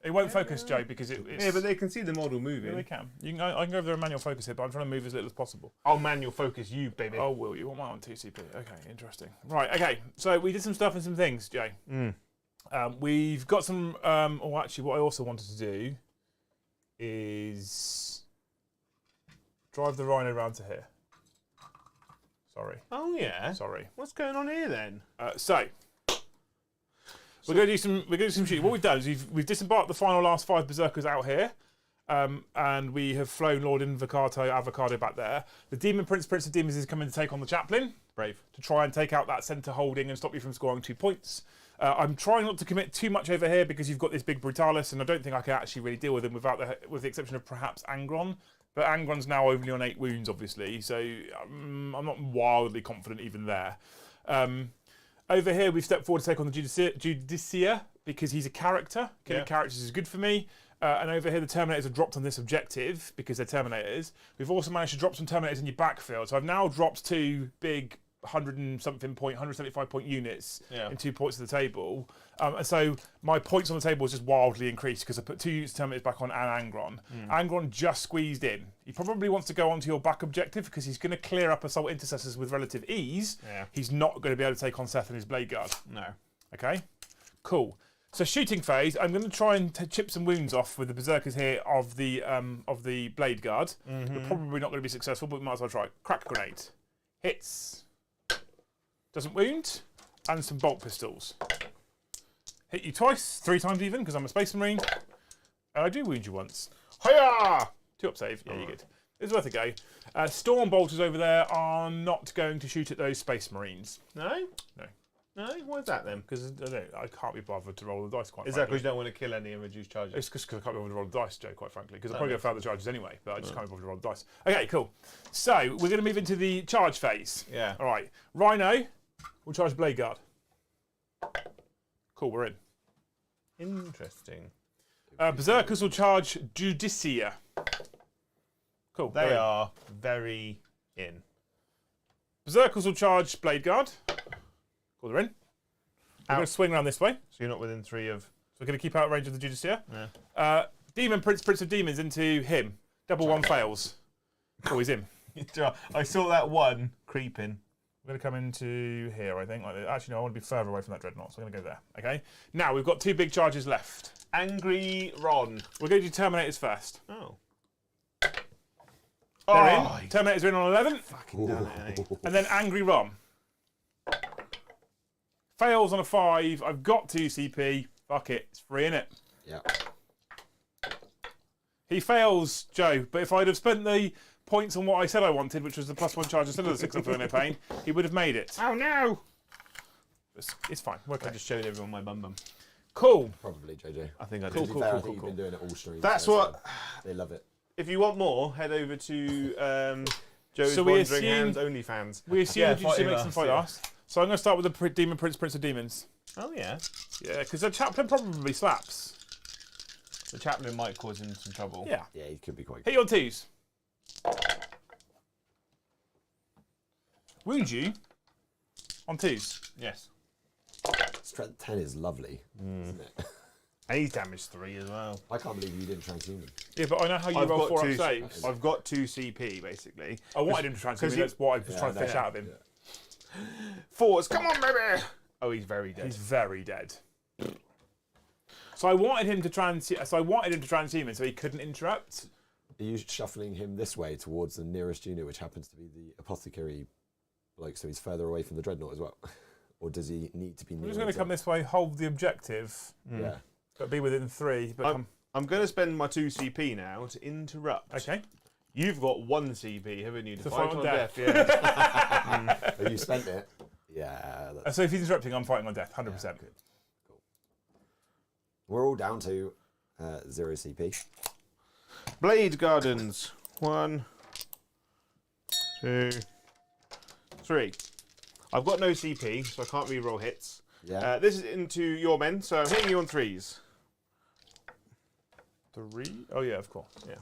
It won't focus, Joe, because it's... yeah, but they can see the model Yeah, moving. they can. I can go over there and manual focus it, but I'm trying to move as little as possible. I'll manual focus you, baby. Oh, will you? Want mine on 2CP? Okay, interesting. Right, okay. So we did some stuff and some things, Jay. We've got some... actually, what I also wanted to do is drive the Rhino round to here. Sorry. Oh yeah. Sorry. What's going on here then? So we're going to do some shooting. What we've done is we've disembarked the final last 5 berserkers out here, and we have flown Lord Avocado back there. The Demon Prince of Demons is coming to take on the Chaplain. Brave. To try and take out that centre holding and stop you from scoring 2 points. I'm trying not to commit too much over here because you've got this big Brutalis, and I don't think I can actually really deal with him with the exception of perhaps Angron. But Angron's now only on 8 wounds, obviously, so I'm not wildly confident even there. Over here, we've stepped forward to take on the Judicia because he's a character. Killing characters is good for me. And over here, the Terminators have dropped on this objective because they're Terminators. We've also managed to drop some Terminators in your backfield. So I've now dropped 2 big 175 point units in 2 points of the table. And so my points on the table has just wildly increased because I put 2 units of Terminators back on and Angron. Angron just squeezed in. He probably wants to go onto your back objective because he's going to clear up Assault Intercessors with relative ease. Yeah. He's not going to be able to take on Seth and his Blade Guard. No. Okay, cool. So shooting phase, I'm going to try and chip some wounds off with the Berserkers here of the Blade Guard. We're probably not going to be successful, but we might as well try. Crack grenade. Hits. Doesn't wound. And some bolt pistols. Hit you twice, 3 times even, because I'm a Space Marine. And I do wound you once. Hiya! 2 up save. Yeah, you're good. It's worth a go. Storm Bolters over there are not going to shoot at those Space Marines. No? No. No? Why is that then? Because I can't be bothered to roll the dice, quite Is frankly. that because you don't want to kill any and reduce charges? It's because I can't be bothered to roll the dice, Joe, quite frankly. Because I'll probably go fail the charges anyway, but I just can't be bothered to roll the dice. Okay, cool. So, we're going to move into the charge phase. Yeah. All right. Rhino will charge Blade Guard. Cool, we're in. Interesting. Berserkers will charge Judicia. Cool. They are very in. Berserkers will charge Blade Guard. Cool, they're in. We're going to swing around this way. So you're not within 3 of... So we're going to keep out of range of the Judicia. Yeah. Demon Prince of Demons into him. Double 1 fails. Oh, he's in. I saw that one creeping. We're going to come into here, I think. Actually, no, I want to be further away from that Dreadnought, so I'm going to go there. Okay. Now, we've got 2 big charges left. Angry Ron. We're going to do Terminators first. Oh. They're in. Terminators are in on 11. Fucking damn it, eh? And then Angry Ron. Fails on a 5. I've got 2 CP. Fuck it. It's free, innit? Yeah. He fails, Joe, but if I'd have spent the points on what I said I wanted, which was the +1 charge instead of the 6 Inferno Pain, he would have made it. Oh no! It's fine. We're okay. I just showed everyone my bum. Cool. Probably, JJ. I think I did. Cool, To be cool, fair, cool, I think cool, you've cool. been doing it all stream. That's so what. they love it. If you want more, head over to Joe's So we Wandering assume- Hands OnlyFans. We assume Yeah, you just fighting make them us, fight yeah. us. So I'm going to start with the Demon Prince, Prince of Demons. Oh yeah. Yeah, because the chaplain probably slaps. The chaplain might cause him some trouble. Yeah. Yeah, he could be quite Hit you on 2s. Wound you on 2s. Yes. Strength 10 is lovely, isn't it? And he's damage 3 as well. I can't believe you didn't transhuman. Yeah, but I know how you roll 4 up saves. I've got 2 CP basically. I wanted him to transfer me. That's what I was trying to fish out of him. Yeah. 4s, come on, baby! Oh, he's very dead. He's very dead. So I wanted him to transhuman so he couldn't interrupt. Are you shuffling him this way towards the nearest unit, which happens to be the apothecary bloke, so he's further away from the dreadnought as well? Or does he need to be near? I'm just going to come this way, hold the objective, Yeah. but be within 3. But I'm going to spend my 2 CP now to interrupt. okay. You've got 1 CP, haven't you? To fight on death. Yeah. Have you spent it? Yeah. So if he's interrupting, I'm fighting on death, 100%. Yeah, good. Cool. We're all down to 0 CP. Blade Gardens. 1, 2, 3. I've got no CP, so I can't re-roll hits. Yeah. This is into your men, so I'm hitting you on 3s. 3? Oh yeah, of course. Yeah.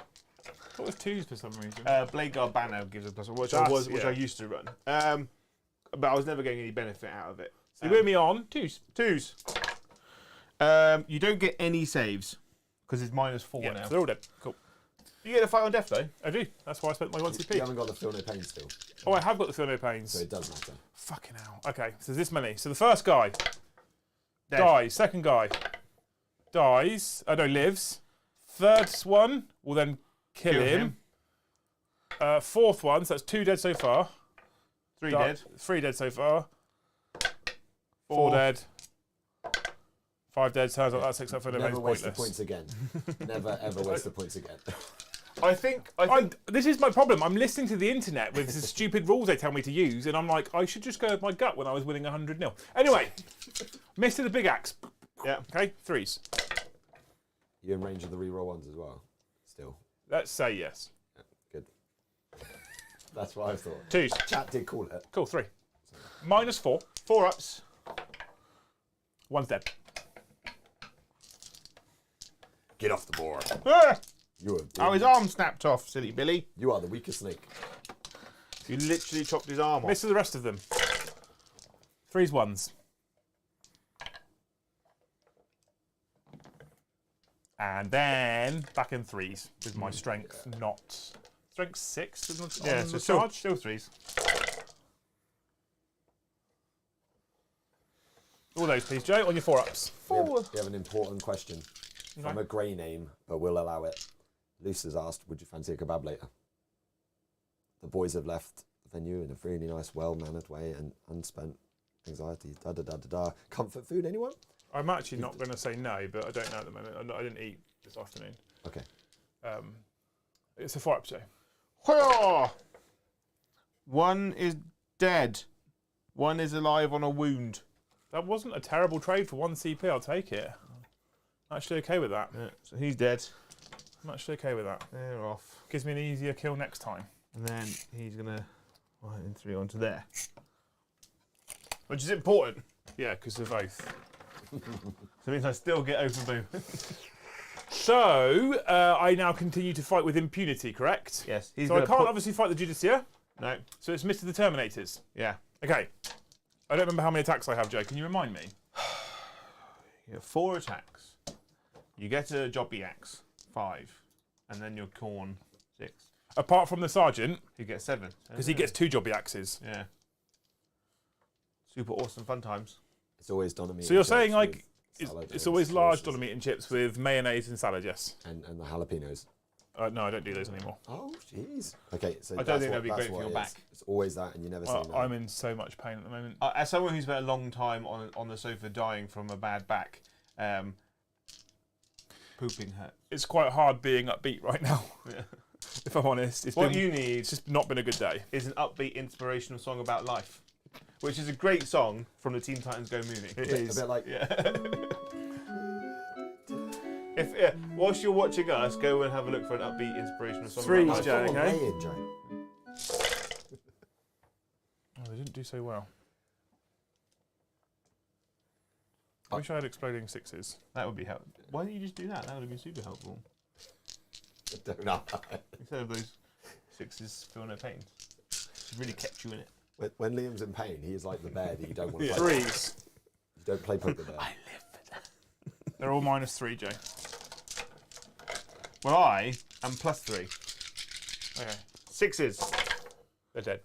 I thought it was 2s for some reason. Blade Guard Banner gives a plus, which That's- I used to run. But I was never getting any benefit out of it. So you with me on 2s. 2s. You don't get any saves because it's -4 Yeah, now. so they're all dead. Cool. You get a fight on death though. I do. That's why I spent my 1 You CP. haven't got the feel no pain still, Oh, I have got the feel no pains. so it does matter. Fucking hell. Okay, so there's this many. So the first guy Dead. dies. Second guy dies. Oh no, lives. Third one will then kill him. Fourth one, so that's 2 dead so far. 3 dead. 3 dead so far. 4 4 dead. 5 dead. Turns out that 6 up for no Never pains waste the pointless. points again. Never ever waste the points again. I think. This is my problem. I'm listening to the internet with the stupid rules they tell me to use, and I'm like, I should just go with my gut when I was winning 100-0. Anyway, Mr. the Big Axe. Yeah. Okay, 3s. You in range of the reroll ones as well? Still. Let's say yes. Yeah, good. That's what I thought. 2s. Chat did call it. Cool, 3. -4. 4 ups. 1's dead. Get off the board. Ah! Oh, his arm snapped off, silly Billy. You are the weakest snake. You literally chopped his arm off. Miss the rest of them. 3s, 1s. And then back in 3s with my strength, not strength 6. Yeah, so still 3s. All those, please, Joe, on your 4 ups. We have an important question from a grey name, but we'll allow it. Luce has asked, would you fancy a kebab later? The boys have left the venue in a really nice, well-mannered way and unspent anxiety, da-da-da-da-da. Comfort food, anyone? I'm actually not going to say no, but I don't know at the moment. I didn't eat this afternoon. Okay. It's a 4 up, Joe. Hoya! 1 is dead. 1 is alive on a wound. That wasn't a terrible trade for 1 CP. I'll take it. I'm actually okay with that. Yeah, so he's dead. I'm actually okay with that. They're off. Gives me an easier kill next time. And then he's going to 1 and 3 onto there. Which is important. Yeah, because of oath. So it means I still get open boom. So, I now continue to fight with impunity, correct? Yes. So I can't obviously fight the Judicia. No. So it's Mr. the Terminators. Yeah. Okay. I don't remember how many attacks I have, Joe. Can you remind me? You have 4 attacks. You get a Jobby Axe, 5. And then your Corn, 6. Apart from the Sergeant, You get 7. because he gets 2 Jobby Axes. Yeah. Super awesome fun times. It's always Donami. So you're saying, like, it's always large dollar-meat and chips with mayonnaise and salad, yes? And the jalapenos. No, I don't do those anymore. Oh, jeez. Okay, so I don't think that'd be great for your back. It's always that, and you never say no. I'm in so much pain at the moment. As someone who's spent a long time on the sofa dying from a bad back, pooping hurt. It's quite hard being upbeat right now, Yeah. if I'm honest. What you need It's just not been a good day. is an upbeat, inspirational song about life. which is a great song from the Teen Titans Go movie. It is. A bit like Whilst you're watching us, go and have a look for an upbeat, inspirational song. Three, about Joe, life. okay? Laying, Joe. Oh, they didn't do so well. Oh. I wish I had exploding sixes. That would be helpful. Why didn't you just do that? That would have been super helpful. Don't know. Instead of those sixes feel no pain. It really kept you in it. When Liam's in pain, he is like the bear that you don't want to play. Threes. You don't play poke the bear. I live for that. They're all -3, Joe. Well, I am +3. Okay. Sixes. They're dead.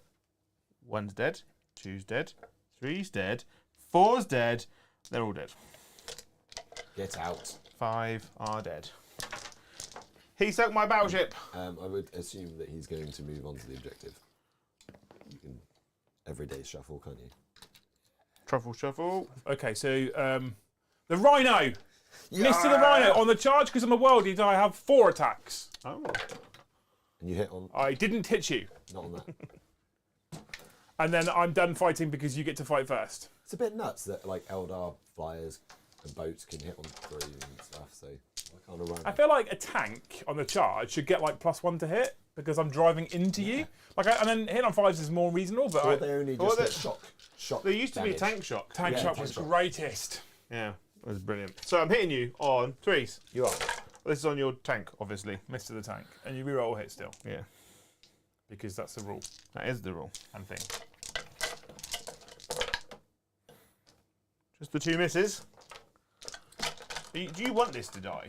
One's dead. Two's dead. Three's dead. Four's dead. They're all dead. Get out. 5 are dead. He sunk my battleship. I would assume that he's going to move on to the objective. You can everyday shuffle, can't you? Truffle shuffle. Okay, so the Rhino. Missed the Rhino on the charge because I'm a worldie. I have 4 attacks. Oh. And you hit on. I didn't hit you, Not on that. and then I'm done fighting because you get to fight first. It's a bit nuts that like Eldar flyers and boats can hit on 3 and stuff. So I can't run. I feel like a tank on the charge should get like +1 to hit because I'm driving into you. Like, and then hit on 5s is more reasonable. But Or they only Or just they- get shock. There used to be damage. tank shock. tank Yeah, shot tank was shot. greatest. Yeah, that was brilliant. So I'm hitting you on 3s. You are. This is on your tank, obviously. Missed to the tank, and you reroll hit still Yeah, because that's the rule that is the rule. and thing. Just the 2 misses. Do you want this to die?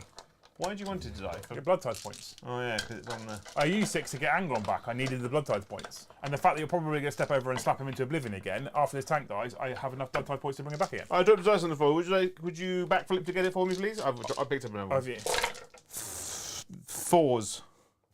Why do you want it to die? Get blood type points. Oh yeah, because it's on the... I used 6 to get Angron back. I needed the blood type points, and the fact that you're probably going to step over and slap him into oblivion again after this tank dies, I have enough blood type points to bring him back again. I dropped the dice on the floor. Would you backflip to get it for me, please? I picked up another one. Have you? 4s.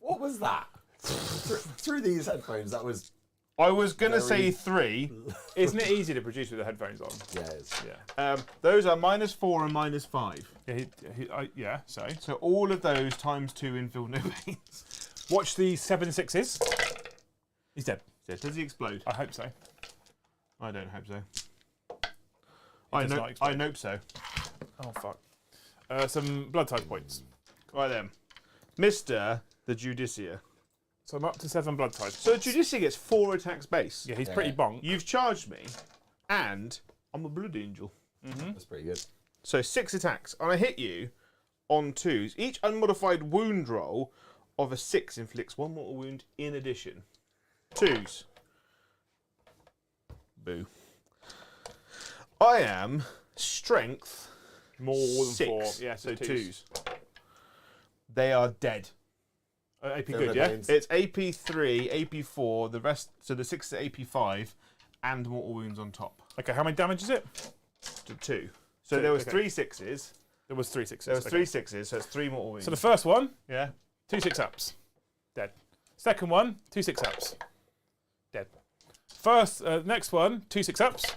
What was that? Through these headphones, that was. I was going to Very- say 3. Isn't it easy to produce with the headphones on? Yeah, it's. Yeah. Those are -4 and -5. Yeah. So So all of those times 2 in Feel No Pains. watch the 7 6s. He's dead. So does he explode? I hope so. I don't hope so. does not I explode. nope so. Oh fuck. Some blood type points. Right then. Mr. the Judicia. So I'm up to 7 blood types. So Judicia gets 4 attacks base. Yeah, he's Yeah. pretty bonk. You've charged me, and I'm a Blood Angel. That's pretty good. So 6 attacks. And I hit you on 2s. Each unmodified wound roll of a 6 inflicts 1 mortal wound in addition. 2s. Boo. I am strength More than 6. 4. Yeah, so so 2s. They are dead. AP Feel good, no yeah? pains. It's AP3, AP4, the rest, so the 6 is AP5, and mortal wounds on top. Okay, how many damage is it? To 2. So 2, there was okay. 3 6s. There was 3 6s. There was okay. 3 6s, so it's 3 mortal wounds. So the first one, yeah. 2 6-ups. Dead. Second one, 2 6-ups. Dead. First, next one, 2 6-ups.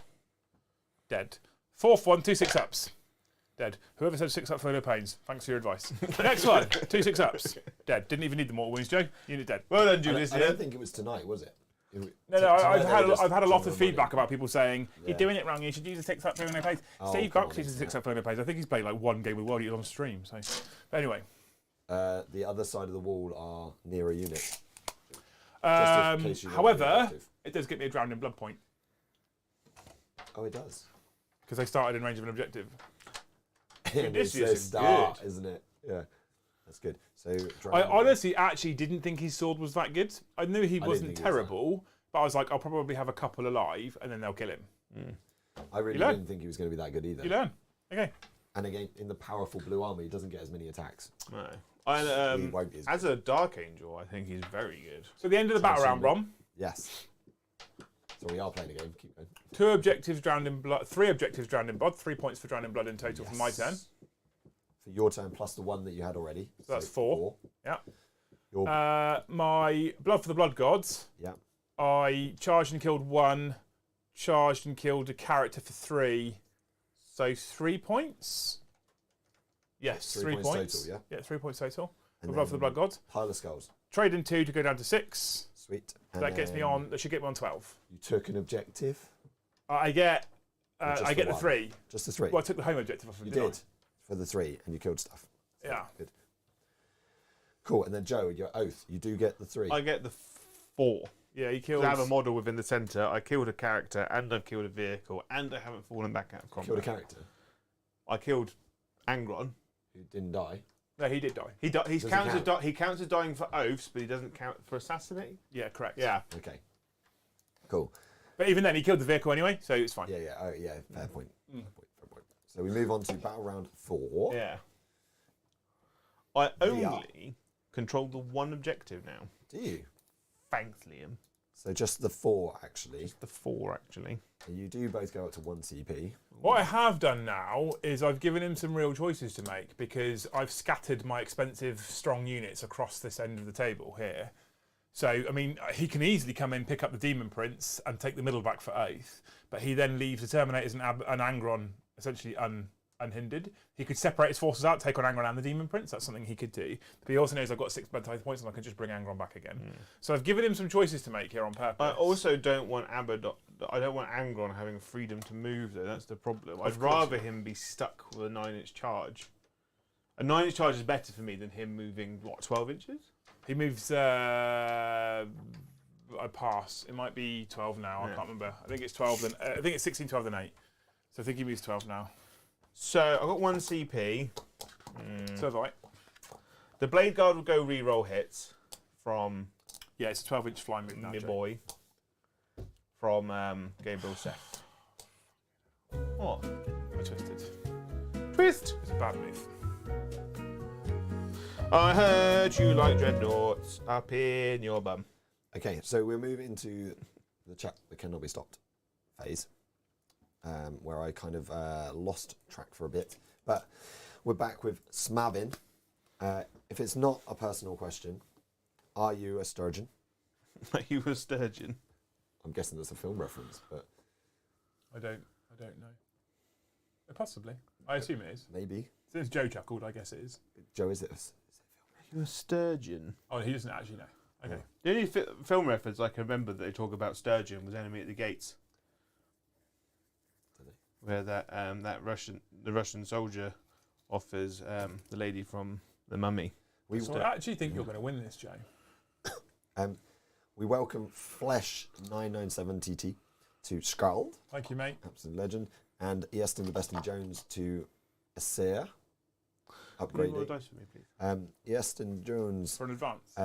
Dead. Fourth one, 2 6-ups. Dead. Whoever said 6-up for no pains, thanks for your advice. Next one, 2 6-ups. Dead. Didn't even need the mortal wounds, Joe. Unit dead. Well done, I Judicia. don't think it was tonight, was it? No, Tonight I've they had were just I've had a lot of general feedback money. about people saying Yeah. you're doing it wrong. You should use a 6-up for no pains. Oh, Steve come Cox on, uses a yeah. 6-up for no pains. I think he's played like 1 game with World Eaters on stream. So, but anyway, The other side of the wall are near a unit. in case you want however, objective. it does get me a drowned in blood point Oh, it does. because they started in range of an objective. And This it's a is start, good. isn't it? Yeah, that's good. So I drown- honestly actually didn't think his sword was that good. I knew he didn't wasn't think he was terrible, but I was like, I'll probably have a couple alive and then they'll kill him. I really you learn. didn't think he was going to be that good either. You learn. Okay. And again, in the powerful blue armor, he doesn't get as many attacks. No. And, He won't be as as a Dark Angel, I think he's very good. So the end of the battle round, Absolutely. Brom. Yes. So we are playing a game. Keep going. 2 objectives drowned in blood. 3 objectives drowned in blood. 3 points for drowned in blood in total for my Yes. turn. For your turn plus the one that you had already. So that's 4. Yeah. Your, My blood for the blood gods. yeah. I charged and killed 1. Charged and killed a character for 3. So 3 points. Yes, 3 points. total, Yeah, 3 points total. And For blood for the then blood gods. Pile of skulls. Trade in 2 to go down to 6. Sweet. So that gets me on. That should get me on 12. You took an objective. I get just I get the the one? 3. Just the 3. Well, I took the home objective off of You didn't I? did for the 3, and you killed stuff. So, Yeah. Good. Cool. And then Joe, your oath, you do get the 3. I get the 4. Yeah, he 'Cause killed. I have a model within the centre. I killed a character, and I've killed a vehicle, and I haven't fallen back out of combat. Killed a character I killed Angron. who didn't die. No, he did die. He Does it counts. He counts as dying for oaths, but he doesn't count for assassinating. Yeah, correct. Yeah. Okay. Cool. But even then, he killed the vehicle anyway, so it's fine. Yeah, yeah. Oh, yeah. Fair point. Fair point. So we move on to battle round 4. Yeah. I only control the one objective now. Do you? Thanks, Liam. So just the 4, actually. Just the 4, actually. You do both go up to 1 CP. What I have done now is I've given him some real choices to make because I've scattered my expensive, strong units across this end of the table here. So, I mean, he can easily come in, pick up the Demon Prince and take the middle back for Oath, but he then leaves the Terminators and Angron essentially unhindered. He could separate his forces out, take on Angron and the Demon Prince. That's something he could do. But he also knows I've got 6 bad points and I can just bring Angron back again. So I've given him some choices to make here on purpose. I also don't want I don't want Angron having freedom to move, though. That's the problem. I'd rather him be stuck with a 9-inch charge. A 9-inch charge is better for me than him moving, what, 12 inches? He moves. I pass. It might be 12 now. I can't remember. I think it's 12. Then I think it's 16, 12, then 8. So I think he moves 12 now. So I've got 1 CP. So have I. The Blade Guard will go re-roll hits from Yeah, it's a 12-inch fly move now. my Joe. boy. From Gabriel Seth. What? I twisted. Twist! It's a bad move. I heard you like dreadnoughts up in your bum. Okay, so we're moving into the chat that cannot be stopped phase, where I kind of lost track for a bit. But we're back with Smavin. If it's not a personal question, are you a sturgeon? Are you a sturgeon? I'm guessing that's a film reference, but I don't know. Possibly. I assume it is. maybe. Since Joe chuckled, I guess it is. Joe, is it? Are you a sturgeon? Oh, he doesn't actually know. Okay. The only film reference I can remember that they talk about sturgeon was Enemy at the Gates, where the Russian soldier offers the lady from The Mummy. So I actually think you're going to win this, Joe. We welcome Flesh 997TT to Scald, Thank you, mate. absolute legend, and Easton the Bestie Jones to Asir, Roll a upgraded. dice for me, please. Easton Jones, For an advance.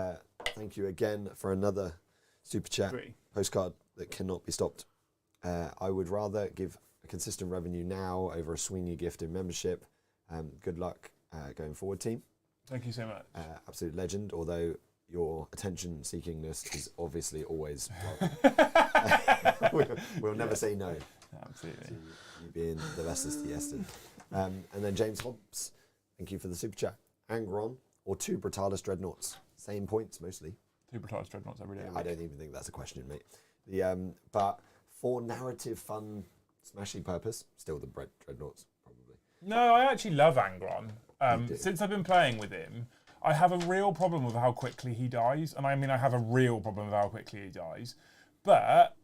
thank you again for another super chat 3. postcard that cannot be stopped. I would rather give a consistent revenue now over a Sweeney gift in membership. Good luck going forward, team. Thank you so much. Absolute legend, although your attention seekingness is obviously always welcome. We'll never say no Absolutely. to you being the bestest Easton. And then James Hobbs, thank you for the super chat. Angron or 2 Brutalis Dreadnoughts? Same points mostly. 2 Brutalis Dreadnoughts every day. I don't even think that's a question, mate. But for narrative, fun, smashy purpose, still the Dreadnoughts, probably. No, I actually love Angron. You do. Since I've been playing with him, I have a real problem with how quickly he dies. And I mean, I have a real problem with how quickly he dies. But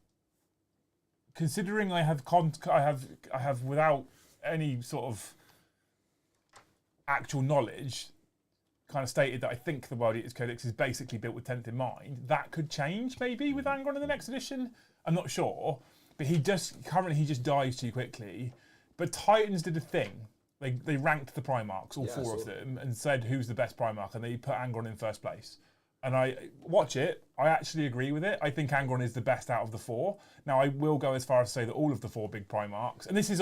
considering I have without any sort of actual knowledge, kind of stated that I think the World Eaters Codex is basically built with 10th in mind. That could change maybe with Angron in the next edition. I'm not sure, but he just dies too quickly. But Titans did a thing. They ranked the Primarchs, all 4 of them, and said who's the best Primarch, and they put Angron in first place. And I watch it. I actually agree with it. I think Angron is the best out of the 4. Now I will go as far as to say that all of the 4 big Primarchs, and this is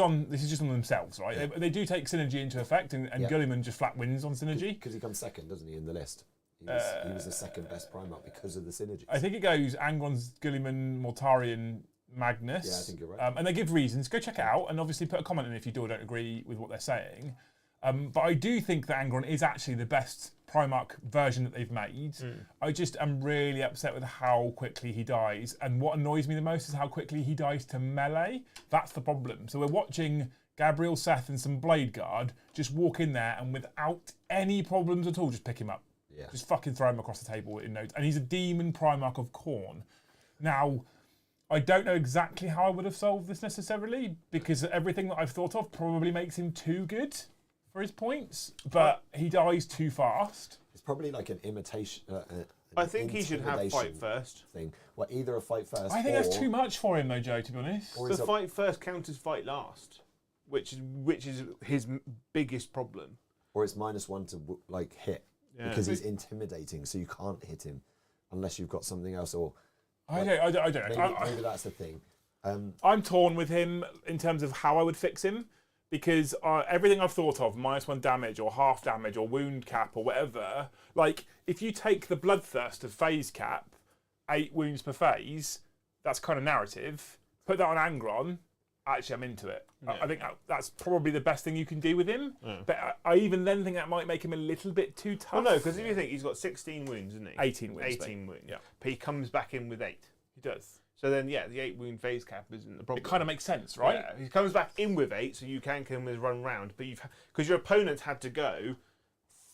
just on themselves, right? Yeah. They do take synergy into effect, and Gulliman just flat wins on synergy. Because he comes second, doesn't he, in the list? He was the second best Primarch because of the synergies. I think it goes Angron's, Gulliman, Mortarion, Magnus. Yeah, I think you're right. And they give reasons. Go check it out, and obviously put a comment in if you do or don't agree with what they're saying. But I do think that Angron is actually the best Primarch version that they've made. I just am really upset with how quickly he dies. And what annoys me the most is how quickly he dies to melee. That's the problem. So we're watching Gabriel Seth and some Blade Guard just walk in there and without any problems at all, just pick him up. Yeah. Just fucking throw him across the table in notes. And he's a demon Primarch of KHORNE. Now, I don't know exactly how I would have solved this necessarily, because everything that I've thought of probably makes him too good for his points, but he dies too fast. It's probably like an imitation. I think he should have fight first. Thing. Well, either a fight first. I think that's too much for him, though, Joe. To be honest, The fight first counters fight last, which is his biggest problem. Or it's -1 to like hit because he's intimidating, so you can't hit him unless you've got something else. Or I don't know. Maybe that's the thing. I'm torn with him in terms of how I would fix him, because everything I've thought of, -1 damage or half damage or wound cap or whatever, like if you take the bloodthirst of phase cap, 8 wounds per phase, that's kind of narrative. Put that on Angron, actually I'm into it. Yeah. I think that's probably the best thing you can do with him. Yeah. But I even then think that might make him a little bit too tough. Well, no, because if you think he's got 16 wounds, isn't he? 18 wounds. 18 wounds. Yeah. But he comes back in with 8. He does. So then, yeah, the 8 wound phase cap isn't the problem. It kind of makes sense, right? Yeah, he comes back in with 8, so you can kill him with run round. But because your opponent had to go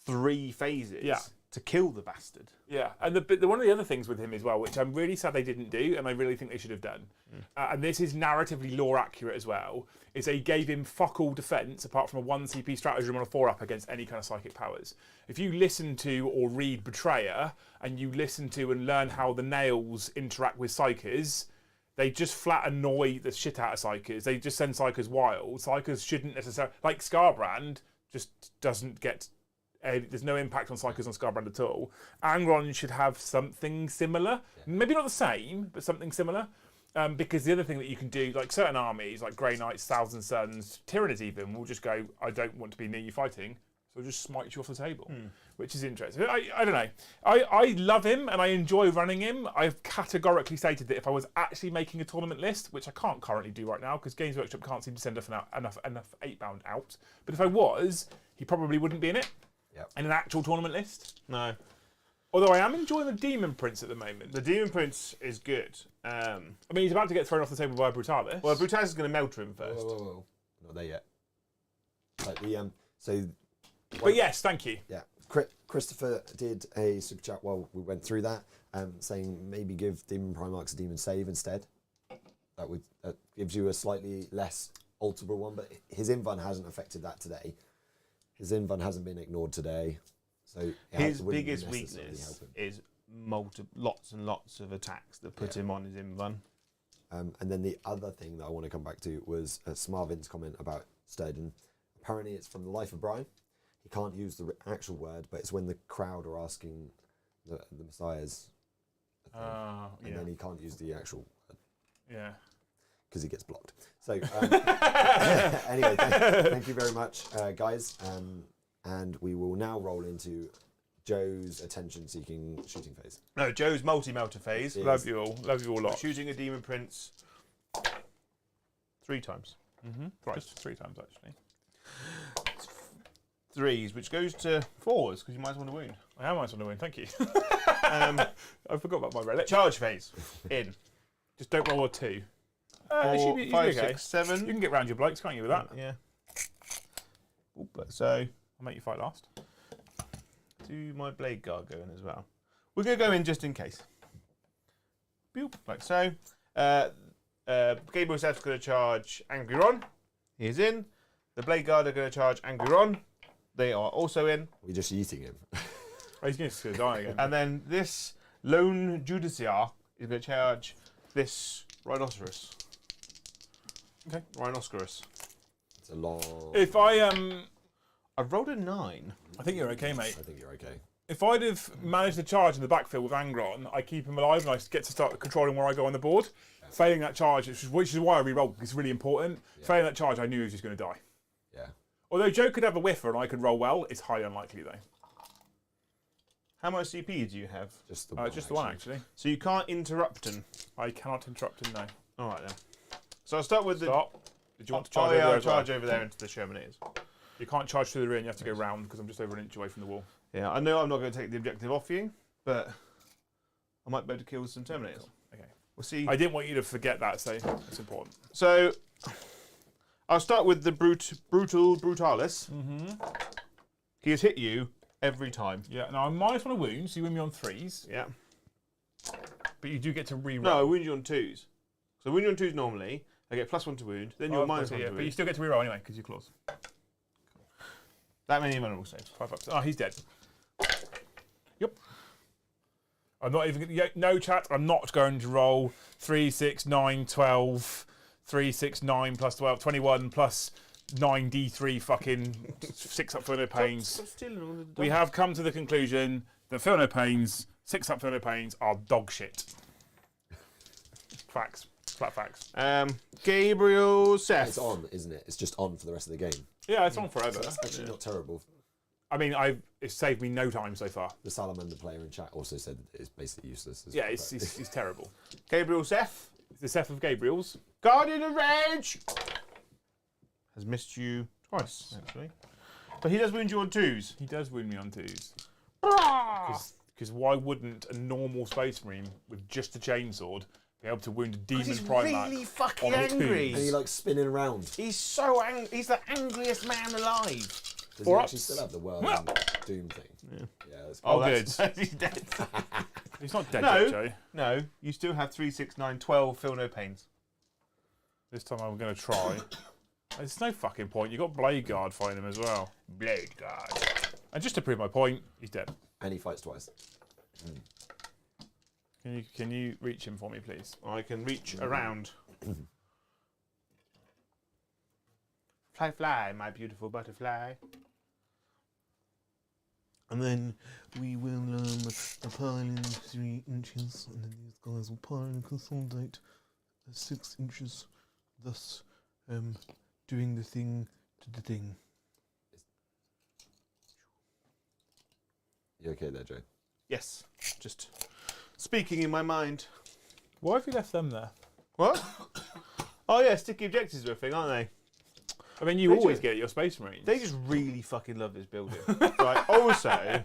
3 phases to kill the bastard. Yeah, and one of the other things with him as well, which I'm really sad they didn't do, and I really think they should have done, and this is narratively lore accurate as well, is they gave him fuck all defense apart from a 1 CP stratagem on a 4-up against any kind of psychic powers. If you listen to or read Betrayer, and you listen to and learn how the nails interact with psychers, they just flat annoy the shit out of psychers. They just send psychers wild. Psychers shouldn't necessarily... Like Scarbrand just doesn't get... there's no impact on psychers on Scarbrand at all. Angron should have something similar. Maybe not the same, but something similar. Because the other thing that you can do, like certain armies, like Grey Knights, Thousand Suns, Tyranids even, will just go, I don't want to be near you fighting, so I'll just smite you off the table, which is interesting. I don't know. I love him and I enjoy running him. I've categorically stated that if I was actually making a tournament list, which I can't currently do right now because Games Workshop can't seem to send enough 8-bound out, but if I was, he probably wouldn't be in it. Yep. In an actual tournament list. No. Although I am enjoying the Demon Prince at the moment. The Demon Prince is good. I mean, he's about to get thrown off the table by Brutalis. Well, Brutalis is going to melt him first. Whoa. Not there yet. Like but yes, thank you. Yeah. Christopher did a super chat while we went through that, saying maybe give Demon Primarchs a Demon Save instead. That gives you a slightly less alterable one, but his Invuln hasn't affected that today. His Invuln hasn't been ignored today. So his biggest weakness is lots and lots of attacks that put him on his Invuln. And then the other thing that I want to come back to was Smarvin's comment about Sturgeon. Apparently it's from The Life of Brian. He can't use the actual word, but it's when the crowd are asking the Messiahs. And then he can't use the actual word. Yeah. Because he gets blocked. So anyway, thank you very much, guys. And we will now roll into Joe's attention-seeking shooting phase. No, Joe's multi-melter phase. Love you all a lot. Shooting a Demon Prince 3 times. Just 3 times, actually. 3s, which goes to 4s, because you might want to wound. I am minus 1 to wound, thank you. I forgot about my relic. Charge phase. In. Just don't roll a 2. 4, 5, okay. 6, 7. You can get round your blokes, can't you, with that? Yeah. So I'll make you fight last. Do my Blade Guard go in as well? We're going to go in just in case. Boop, like so. Gabriel Seth's going to charge Angry Ron. He is in. The Blade Guard are going to charge Angry Ron. They are also in. We're just eating him. He's going to die again. And then this Lone Judiciar is going to charge this Rhinoceros. Okay. Rhinoceros. It's a long... If I I've rolled a 9. I think you're okay, mate. I think you're okay. If I'd have managed to charge in the backfield with Angron, I keep him alive and I get to start controlling where I go on the board. Yeah. Failing that charge, which is why I re-rolled, because it's really important. Yeah. Failing that charge, I knew he was just going to die. Yeah. Although Joe could have a whiffer and I could roll well, it's highly unlikely though. How much CP do you have? Just the one, actually. So you can't interrupt him? I cannot interrupt him, no. All right then. So I'll start with Stop. Did you want to charge over there? I'll charge over there into the Shermanators. You can't charge through the rear and you have to go round because I'm just over an inch away from the wall. Yeah, I know I'm not going to take the objective off you, but I might be able to kill some Terminators. Cool. Okay. We'll see. I didn't want you to forget that, so it's important. So I'll start with the Brutalis. He has hit you every time. Yeah, now I'm minus 1 wound, so you win me on 3s. Yeah. But you do get to re-roll. No, I wound you on 2s. So wound you on 2s normally. I get +1 to wound. Then you're -1 to But you wound. still get to reroll anyway because you're claws. That many invulnerable saves. 5 ups. Oh, he's dead. Yep. I'm not even. No chat. I'm not going to roll 3, 6, 9, 12. 3, 6, 9 plus 12, 21 plus 9d3 fucking 6 up for no pains. Stop stealing all the We have come to the conclusion that feel no pains, 6 up feel no pains are dog shit. Facts. Flat facts. Gabriel Seth. It's on, isn't it? It's just on for the rest of the game. Yeah, it's on forever. So that's actually not terrible. I mean, it's saved me no time so far. The Salamander player in chat also said that it's basically useless. Yeah, it's terrible. Gabriel Seth. It's the Seth of Gabriel's. Guardian of Rage. Has missed you twice, actually. But he does wound you on 2s. He does wound me on 2s. Because why wouldn't a normal Space Marine with just a chainsword be able to wound a demon He's Primarch really fucking on a 2? angry. And he like spinning around. He's so angry. He's the angriest man alive. Does he 4 actually ups. still have the world Doom thing? Yeah, that's Oh, that's- good. He's dead. He's not dead No. yet, Joe. No, you still have 3, 6, 9, 12. Feel no pains. This time I'm going to try. There's no fucking point. You got Blade Guard fighting him as well. Blade guard. And just to prove my point, he's dead. And he fights twice. Can you reach him for me, please? I can reach around. Fly, fly, my beautiful butterfly. And then we will pile in 3 inches, and then these guys will pile and consolidate 6 inches, thus doing the thing to the thing. You okay there, Joe? Yes, just speaking in my mind. Why have you left them there? What? Oh yeah, sticky objectives are a thing, aren't they? I mean, you They always do. get your Space Marines. They just really fucking love this building. Right. Also,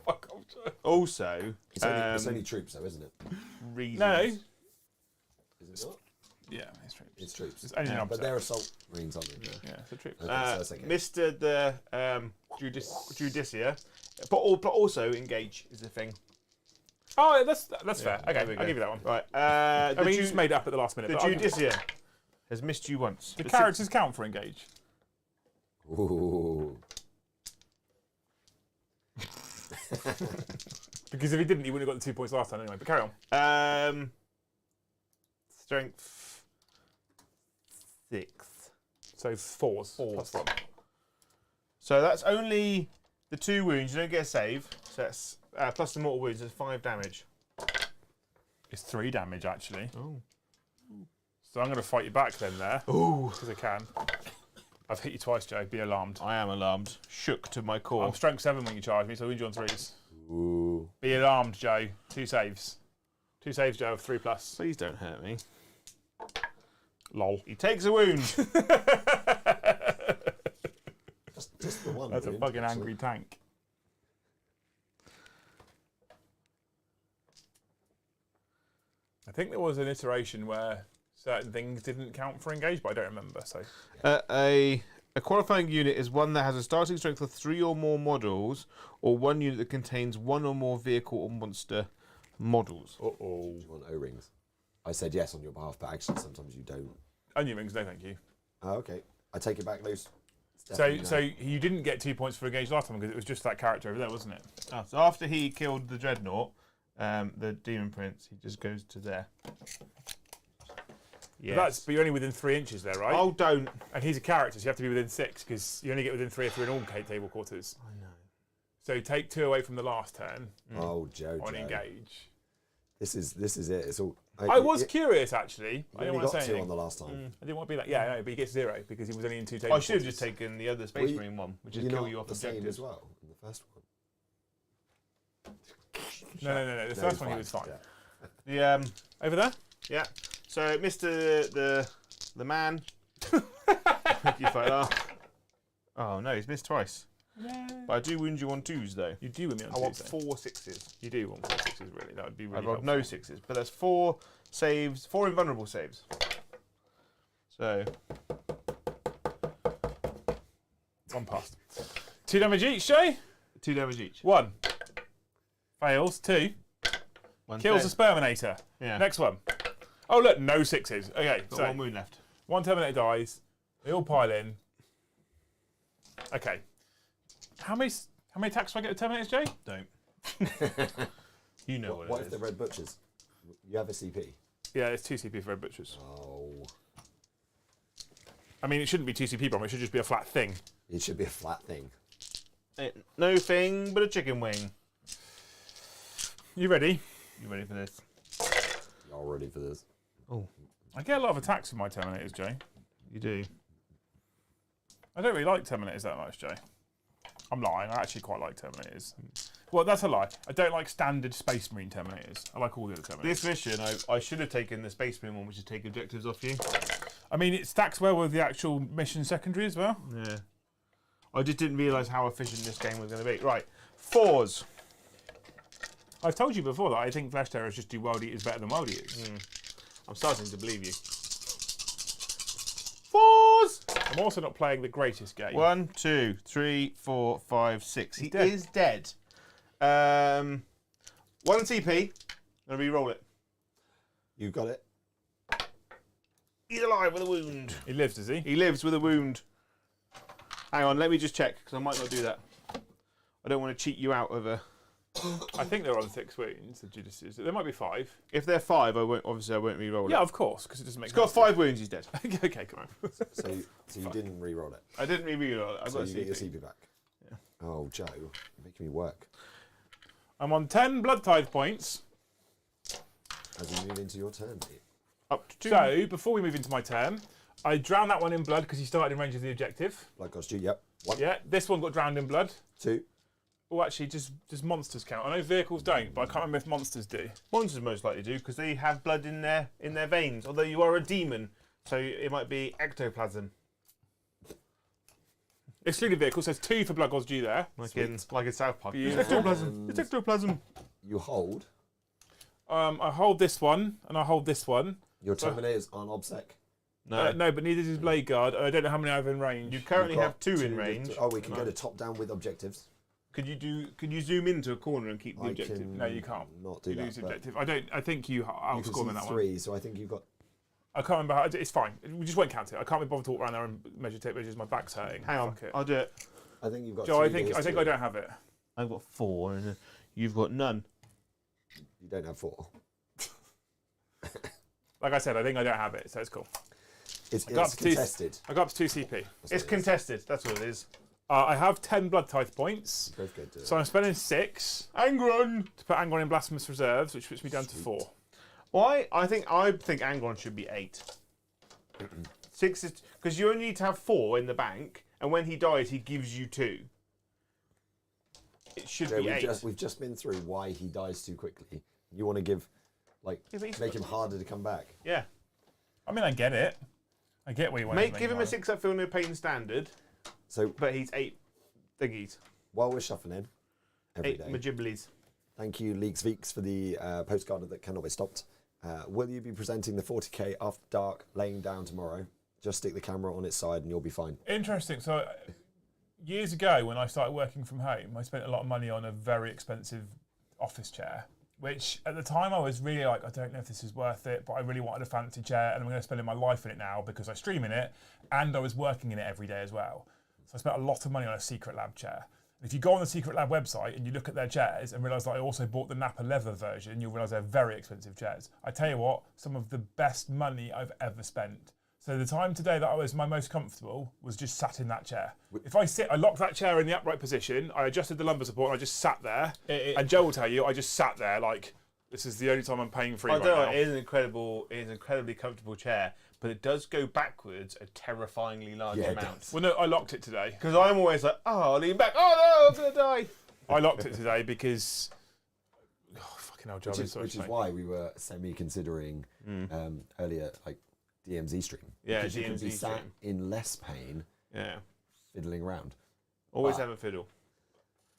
Fuck off, Joe. also, It's only troops, though, isn't it? reasons. No. Is it not? Yeah, it's troops. It's troops. It's only an But upset. they're assault marines, aren't they? Yeah, it's a troops. Okay, so that's okay. Mr. the Judicia, but also engage is the thing. Oh, that's fair. there Okay, we go. I'll give you that one. Right. I The mean, you just made it up at the last minute. the but I'll give- Judicia has missed you once. The But characters count for engage. Ooh. Because if he didn't, he wouldn't have got the 2 points last time anyway. But carry on. Strength 6. So 4s. Plus 1. So that's only the 2 wounds. You don't get a save. So that's plus the mortal wounds. There's 5 damage. It's 3 damage, actually. Oh. So I'm going to fight you back then there. Ooh. Because I can. I've hit you twice, Joe. Be alarmed. I am alarmed. Shook to my core. I'm strength 7 when you charge me, so I win you on 3s. Ooh. Be alarmed, Joe. 2 saves. 2 saves, Joe, of 3+. Please don't hurt me. Lol. He takes a wound. Just the one. That's a wound, fucking actually. angry tank. I think there was an iteration where certain things didn't count for engage, but I don't remember. So A qualifying unit is one that has a starting strength of 3 or more models, or one unit that contains 1 or more vehicle or monster models. Uh-oh. Do you want O-rings? I said yes on your behalf, but actually sometimes you don't. Onion rings, no thank you. Oh, okay. I take it back, Luce. It's So, definitely so you didn't get 2 points for engage last time because it was just that character over there, wasn't it? Oh, so after he killed the Dreadnought, the Demon Prince, he just goes to there. Yes. But you're only within 3 inches there, right? Oh, don't. And he's a character, so you have to be within 6 because you only get within 3 if you're in all table quarters. I know. So take 2 away from the last turn Oh, Joe. on engage. This is it. It's all. I was curious actually. I You didn't only want to got say 2 on anything. the last time. I didn't want to be like, yeah, no, but he gets 0 because he was only in 2 tables. I should have just taken the other Space Well, Marine one, which is You're kill not you off the same objectives. as well in the first one. No. The first one he was fine. Yeah. The Over there? yeah. So Mr. the man. Thank you for that. Oh no, he's missed twice. Yeah. But I do wound you on 2s though. You do with me on I want 2s, 4 6s. You do want 4 6s, really. That would be really I've rolled no helpful. 6s, but that's 4 saves, 4 invulnerable saves. So 1 past. 2 damage each, Jay? 2 damage each. 1. Fails. 2. One Kills fail. a Sperminator. Yeah. Next one. Oh look, no 6s. Okay, Got so one wound left. one Terminator dies. They all pile in. Okay. How many attacks do I get with Terminators, Jay? Don't. You know What it if is. they're red butchers? You have a CP. Yeah, it's 2 CP for Red Butchers. Oh. I mean, it shouldn't be 2 CP bomb. It should just be a flat thing. It should be a flat thing. No thing but a chicken wing. You ready? You ready for this? Y'all ready for this? Oh, I get a lot of attacks with my Terminators, Jay. you do. I don't really like Terminators that much, Jay. I'm lying. I actually quite like Terminators. Well, that's a lie. I don't like standard Space Marine Terminators. I like all the other Terminators. This mission, I should have taken the Space Marine one, which is take objectives off you. I mean, it stacks well with the actual mission secondary as well. Yeah. I just didn't realise how efficient this game was going to be. Right, 4s. I've told you before that I think Flesh Terrors just do World Eaters better than World Eaters. I'm starting to believe you. 4s! I'm also not playing the greatest game. 1, 2, 3, 4, 5, 6. He dead. is dead. 1 CP. I'm going to re-roll it. You got it? He's alive with a wound. He lives, does he? He lives with a wound. Hang on, let me just check, because I might not do that. I don't want to cheat you out of a... I think they're on 6 wounds, the Judases. There might be 5. If they're 5, I won't re-roll it. Yeah, of course, because it doesn't make He's got 5 wounds, he's dead. Okay, come on. So you didn't re-roll it. I didn't re-roll it. I So got you a get your CP. CP back. Yeah. Oh, Joe, you're making me work. I'm on 10 Blood Tithe points. As you move into your turn, mate. Up to 2. So, before we move into my turn, I drowned that one in blood because he started in range of the objective. Blood cost you, yep. 1, Yeah, this one got drowned in blood. 2. Oh, actually, does monsters count? I know vehicles don't, but I can't remember if monsters do. Monsters most likely do, because they have blood in their veins. Although you are a demon, so it might be ectoplasm. Excluding vehicles, there's 2 for blood gods due there. Like in South Park. It's Beautiful. ectoplasm. It's ectoplasm. You hold. I hold this one, and I hold this one. Your Terminators aren't obsec. No. No, but neither does Blade Guard. I don't know how many I have in range. You currently You've have got 2 in range. Oh, we can go to top down with objectives. Could you zoom into a corner and keep the I objective? can No, you can't. Not do You that. lose the but objective. I think you You can outscore me in see that 3, so I think you've got. one. I can't remember. It's fine. We just won't count it. I can't be bothered to walk around there and measure tape measures. My back's hurting. Hang on, Fuck it. I'll do it. I think you've got. Joe, I 3 think days I to- don't have it. I've got 4, and you've got none. You don't have 4. Like I said, I think I don't have it, so it's cool. It's got up to 2 contested. I got up to 2 CP. That's It's what it is. contested. That's what it is. I have 10 Blood Tithe points, Both go to. so I'm spending 6 Angron. to put Angron in Blasphemous Reserves, which puts me down to 4. Why? I think Angron should be 8. 6 is because you only need to have 4 in the bank, and when he dies, he gives you 2. It should Joe, be 8. we've just been through why he dies too quickly. You want to give, Yeah, but he's make got- him harder to come back. Yeah. I mean, I get it. I get where you want to Give him a 6 up feel no pain standard, So but he's 8 thingies. while we're shuffling every 8 day, majiblies. thank you, Leaks Veeks, for the postcard that cannot be stopped. Will you be presenting the 40k after dark, laying down tomorrow? Just stick the camera on its side and you'll be fine. Interesting. So, years ago, when I started working from home, I spent a lot of money on a very expensive office chair, which at the time I was really like, I don't know if this is worth it, but I really wanted a fancy chair and I'm going to spend my life in it now because I stream in it and I was working in it every day as well. So I spent a lot of money on a Secret Lab chair. If you go on the Secret Lab website and you look at their chairs and realise that I also bought the Napa leather version, you'll realise they're very expensive chairs. I tell you what, some of the best money I've ever spent. So the time today that I was my most comfortable was just sat in that chair. If I locked that chair in the upright position, I adjusted the lumbar support and I just sat there. And Joe will tell you, I just sat there like, this is the only time I'm paying for it I right don't know. now. It is an incredibly comfortable chair, but it does go backwards a terrifyingly large Yeah, it amount. does. Well, no, I locked it today. Because I'm always like, oh, I'll lean back. Oh no, I'm gonna die. I locked it today because, fucking hell, Joe, Which is why we were semi-considering earlier, like, DMZ stream. Yeah, because you can be DMZ sat stream. in less pain, Yeah. fiddling around. Always But- have a fiddle.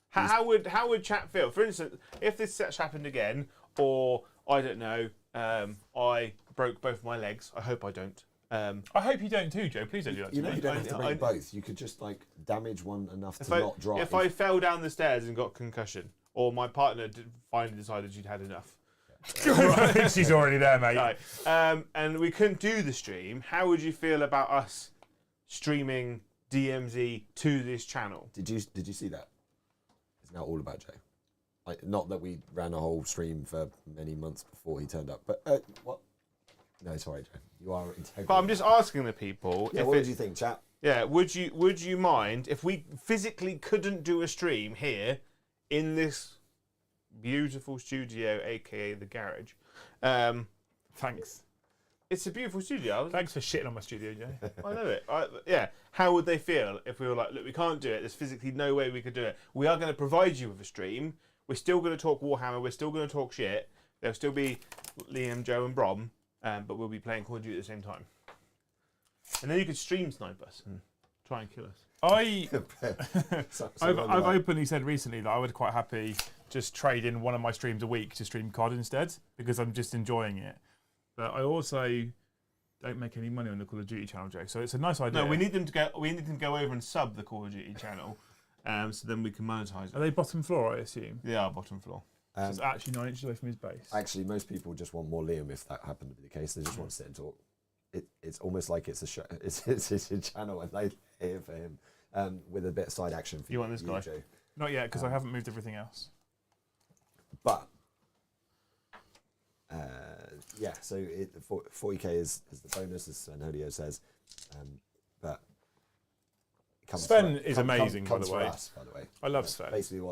How would chat feel? For instance, if this such happened again, or I don't know, I broke both my legs. I hope I don't. I hope you don't too, Joe. Please don't do that to You know, me. you don't have to I- break both. You could just like damage one enough If to not drive. if I fell down the stairs and got concussion, or my partner finally decided she'd had enough, She's already there, mate. Right. And we couldn't do the stream. How would you feel about us streaming DMZ to this channel? Did you see that? It's now all about Joe. Like, not that we ran a whole stream for many months before he turned up, but what? No, it's all right, Joe. You are integral. But I'm just asking the people. Yeah, what did you think, chat? Yeah, would you mind if we physically couldn't do a stream here in this beautiful studio, aka the garage? Thanks. It's a beautiful studio. Thanks for shitting on my studio, Joe. I know it. Yeah. How would they feel if we were like, look, we can't do it. There's physically no way we could do it. We are going to provide you with a stream. We're still going to talk Warhammer. We're still going to talk shit. There'll still be Liam, Joe, and Brom, but we'll be playing Call of Duty at the same time. And then you could stream snipe us and try and kill us. I've openly said recently that I would quite happy just trade in one of my streams a week to stream COD instead, because I'm just enjoying it. But I also don't make any money on the Call of Duty channel, Joe. So it's a nice idea. No, we need them to go. We need them to go over and sub the Call of Duty channel, so then we can monetize it. Are they bottom floor? I assume. They are bottom floor. So it's actually 9 inches away from his base. Actually, most people just want more Liam if that happened to be the case. They just want to sit and talk. It's almost like it's a show. It's a channel, and they here for him with a bit of side action. For You want this guy? Joe. Not yet, because I haven't moved everything else. But yeah, so 40k is the bonus, as Anolio says. But it comes Sven is amazing, by comes the for way. us, by the way. I love Sven. Basically,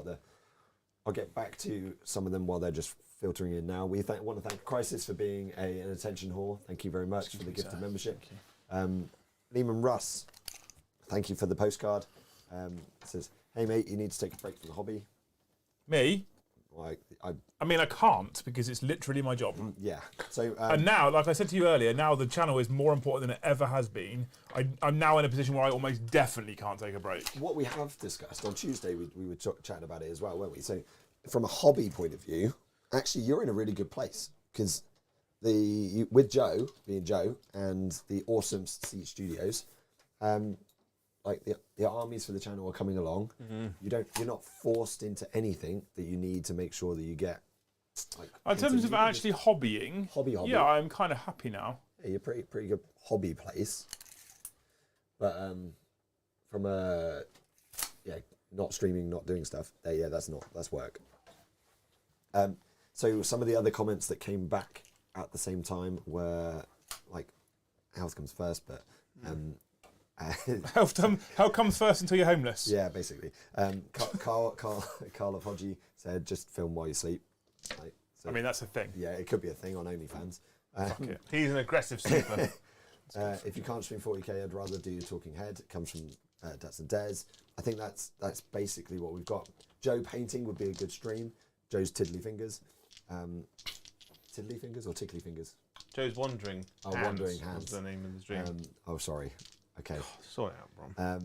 I'll get back to some of them while they're just filtering in now. We want to thank Crisis for being an attention whore. Thank you very much for the gift of membership. Lehman Russ, thank you for the postcard. Says, hey mate, you need to take a break from the hobby. Me? Like, I mean, I can't, because it's literally my job. yeah. So And now, like I said to you earlier, now the channel is more important than it ever has been. I'm now in a position where I almost definitely can't take a break. what we have discussed on Tuesday, we were chatting about it as well, weren't we? So from a hobby point of view, actually you're in a really good place, because with Joe being Joe and the awesome Siege Studios, like the armies for the channel are coming along. You're not forced into anything that you need to make sure that you get. Like, In terms of actually hobbying, hobby. yeah, I'm kind of happy now. Yeah, you're pretty good hobby place. But from a not streaming, not doing stuff. That's work. So some of the other comments that came back at the same time were like, health comes first, but. Health comes first until you're homeless. Yeah, basically. Carl of Hodgie said, just film while you sleep. Like, so, I mean, that's a thing. yeah, it could be a thing on OnlyFans. He's an aggressive sleeper. If you can't stream 40k, I'd rather do Talking Head. It comes from Dats and Des. I think that's basically what we've got. Joe painting would be a good stream. Joe's Tiddly Fingers. Tiddly Fingers or Tickly Fingers? Joe's Wandering Hands. Wandering Hands. Was the name of the stream. Oh, sorry. Okay. Sort it out, Brom.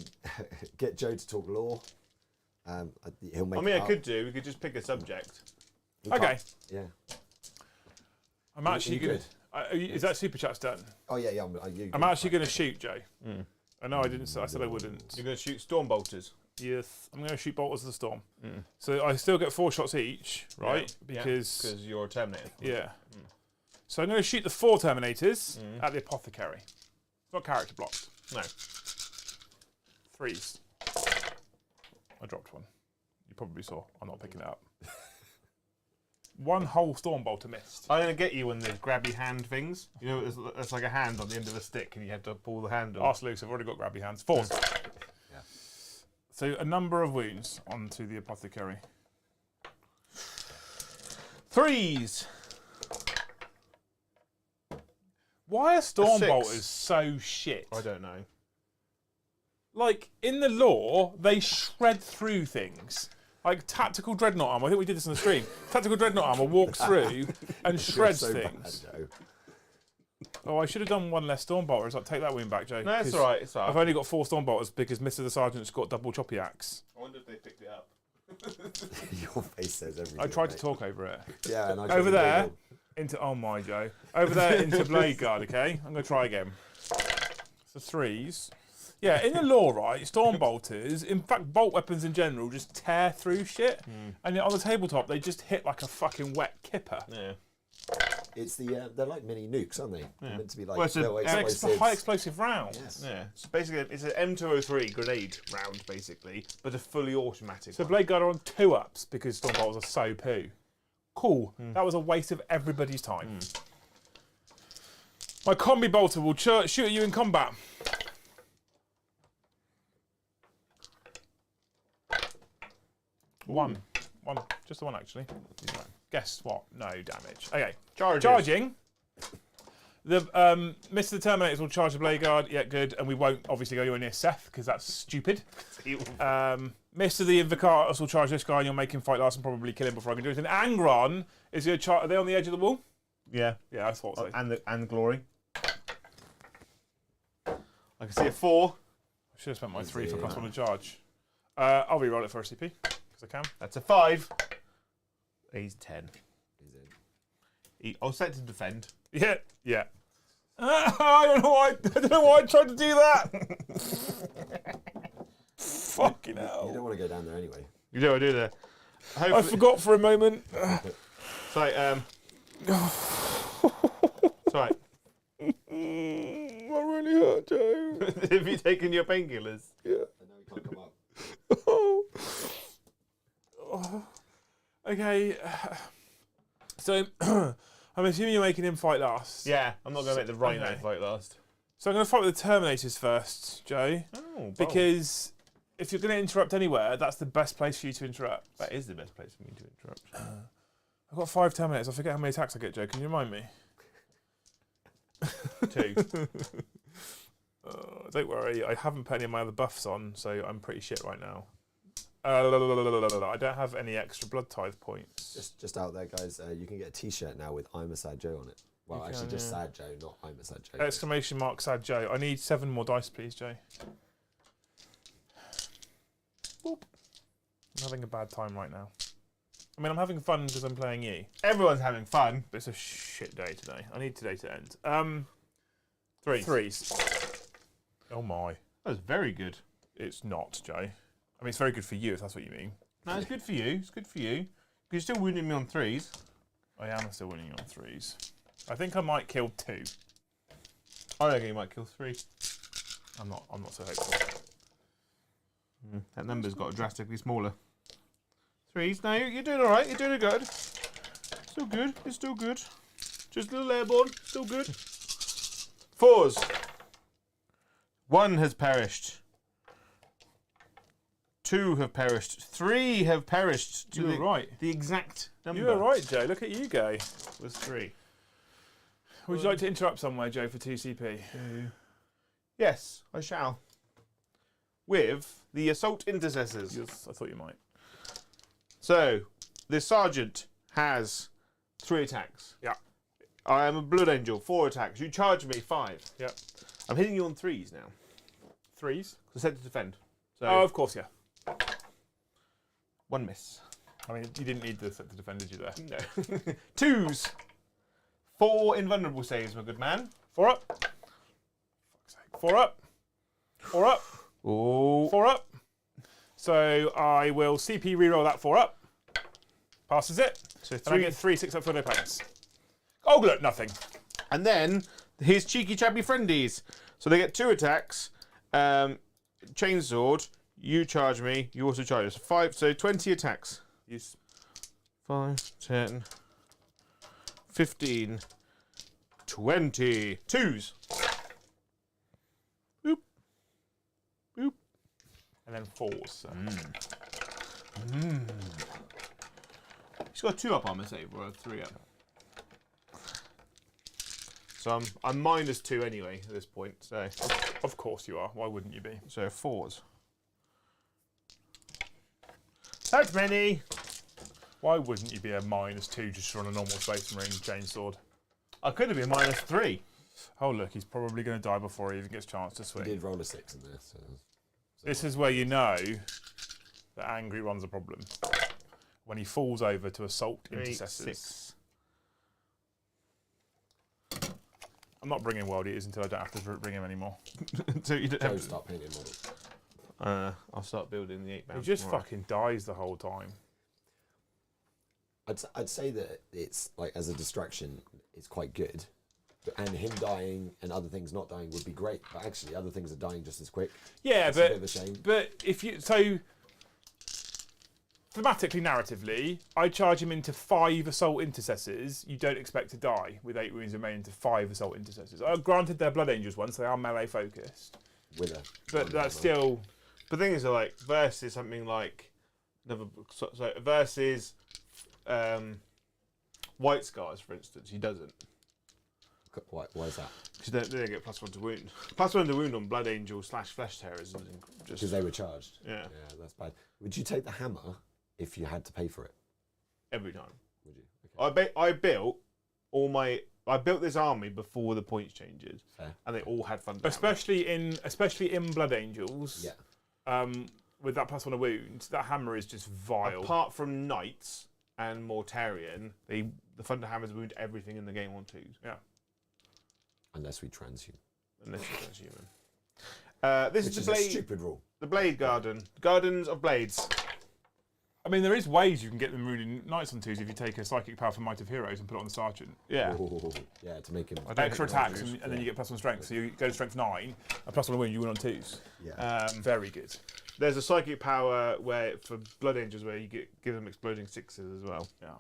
Get Joe to talk lore. He'll make. I mean, we could just pick a subject. Okay. Yeah. I'm actually you good. Is that super chat's done? Oh yeah. I'm actually going to shoot, Joe. I know I didn't say. I said I wouldn't. You're going to shoot storm bolters. Yes, I'm going to shoot bolters of the storm. So I still get 4 shots each, right? Yeah. Because you're a Terminator. yeah. So I'm going to shoot the 4 Terminators at the apothecary. It's not character blocked. No. 3s. I dropped one. You probably saw. I'm not picking it up. 1 whole storm bolter missed. I'm going to get you one of those grabby hand things. You know, it's like a hand on the end of a stick and you have to pull the handle. Arse loose, I've already got grabby hands. 4s. Yeah. So a number of wounds onto the apothecary. 3s. Why are storm 6. bolters so shit? I don't know. Like, in the lore, they shred through things. Like, tactical dreadnought armor, I think we did this on the stream. Tactical dreadnought armor walks through and shreds so things. Bad, Joe. Oh, I should have done 1 less storm bolter. It's like, take that wound back, Joe. No, it's 'cause all right. It's all right. I've only got 4 storm bolters because Mr. the Sergeant's got double choppy axe. I wonder if they picked it up. Your face says everything. I tried to mate. talk over it. Yeah, and I Over tried to there, Google. into, oh my, Joe. Over there into blade guard, okay? I'm going to try again. So 3s. Yeah, in the lore, right, storm bolters, in fact, bolt weapons in general just tear through shit. And yet on the tabletop, they just hit like a fucking wet kipper. Yeah. It's they're like mini nukes, aren't they? They're meant to be like Well, it's a- little an explosives. High explosive rounds. Yes. Yeah. So basically, it's an M203 grenade round, basically, but a fully automatic. So one. Blade Guard are on 2-ups because Storm Bolters are so poo. Cool. That was a waste of everybody's time. My combi bolter will shoot at you in combat. One. Just the one, actually. Guess what? No damage. Okay. Charging. The Mr. the Terminators will charge the Blade Guard. Yeah, good. And we won't obviously go anywhere near Seth because that's stupid. Mr. the Invocatus will charge this guy and you'll make him fight last and probably kill him before I can do anything. Angron is going to charge. Are they on the edge of the wall? Yeah. Yeah, I thought so. And glory. I can see a 4. I should have spent my 3 for cost on the charge. I'll re-roll it for a CP because I can. That's a 5. He's 10. I'll set to defend. Yeah. I don't know why I tried to do that. Fucking hell. You don't want to go down there anyway. You know what I do there. I forgot for a moment. Sorry, sorry. I really hurt, Joe. Have you taken your painkillers? Yeah. I know you can't come up. Okay. So, I'm assuming you're making him fight last. Yeah, I'm not going to make the Rhino Okay. fight last. So I'm going to fight with the Terminators first, Joe. Oh, Because if you're going to interrupt anywhere, that's the best place for you to interrupt. that is the best place for me to interrupt. I've got 5 Terminators. I forget how many attacks I get, Joe. Can you remind me? 2. Don't worry, I haven't put any of my other buffs on, so I'm pretty shit right now. I don't have any extra blood tithe points. Just out there, guys. You can get a T-shirt now with "I'm a Sad Joe" on it. Well, You actually, can, just yeah. Sad Joe, not "I'm a Sad Joe." Exclamation mark, sad Joe. I need 7 more dice, please, Joe. Boop. I'm having a bad time right now. I mean, I'm having fun because I'm playing you, Everyone's having fun. but it's a shit day today. I need today to end. 3s. Oh my. That was very good. It's not, Joe. I mean, it's very good for you if that's what you mean. No, it's good for you. It's good for you. You're still wounding me on 3s. I am still winning you on 3s. I think I might kill 2. I reckon you might kill 3. I'm not so hopeful. That number's got drastically smaller. 3s. No, you're doing all right. You're doing good. Still good. It's still good. Just a little airborne. Still good. 4s. 1 has perished. 2 have perished. 3 have perished. You were right. The exact number. You were right, Joe. Look at you go. Was 3. Would you like to interrupt somewhere, Joe, for 2 CP? Yes, I shall. With the assault intercessors. Yes, I thought you might. So, the sergeant has 3 attacks. Yeah. I am a blood angel, 4 attacks. You charge me 5. Yeah. I'm hitting you on 3s now. 3s? So set to defend. So Oh, of course, yeah. 1 miss. I mean, you didn't need the set to defend, did you there? No. 2s. 4 invulnerable saves, my good man. 4 up. Fuck's sake. 4 up. 4 up. Oh. 4 up. So I will CP reroll that 4 up. Passes it. So And I 3. get 3 6 up for no points. Oh, look, nothing. And then his cheeky chappy friendies. So they get 2 attacks. Chainsword. You charge me. You also charge us. 5. So 20 attacks. Yes. 5, 10, 15, 20. 2s. Boop. Boop. And then 4s. So. He's got a 2 up armor save or a 3 up. So I'm -2 anyway at this point. So Of course you are. Why wouldn't you be? 4s. That's many. Why wouldn't you be a -2 just on a normal Space Marine chainsword? I could have been -3. Oh, look, he's probably going to die before he even gets a chance to He swing. did roll a 6 in there. So This is where you know that Angry Ron's a problem. When he falls over to assault 3, intercessors. 6. I'm not bringing World Eaters until I don't have to bring him anymore. So you don't Joe, have to, start painting models. I'll start building the 8 He bound. just fucking dies the whole time. I'd say that it's like as a distraction, it's quite good. And him dying and other things not dying would be great, but actually other things are dying just as quick. Yeah, It's a bit of a shame. but if you thematically, narratively, I charge him into 5 assault intercessors. You don't expect to die with 8 wounds remaining to 5 assault intercessors. Granted, they're Blood Angels ones, so they are melee focused. But that's still. The thing is, like, versus something like versus White Scars, for instance, he doesn't. Why is that? Because they get +1 to wound. +1 to wound on Blood Angel / Flesh Terrors. Because they were charged. Yeah. Yeah, that's bad. Would you take the hammer if you had to pay for it? Every time. Would you? Okay. I built this army before the points changes, Fair. and they all had fun. Especially in Blood Angels. Yeah. With that +1 to wound, that hammer is just vile. Apart from Knights and Mortarion, the Thunder Hammers wound everything in the game on 2s. Yeah. Unless we transhume. Unless you're transhuman. This Which is the a blade. stupid rule. The Blade Garden. Gardens of Blades. I mean, there is ways you can get them wounding Knights on 2s if you take a Psychic Power from Might of Heroes and put it on the Sergeant. Yeah. Ooh, yeah, to make him Extra attacks, and then you get +1 strength. So you go to strength 9, a +1 wound, you win on 2s. Yeah. Very good. There's a Psychic Power where for Blood Angels where you give them exploding 6s as well. Yeah.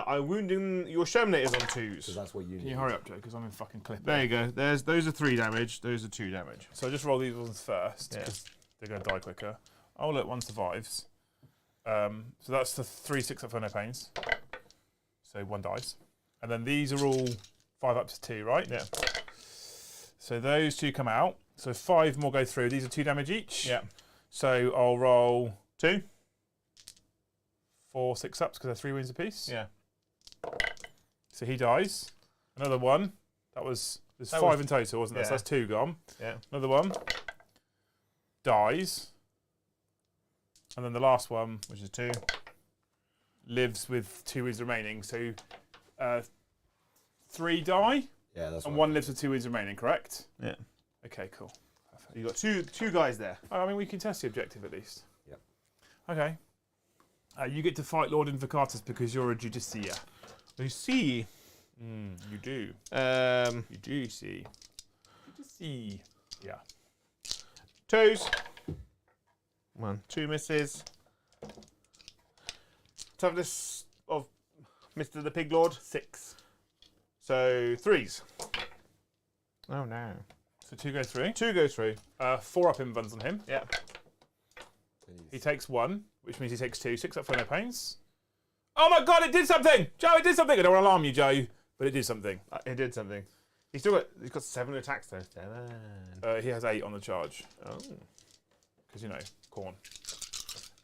I'm wounding your Shermanators on 2s. Because that's what you need. Can you hurry up, Joe? Because I'm in fucking clip. There you go. Those are 3 damage. Those are 2 damage. So just roll these ones first, Yeah. because they're going to die quicker. Oh, look, 1 survives. So that's the 3 6 up for no pains. So 1 dies. And then these are all 5 up to 2, right? Yeah. So those 2 come out. So 5 more go through. These are 2 damage each. Yeah. So I'll roll 2. 4 6 ups because they're 3 wounds apiece. Yeah. So he dies. Another 1. There's 5 in total, wasn't there? Yeah. So that's 2 gone. Yeah. Another 1 dies. And then the last one, Which is 2. lives with 2 wounds remaining. So 3 die, Yeah, that's and right. 1 lives with 2 wounds remaining, correct? Yeah. Okay, cool. Perfect. You got two guys there. I mean, we can test the objective at least. Yep. Okay. You get to fight Lord Invocatus because you're a Judicia. You see. You do. You do see. Judici. Yeah. 2s. 1, 2 misses. Toughness of Mr. the Pig Lord 6. So 3s. Oh no. So 2 go through. 2 goes through. 4 up invulns on him. Yeah. He takes 1, which means he takes 2. 6 up for no pains. Oh my god, it did something! Joe, it did something! I don't want to alarm you, Joe, but it did something. It did something. He's got 7 attacks though. 7. He has 8 on the charge. Oh. Because, you know, Khorne.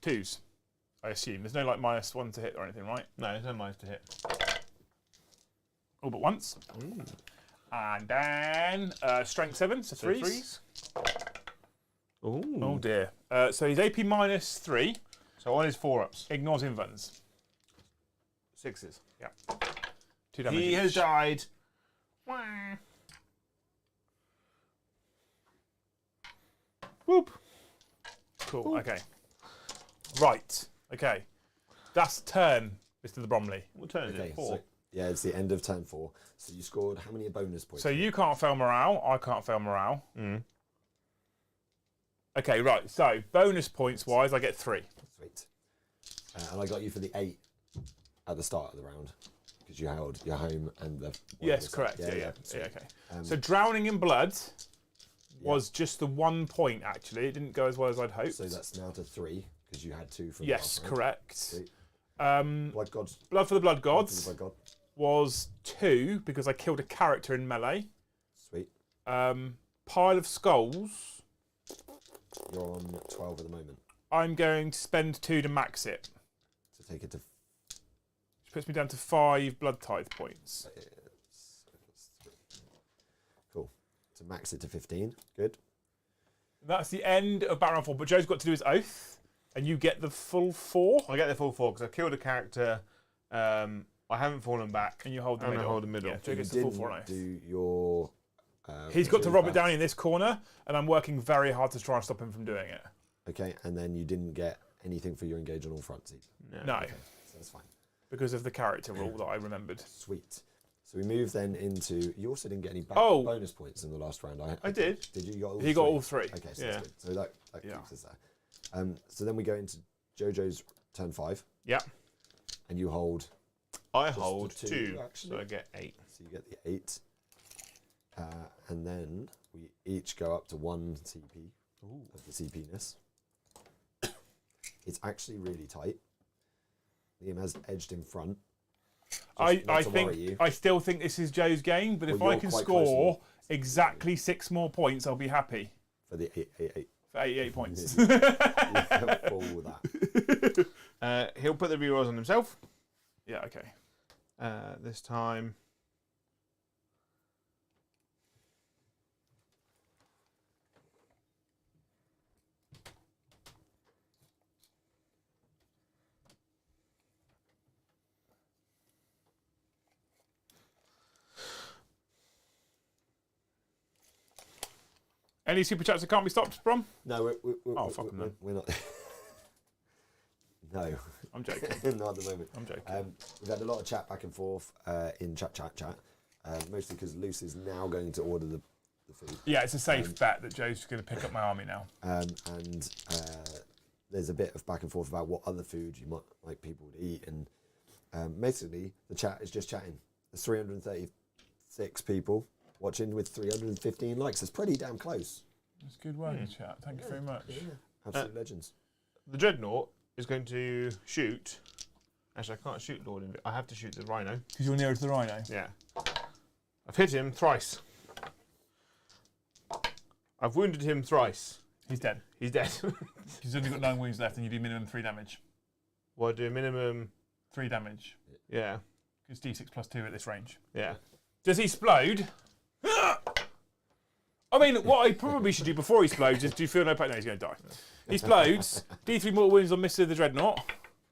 2s, I assume. There's no, like, -1 to hit or anything, right? No, there's no minus to hit. All but once. Ooh. And then strength 7, so 3s. Ooh. Oh dear. So he's AP -3. So on his 4-ups. Ignores invulns. 6s. Yeah. 2 damage. He has each. died. Whoop. Cool, okay. Right, okay. That's turn, Mr. the Bromley. What turn is Okay, it? 4. so, yeah, it's the end of turn 4. So you scored how many bonus points? So you can't fail morale, I can't fail morale. Mm. Okay, right, so bonus points wise, I get 3. Sweet. And I got you for the 8 at the start of the round. Because you held your home and the... Yes, correct, yeah, sweet. okay. So drowning in blood was just the 1 point, actually. It didn't go as well as I'd hoped. So that's now to 3, because you had 2 from yes, the last round. correct. Sweet. Blood Blood gods. for the Blood Blood Gods for the Blood God. was 2, because I killed a character in melee. Sweet. Pile of Skulls, You're on 12 at the moment. I'm going to spend 2 to max it. So take it to... Which puts me down to 5 Blood Tithe points. Cool. To max it to 15. Good. That's the end of Battle Round 4, but Joe's got to do his oath, and you get the full 4. I get the full 4 because I've killed a character. I haven't fallen back. And you hold the and middle. I hold the middle. Yeah, Joe You gets the full didn't 4 oath. do your... He's got to reserve Robert back. Downey in this corner, and I'm working very hard to try and stop him from doing it. Okay, and then you didn't get anything for your engage on all fronts either. No. Okay, so that's fine. because of the character rule that I remembered. Sweet. So we move then into. You also didn't get any bonus points in the last round. I did. Did you? He got all three. Okay, so that's good. So that keeps us there. So then we go into Jojo's turn 5. Yeah. And you hold. I hold 2, actually. so I get 8. So you get the 8. And then we each go up to 1 CP of the CP-ness. It's actually really tight. Liam has edged in front. I still think this is Joe's game, but if I can score exactly 6 more points, I'll be happy. For the 8. For 88 points. For that. He'll put the rerolls on himself. Yeah, okay. This time. Any super chats that can't be stopped, Brom? No, we're not. No. I'm joking. Not at the moment. I'm joking. We've had a lot of chat back and forth in chat. Mostly because Luce is now going to order the food. Yeah, it's a safe bet that Joe's going to pick up my army now. And there's a bit of back and forth about what other food you might like people to eat. And basically, the chat is just chatting. There's 336 people watching with 315 likes. It's pretty damn close. It's good work, chat. Thank you very much. Yeah. Absolute legends. The Dreadnought is going to shoot. Actually, I can't shoot Lord. I have to shoot the Rhino. Because you're nearer to the Rhino? Yeah. I've hit him thrice. I've wounded him thrice. He's dead. He's dead. He's only got 9 wounds left and you do minimum 3 damage. Well, I do minimum 3 damage. Yeah. It's D6 plus 2 at this range. Yeah. Does he explode? I mean, what I probably should do before he explodes is do feel no pain. No, he's going to die. He explodes. D3 mortal wounds on Mr. the Dreadnought.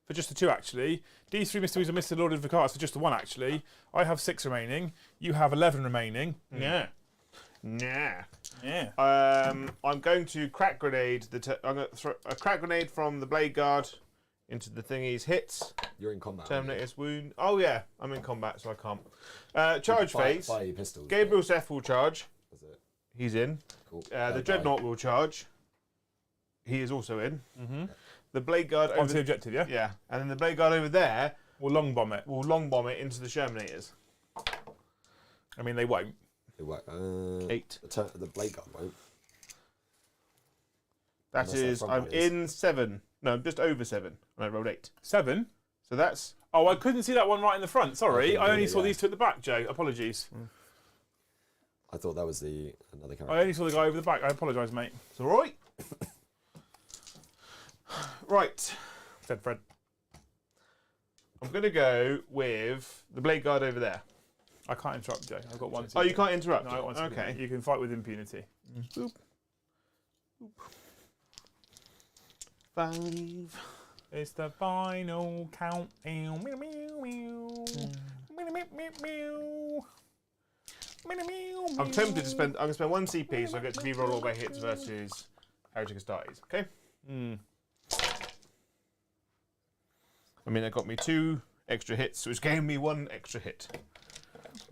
For just the 2, actually. D3 Mr. Wounds on Mr. Lord of the Cards for just the 1, actually. I have 6 remaining. You have 11 remaining. Yeah. Nah. Yeah. I'm going to crack grenade I'm going to throw a crack grenade from the Blade Guard into the thingy's hits. You're in combat. Terminator's wound. Oh yeah, I'm in combat, so I can't. Charge phase. Fire your pistols. Gabriel Seth will charge. That's it. He's in. Cool. The Dreadnought will charge. He is also in. Mm-hmm. The Blade Guard Onto the objective, yeah? Yeah, and then the Blade Guard over there We'll long bomb it. will long bomb it into the Shermanators. I mean, they won't. It worked. 8. The Blade Guard won't. That is, I'm in 7. No, I'm just over 7. And I rolled 8. 7? So that's... Oh, I couldn't see that one right in the front. Sorry. I only saw yeah. these 2 at the back, Joe. Apologies. I thought that was another character. I only saw the guy over the back. I apologise, mate. It's all right. Right. Said Fred. I'm going to go with the Blade Guard over there. I can't interrupt, Joe. I've got 1. Oh, you can't interrupt? No, I want to. Okay. You can fight with impunity. Boop. Boop. 5. It's the final count. Meow, meow, meow, meow. Meow, meow, meow, meow. Meow, meow, I'm meow. tempted to spend... I'm going to spend 1 CP, so I get to reroll all my hits versus Heretic Astartes. Okay? I mean, that got me 2 extra hits, which gave me 1 extra hit.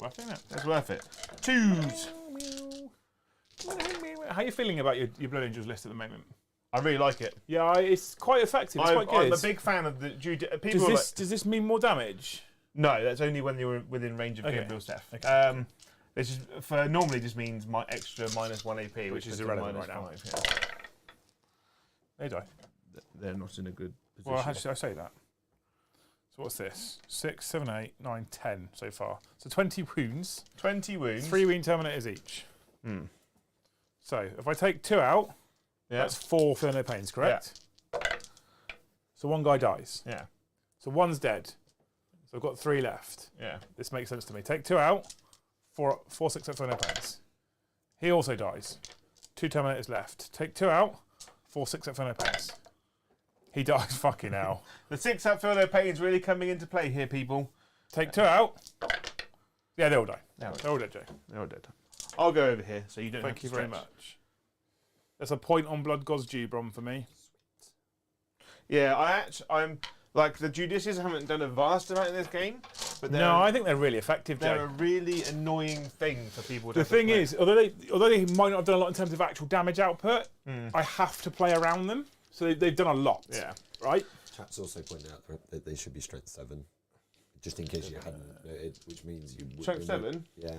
Worth it, isn't it? That's worth it. 2s. How are you feeling about your Blood Angels list at the moment? I really like it. Yeah, it's quite effective. It's quite good. I'm a big fan of the... People Does this mean more damage? No, that's only when you're within range of Gabriel Seth. Okay. This is for normally just means my extra -1 AP, Which is puts irrelevant them right now. -5, yeah. They die. They're not in a good position. Well, how should I say that? So what's this? 6, 7, 8, 9, 10 so far. So 20 wounds. 20 wounds. 3 wound terminators each. So if I take 2 out, that's 4 feel no pains, correct? Yeah. So 1 guy dies. Yeah. So 1's dead. So I've got 3 left. Yeah. This makes sense to me. Take 2 out, 4, 6 feel no pains. He also dies. 2 terminators left. Take 2 out, 4, 6 feel no pains. He dies. Fucking hell. The 6-up feel no pain is really coming into play here, people. Take 2 out. Yeah, they all die. No. They're all dead, Joe. They're all dead. I'll go over here, so you don't have Thank to you very stretch. much. That's a point on Blood God's due, Brom, for me. Yeah, I'm Like, the Judicious haven't done a vast amount in this game, but No, I think they're really effective, they're Joe. a really annoying thing for people to The have to thing play. is, although they might not have done a lot in terms of actual damage output, I have to play around them. So they've done a lot. Yeah. Right? Chat's also pointed out that they should be strength 7, just in case you hadn't noted, which means you would Strength 7? Yeah,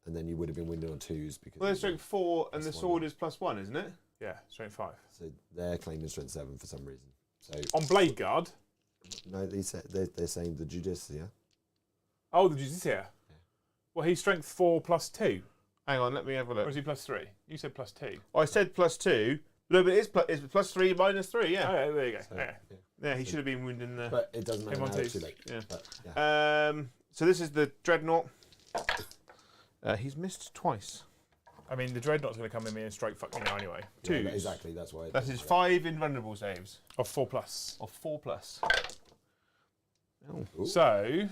and then you would have been winning on 2s because. Well, there's strength 4 and the +1. sword is +1, isn't it? Yeah, strength 5. So they're claiming strength 7 for some reason. So On Blade Guard. no, they're saying the Judicia. Oh, the Justice here. Well, he's strength 4 +2. Hang on, let me have a Or look. is he +3? You said +2. I said +2. No, but it's +3 -3, yeah. Oh, yeah, there you go. So, Yeah. Yeah, he should have been wounded in the... But it doesn't matter Him on now, it's twos. too late. Yeah. But, yeah. So this is the Dreadnought. He's missed twice. I mean, the Dreadnought's going to come in me and strike fuck me now anyway. Yeah, 2s. exactly, that's why. That is 5 invulnerable saves Of 4+. of 4+. Oh. Ooh, So, you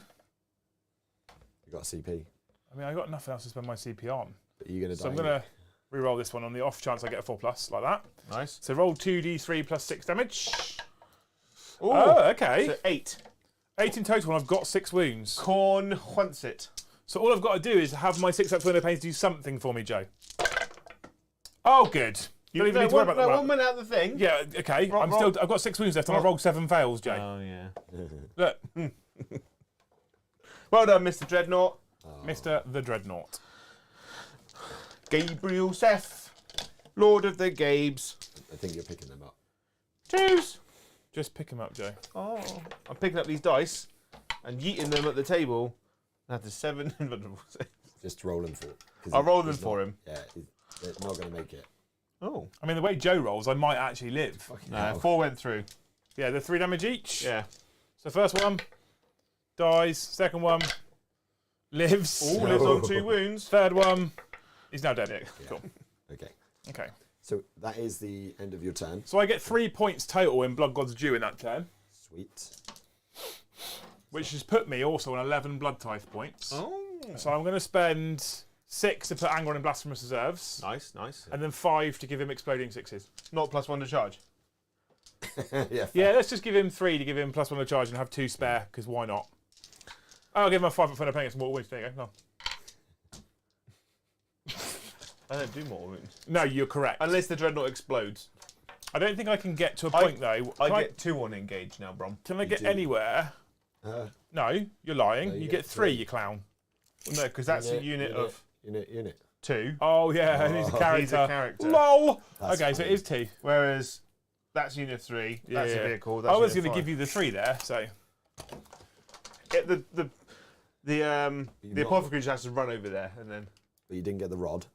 got a CP, I mean, I got nothing else to spend my CP on. but you're gonna die. So I'm going to re-roll this one on the off chance I get a 4+, like that. Nice. So roll 2d3 +6 damage. Ooh. Oh, okay. So 8. 8 in total, and I've got 6 wounds. Khorne wants it. So all I've got to do is have my 6 up window panes do something for me, Joe. Oh, good. You don't even need to worry about that. one went out the thing. Yeah, okay. I've got 6 wounds left, and I rolled 7 fails, Joe. Oh, yeah. Look, Well done, Mr. Dreadnought. Mr. the Dreadnought. Gabriel Seth, Lord of the Gabes. I think you're picking them up. 2s. Just pick him up, Joe. Oh. I'm picking up these dice and yeeting them at the table. That's a 7 invulnerable saves. Just roll them for. 'cause I'll roll them he's for not- him. Yeah, they're not going to make it. Oh. I mean, the way Joe rolls, I might actually live. No, 4 went through. Yeah, they're 3 damage each. Yeah. So first one dies. Second one lives. All lives on 2 wounds. Third one, he's now dead. Yeah. Cool. Okay. Okay. So that is the end of your turn. So I get 3 points total in Blood God's Due in that turn, Sweet. which has put me also on 11 Blood Tithe points. Oh. So I'm going to spend 6 to put Angron in Blasphemous Reserves, Nice, nice. and then 5 to give him Exploding Sixes. Not +1 to charge. Yeah. Yeah, let's just give him 3 to give him +1 to charge and have 2 spare, because why not? I'll give him a 5 for playing against mortal wounds. There you go. I don't do mortal wounds. No, you're correct. Unless the Dreadnought explodes. I don't think I can get to a point, though. I Can get 2 on engage now, Brom. Can I You get do. anywhere? No, you're lying. No, you you get get 3, 3. you clown. Well, no, because that's a unit of Unit. 2. Oh, yeah, he's a Oh, character. He's a character. LOL! That's Okay, so it fine. is 2. Whereas that's unit 3. That's a vehicle. That's I was unit going to 5. give you the 3 there, so. The not- apothecary just has to run over there, and then But you didn't get the rod.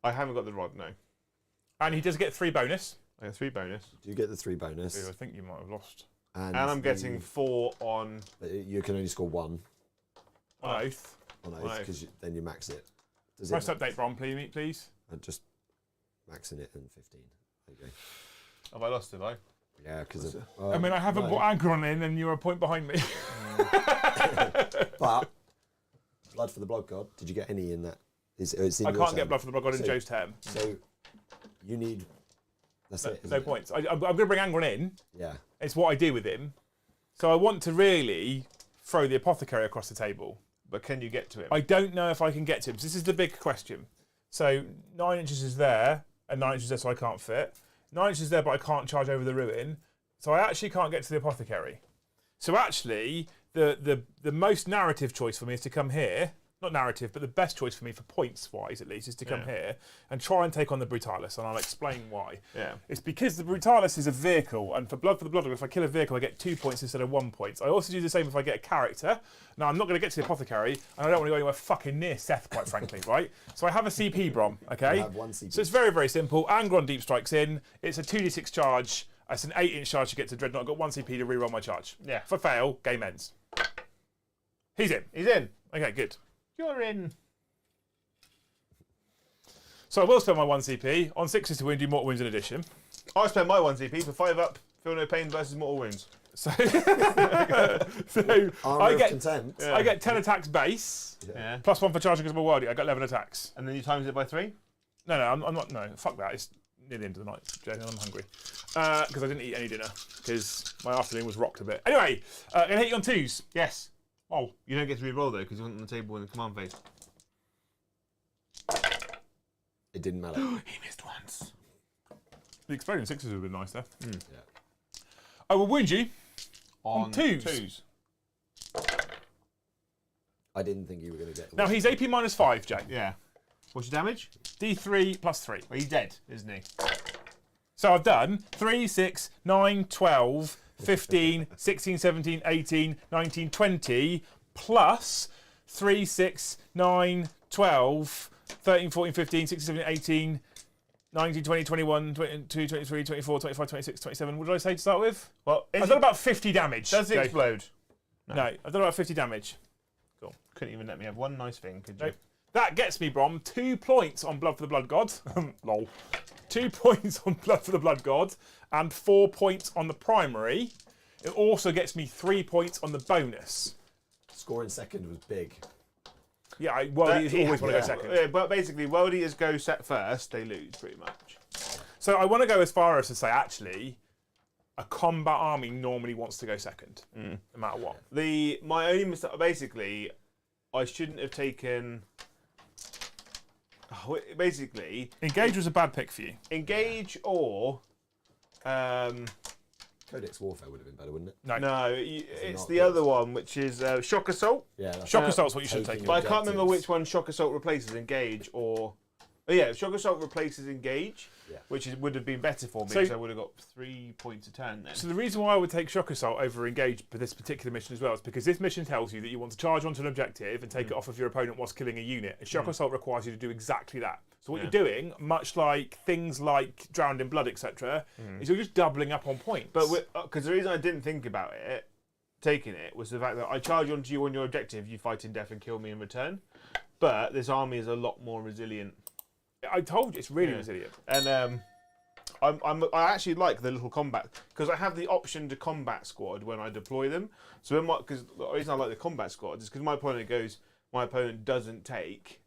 I haven't got the rod. No, And he does get 3 bonus. I got 3 bonus, Do you get the 3 bonus? I think you might have lost. and I'm getting 4 on. You can only score 1 On oath. on On oath oath. because then you max it. Does Press it? update, Bron, please. I'm just maxing it in 15. There you go. Have I lost? Have I? Yeah, because I mean, I haven't brought Angron in, and you're a point behind me. But blood for the blood god. Did you get any in that? It's in I your can't turn. get blood for the blood god in So- Joe's turn. So you need. That's it. No isn't it? points. I'm going to bring Angron in. Yeah. It's what I do with him. So I want to really throw the apothecary across the table. But can you get to him? I don't know if I can get to him. So this is the big question. So 9 inches is there, and 9 inches there, so I can't fit. 9 inches there, but I can't charge over the ruin. So I actually can't get to the apothecary. So actually, the most narrative choice for me is to come here. Not narrative, but the best choice for me, for points-wise at least, is to come here and try and take on the Brutalis, and I'll explain why. Yeah. It's because the Brutalis is a vehicle, and for Blood for the Blood, if I kill a vehicle, I get 2 points instead of 1 point. I also do the same if I get a character. Now, I'm not going to get to the apothecary, and I don't want to go anywhere fucking near Seth, quite frankly, right? So I have a CP, Brom, okay? You have 1 CP. So it's very, very simple. Angron deep strikes in. It's a 2d6 charge. It's an 8-inch charge to get to Dreadnought. I've got 1 CP to reroll my charge. Yeah. If I fail, game ends. He's in. He's in. Okay, good. You're in. So I will spend my 1 CP on 6s to wound, do mortal wounds in addition. I spent my 1 CP for 5 up. Feel no pain versus mortal wounds. So, Armour I of get content. Yeah. I get 10 attacks base, Yeah. plus 1 for charging because I'm a worldie. I got 11 attacks. And then you times it by 3. No, I'm not. No, fuck that. It's near the end of the night, Jane, and I'm hungry. Because I didn't eat any dinner, because my afternoon was rocked a bit. Anyway, can I hit you on 2s? Yes. Oh. You don't get to re-roll though, because you want on the table in the command phase. It didn't matter. He missed once. The exploding 6s would have been nice there. Yeah. I will wound you on 2s. I didn't think you were going to get. Now he's AP -5, Jay. Yeah. What's your damage? D3 +3. Well, he's dead, isn't he? So I've done 3, 6, 9, 12, 15, 16, 17, 18, 19, 20, plus 3, 6, 9, 12, 13, 14, 15, 16, 17, 18, 19, 20, 21, 22, 23, 24, 25, 26, 27. What did I say to start with? Well, I've done about 50 damage. Does it Jay. explode? No, I've done about 50 damage. Couldn't even let me have one nice thing, could you? Nope. That gets me, Brom, 2 points on Blood for the Blood God. Lol. 2 points on Blood for the Blood God and 4 points on the primary. It also gets me 3 points on the bonus. Scoring second was big. Yeah, Worldies always want to go second. Yeah, but basically, Worldies go set first, they lose pretty much. So I want to go as far as to say, actually, a combat army normally wants to go second, no matter what. My only mistake, basically, I shouldn't have taken. Basically, Engage was a bad pick for you. engage or. Codex Warfare would have been better, wouldn't it? No, it's not the other one, which is Shock Assault. Yeah. That's Shock Assault's what you should have taking taken. But I can't remember Objectives. which one Shock Assault replaces Engage or. Oh yeah, Shock Assault replaces Engage, Yeah. which would have been better for me So- because I would have got 3 points a turn then. So the reason why I would take Shock Assault over Engage for this particular mission as well is because this mission tells you that you want to charge onto an objective and take it off of your opponent whilst killing a unit. And Shock Assault requires you to do exactly that. So what you're doing, much like things like Drowned in Blood, etc., is you're just doubling up on points. But because the reason I didn't think about it, taking it, was the fact that I charge onto you on your objective, you fight in death and kill me in return. But this army is a lot more resilient, I told you, it's really resilient. and I actually like the little combat because I have the option to combat squad when I deploy them. So because the reason I like the combat squad is because my opponent doesn't take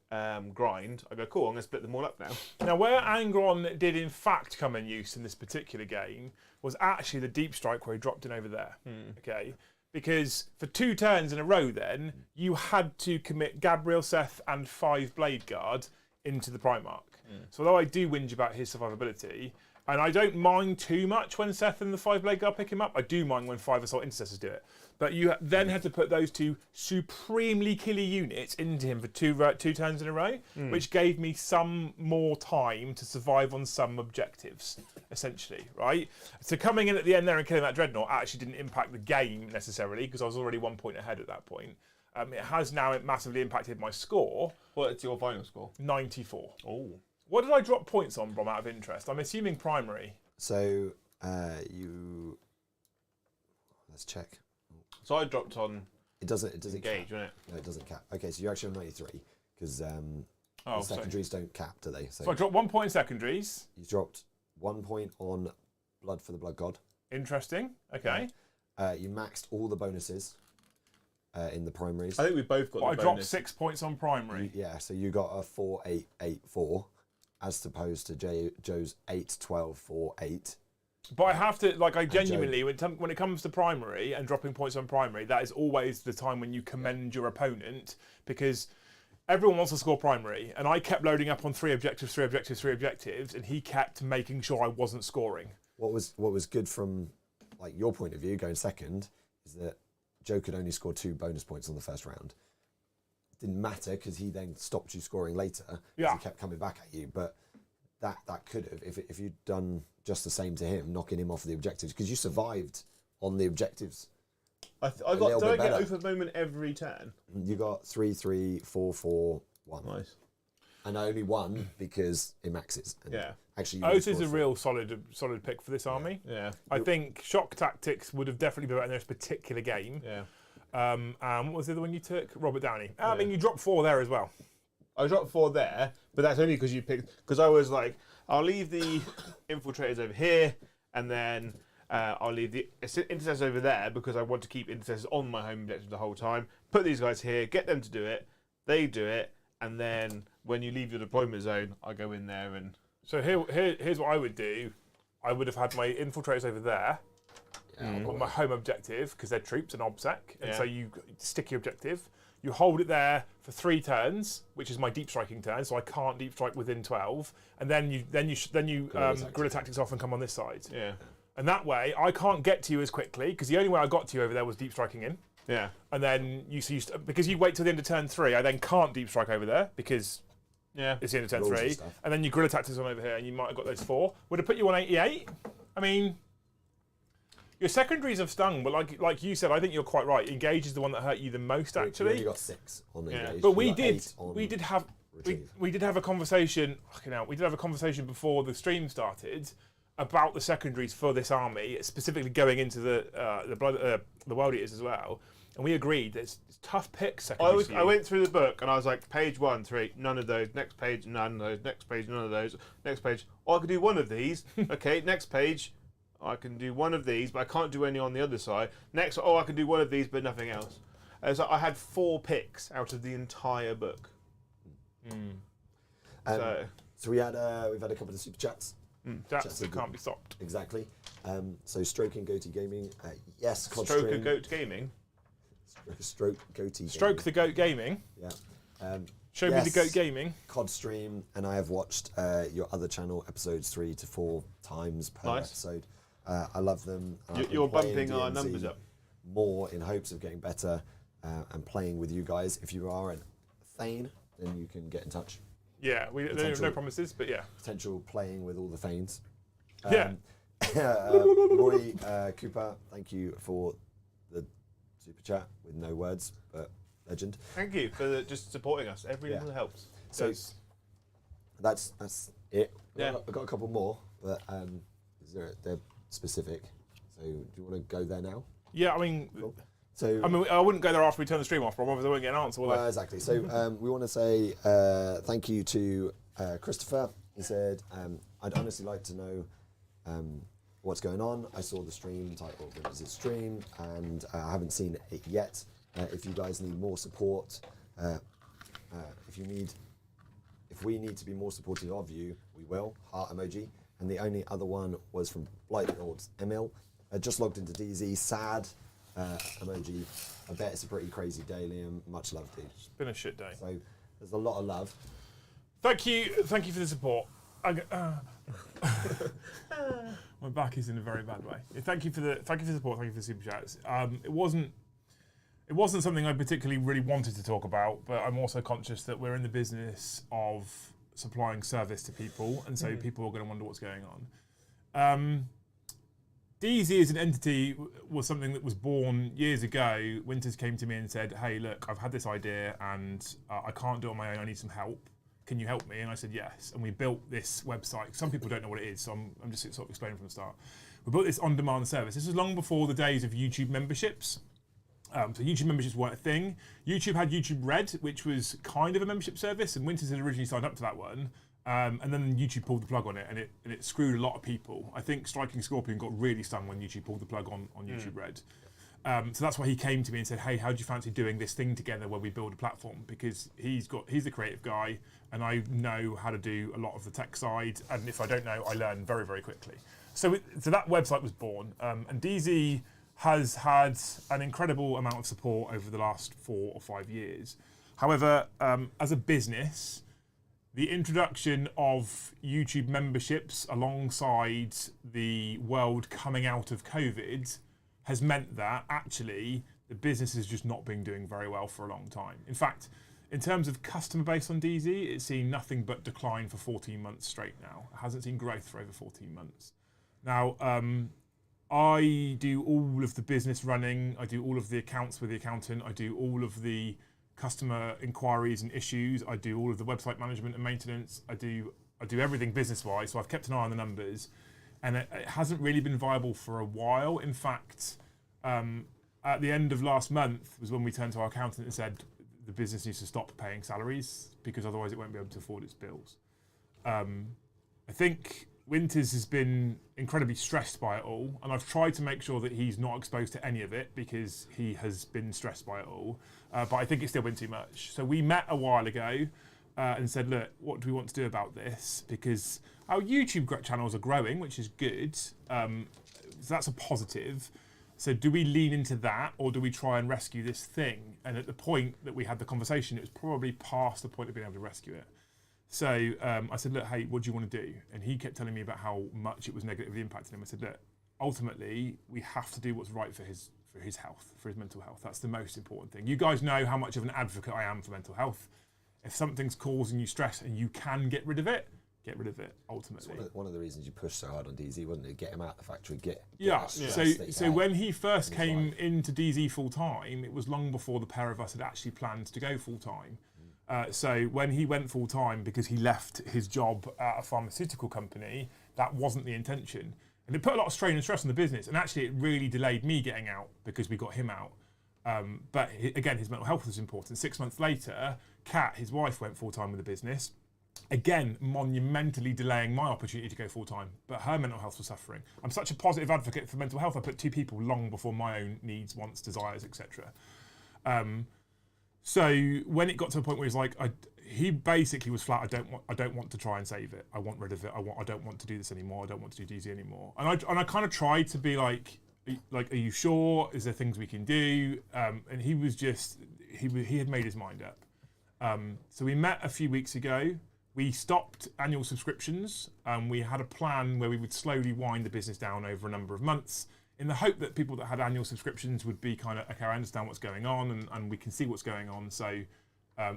grind. I go, cool, I'm going to split them all up now. Now, where Angron did in fact come in use in this particular game was actually the deep strike where he dropped in over there. Okay, because for 2 turns in a row, then you had to commit Gabriel, Seth, and 5 Blade Guard into the Primarch. So although I do whinge about his survivability, and I don't mind too much when Seth and the 5 Blade Guard pick him up, I do mind when 5 Assault Intercessors do it. But you then had to put those 2 supremely killer units into him for 2 turns in a row, which gave me some more time to survive on some objectives, essentially, right? So coming in at the end there and killing that Dreadnought actually didn't impact the game necessarily, because I was already 1 point ahead at that point. It has now massively impacted my score. What's your final score? 94. Oh. What did I drop points on, Brom, out of interest? I'm assuming primary. So let's check. So I dropped on It doesn't Engage, cap. wasn't it? No, it doesn't cap. Okay, so you're actually on 93 because Oh, secondaries don't cap, do they? So I dropped 1 point in secondaries. You dropped 1 point on Blood for the Blood God. Interesting. Okay. You maxed all the bonuses in the primaries. I think we both got Well, I the dropped bonus. 6 points on primary. Yeah, so you got a 4-8-8-4 as opposed to Joe's 8-12-4-8. But I have to, like, I genuinely, when it comes to primary and dropping points on primary, that is always the time when you commend your opponent, because everyone wants to score primary, and I kept loading up on 3 objectives, and he kept making sure I wasn't scoring. What was good from like your point of view going second is that Joe could only score 2 bonus points on the first round. Didn't matter because he then stopped you scoring later. Yeah. He kept coming back at you, but that could have, if you'd done just the same to him, knocking him off the objectives, because you survived on the objectives. I a little did I bit get better. oath of moment every turn? You got 3-3, 4-4, 1. Nice. And I only won because it maxes. And Yeah. Actually, you Oath scored is a 4. real solid pick for this army. Yeah. I think shock tactics would have definitely been better in this particular game. Yeah. And what was the other one you took? Robert Downey. I mean, you dropped 4 there as well. I dropped 4 there, but that's only because you picked. Because I was like, I'll leave the infiltrators over here, and then I'll leave the intercessors over there because I want to keep intercessors on my home objective the whole time. Put these guys here, get them to do it. They do it, and then when you leave your deployment zone, I go in there and So here's what I would do. I would have had my infiltrators over there on my home objective because they're troops and obsec, and so you stick your objective. You hold it there for 3 turns, which is my deep striking turn, so I can't deep strike within 12. And then you guerrilla tactics off and come on this side. Yeah. And that way, I can't get to you as quickly because the only way I got to you over there was deep striking in. Yeah. And then because you wait till the end of turn 3, I then can't deep strike over there because it's the end of turn 3. And then you guerrilla tactics on over here, and you might have got those 4. Would have put you on 88. I mean, your secondaries have stung, but like you said, I think you're quite right. Engage is the one that hurt you the most, actually. You only got 6 on engage. But we did have a conversation. We did have a conversation before the stream started about the secondaries for this army, specifically going into the World Eaters as well. And we agreed that it's tough picks. Secondaries. I went through the book and I was like, page 1, 3, none of those. Next page, none of those. Next page, none of those. Next page, I could do one of these. Okay, next page, I can do one of these, but I can't do any on the other side. Next, I can do one of these, but nothing else. So I had 4 picks out of the entire book. So we've had a couple of super chats. Chats that can't be stopped. Exactly. So Stroke and Goatee Gaming, yes. Stroke and Goat Gaming. Stroke Goatee. Stroke the Goat Gaming. Yeah. Show me the Goat Gaming. COD stream, and I have watched your other channel episodes 3 to 4 times per episode. I love them. You're bumping our numbers up more in hopes of getting better and playing with you guys. If you are a Thane, then you can get in touch. Yeah, there are no promises, but yeah. Potential playing with all the Thanes. Roy Cooper, thank you for the super chat with no words, but legend. Thank you for just supporting us. Every little helps. So that's it. Yeah. I've got a couple more, but they're specific. So do you want to go there now? Yeah, I mean, cool. I wouldn't go there after we turn the stream off, but obviously I won't get an answer, will I? Exactly. So we want to say thank you to Christopher. He said, I'd honestly like to know what's going on. I saw the stream title, what is it stream, and I haven't seen it yet. If you guys need more support, if we need to be more supportive of you, we will. Heart emoji. And the only other one was from Blight Lords Emil. Just logged into DZ, sad emoji. I bet it's a pretty crazy day, Liam. Much love, dude. It's been a shit day. So there's a lot of love. Thank you for the support. My back is in a very bad way. Thank you for the support. Thank you for the super chats. It wasn't something I particularly really wanted to talk about, but I'm also conscious that we're in the business of supplying service to people, and so people are going to wonder what's going on. DZ as an entity was something that was born years ago. Winters came to me and said, hey, look, I've had this idea and I can't do it on my own, I need some help. Can you help me? And I said, yes. And we built this website. Some people don't know what it is, so I'm just sort of explaining from the start. We built this on-demand service. This was long before the days of YouTube memberships. So YouTube memberships weren't a thing. YouTube had YouTube Red, which was kind of a membership service, and Winters had originally signed up to that one. And then YouTube pulled the plug on it, and it screwed a lot of people. I think Striking Scorpion got really stung when YouTube pulled the plug on YouTube Red. So that's why he came to me and said, hey, how do you fancy doing this thing together where we build a platform? Because he's the creative guy, and I know how to do a lot of the tech side, and if I don't know, I learn very, very quickly. So that website was born, and DZ has had an incredible amount of support over the last 4 or 5 years. However, as a business, the introduction of YouTube memberships alongside the world coming out of COVID has meant that actually the business has just not been doing very well for a long time. In fact, in terms of customer base on DZ, it's seen nothing but decline for 14 months straight now. It hasn't seen growth for over 14 months. Now, I do all of the business running, I do all of the accounts with the accountant, I do all of the customer inquiries and issues, I do all of the website management and maintenance, I do everything business-wise, so I've kept an eye on the numbers, and it hasn't really been viable for a while. In fact, at the end of last month was when we turned to our accountant and said the business needs to stop paying salaries because otherwise it won't be able to afford its bills. I think Winters has been incredibly stressed by it all, and I've tried to make sure that he's not exposed to any of it because he has been stressed by it all, but I think it's still been too much. So we met a while ago, and said, look, what do we want to do about this? Because our YouTube channels are growing, which is good. So that's a positive. So do we lean into that, or do we try and rescue this thing? And at the point that we had the conversation, it was probably past the point of being able to rescue it. So I said, look, hey, what do you want to do? And he kept telling me about how much it was negatively impacting him. I said, look, ultimately, we have to do what's right for his health, for his mental health. That's the most important thing. You guys know how much of an advocate I am for mental health. If something's causing you stress and you can get rid of it, ultimately. It's one of the reasons you pushed so hard on DZ, wasn't it? Get him out of the factory, So when he first came into DZ full time, it was long before the pair of us had actually planned to go full time. So when he went full time, because he left his job at a pharmaceutical company, that wasn't the intention. And it put a lot of strain and stress on the business. And actually it really delayed me getting out because we got him out. But again, his mental health was important. 6 months later, Kat, his wife, went full time with the business. Again, monumentally delaying my opportunity to go full time, but her mental health was suffering. I'm such a positive advocate for mental health. I put 2 people long before my own needs, wants, desires, etc. So when it got to a point where he's like, he basically was flat. I don't want to try and save it. I want rid of it. I don't want to do this anymore. I don't want to do DZ anymore. And I kind of tried to be like, are you sure? Is there things we can do? And he was just, he had made his mind up. So we met a few weeks ago. We stopped annual subscriptions. We had a plan where we would slowly wind the business down over a number of months in the hope that people that had annual subscriptions would be kind of, okay, I understand what's going on and we can see what's going on. So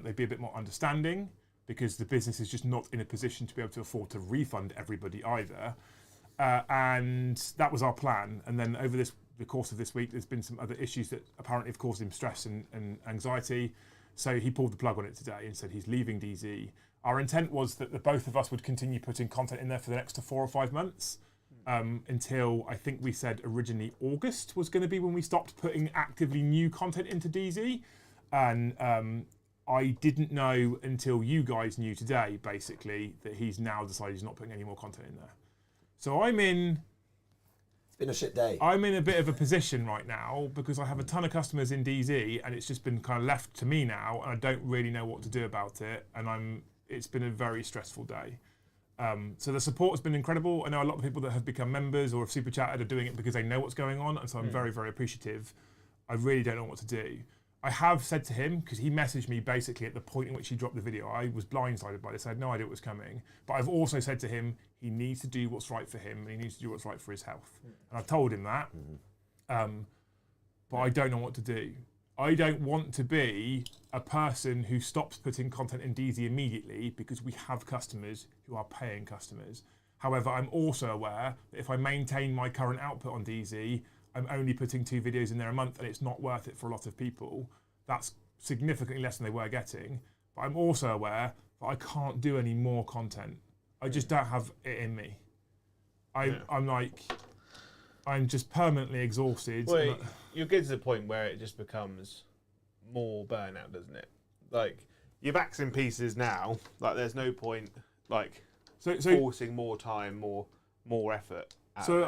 they'd be a bit more understanding, because the business is just not in a position to be able to afford to refund everybody either. And that was our plan. And then over the course of this week, there's been some other issues that apparently have caused him stress and anxiety. So he pulled the plug on it today and said he's leaving DZ. Our intent was that the both of us would continue putting content in there for the next 4 or 5 months, until I think we said originally August was going to be when we stopped putting actively new content into DZ. And I didn't know until you guys knew today, basically, that he's now decided he's not putting any more content in there. So it's been a shit day. I'm in a bit of a position right now because I have a ton of customers in DZ and it's just been kind of left to me now, and I don't really know what to do about it. And it's been a very stressful day. So the support has been incredible. I know a lot of people that have become members or have super chatted are doing it because they know what's going on, and so I'm very, very appreciative. I really don't know what to do. I have said to him, because he messaged me basically at the point in which he dropped the video, I was blindsided by this, I had no idea what was coming. But I've also said to him, he needs to do what's right for him, and he needs to do what's right for his health. And I've told him that, but I don't know what to do. I don't want to be a person who stops putting content in DZ immediately, because we have customers who are paying customers. However, I'm also aware that if I maintain my current output on DZ, I'm only putting 2 videos in there a month, and it's not worth it for a lot of people. That's significantly less than they were getting. But I'm also aware that I can't do any more content. I just don't have it in me. I'm just permanently exhausted. Well, you'll get to the point where it just becomes more burnout, doesn't it? Like, your back's in pieces now. Like, there's no point, like, forcing more time, more effort. So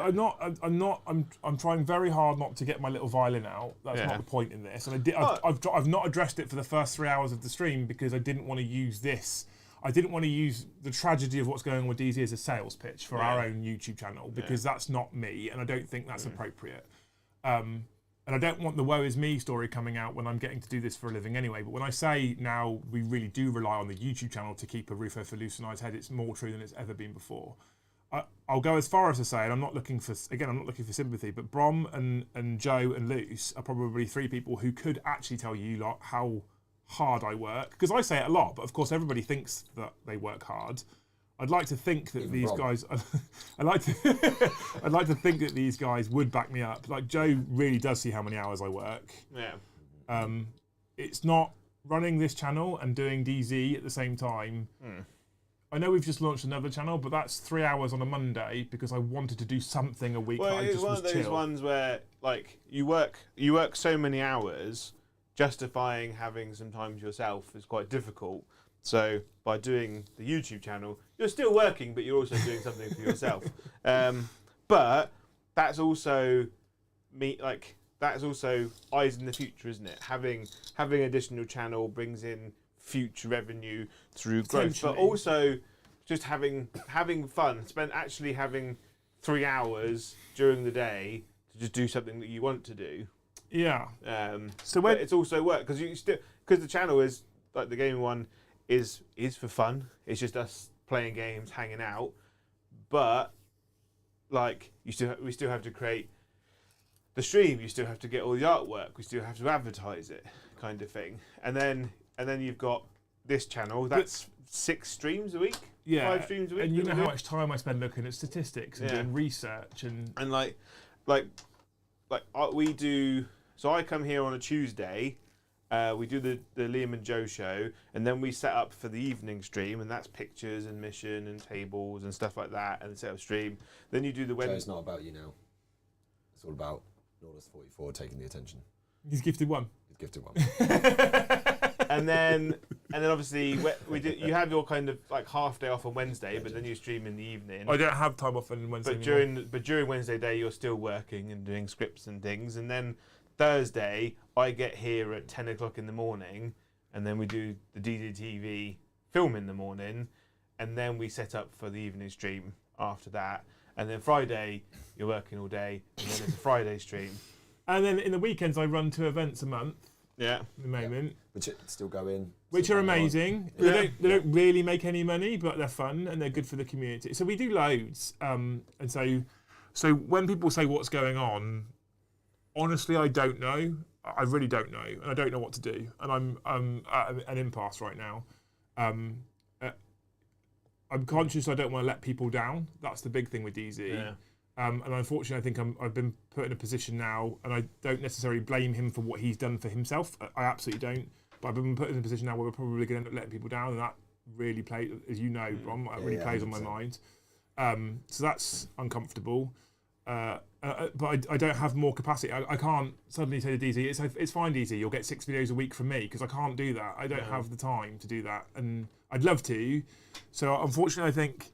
I'm trying very hard not to get my little violin out. That's not the point in this. And I've not addressed it for the first 3 hours of the stream because I didn't want to use this. I didn't want to use the tragedy of what's going on with DZ as a sales pitch for our own YouTube channel, because that's not me, and I don't think that's appropriate. And I don't want the woe is me story coming out when I'm getting to do this for a living anyway. But when I say now we really do rely on the YouTube channel to keep a roof over Lucianide's head, it's more true than it's ever been before. I'll go as far as to say, and I'm not looking for sympathy, but Brom and Joe and Luce are probably 3 people who could actually tell you lot how hard I work, because I say it a lot, but of course everybody thinks that they work hard. I'd like to think that these guys, I'd like to think that these guys would back me up. Like, Joe really does see how many hours I work. Yeah. It's not running this channel and doing DZ at the same time. I know we've just launched another channel, but that's 3 hours on a Monday because I wanted to do something a week. Well, that I it's just one was of those chill. ones where, like, you work so many hours, justifying having some time to yourself is quite difficult. So by doing the YouTube channel, you're still working, but you're also doing something for yourself. But that's also that's also eyes in the future, isn't it? Having additional channel brings in future revenue through growth, but also just having fun. Actually having 3 hours during the day to just do something that you want to do. Yeah. So but it's also work because the channel is like the gaming one is for fun. It's just us playing games, hanging out, but like we still have to create the stream. You still have to get all the artwork. We still have to advertise it, kind of thing. And then you've got this channel. That's 6 streams a week. Yeah, 5 streams a week. And you know how much time I spend looking at statistics and doing research and we do. So I come here on a Tuesday. We do the Liam and Joe show, and then we set up for the evening stream, and that's pictures and mission and tables and stuff like that, and set up stream. Then you do the Wednesday. So it's not about you now. It's all about Nordus 44 taking the attention. He's gifted one. He's gifted one. and then obviously we do. You have your kind of like half day off on Wednesday, but then you stream in the evening. I don't have time off on Wednesday. But during Wednesday day, you're still working and doing scripts and things, and then Thursday I get here at 10 o'clock in the morning, and then we do the DDTV film in the morning, and then we set up for the evening stream after that, and then Friday you're working all day, and then there's a Friday stream. And then in the weekends I run 2 events a month. Yeah. At the moment. Which still go in. Which are amazing. Yeah. They don't really make any money, but they're fun and they're good for the community. So we do loads. And so when people say what's going on, honestly, I don't know. I really don't know, and I don't know what to do. And I'm at an impasse right now. I'm conscious I don't want to let people down. That's the big thing with DZ. Yeah. And unfortunately, I think I've been put in a position now, and I don't necessarily blame him for what he's done for himself. I absolutely don't. But I've been put in a position now where we're probably going to end up letting people down, and that really plays, as you know, Brom, that really plays on my mind. So that's uncomfortable. But I don't have more capacity. I can't suddenly say to DZ, it's fine, DZ, you'll get 6 videos a week from me, because I can't do that. I don't have the time to do that, and I'd love to. So unfortunately, I think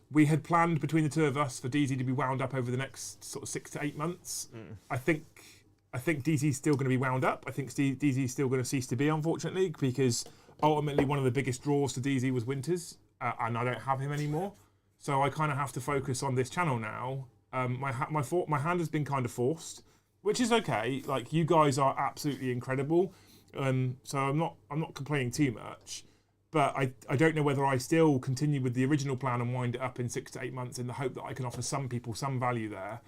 we had planned between the 2 of us for DZ to be wound up over the next sort of 6 to 8 months. I think DZ's still going to be wound up. I think DZ's still going to cease to be, unfortunately, because ultimately one of the biggest draws to DZ was Winters, and I don't have him anymore. So I kind of have to focus on this channel now. My hand has been kind of forced, which is okay. Like, you guys are absolutely incredible, so I'm not complaining too much. But I don't know whether I still continue with the original plan and wind it up in 6 to 8 months in the hope that I can offer some people some value there.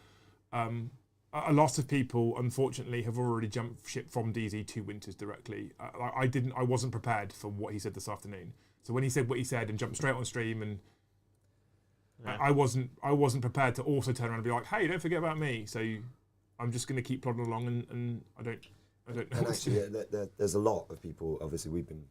A lot of people, unfortunately, have already jumped ship from DZ to Winters directly. I wasn't prepared for what he said this afternoon. So when he said what he said and jumped straight on stream, and I wasn't prepared to also turn around and be like, hey, don't forget about me. So I'm just going to keep plodding along, and I don't know. And actually, there's a lot of people. Obviously, we've been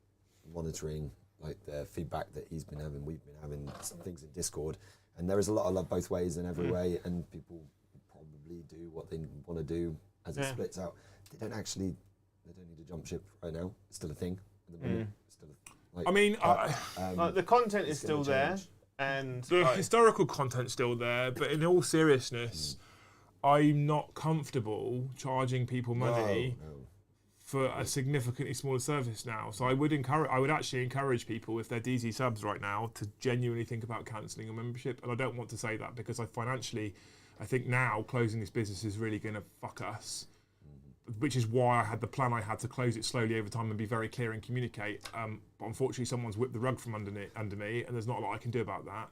monitoring like the feedback that he's been having. We've been having some things in Discord, and there is a lot of love both ways in every way, and people probably do what they want to do as it splits out. They don't need to jump ship right now. It's still a thing at the moment. It's still I mean, the content is still there, and the historical content's still there, but in all seriousness, I'm not comfortable charging people money for a significantly smaller service now. So I would actually encourage people, if they're DZ subs right now, to genuinely think about cancelling a membership. And I don't want to say that because I think now closing this business is really going to fuck us, which is why I had the plan I had to close it slowly over time and be very clear and communicate. But unfortunately, someone's whipped the rug from under me, and there's not a lot I can do about that.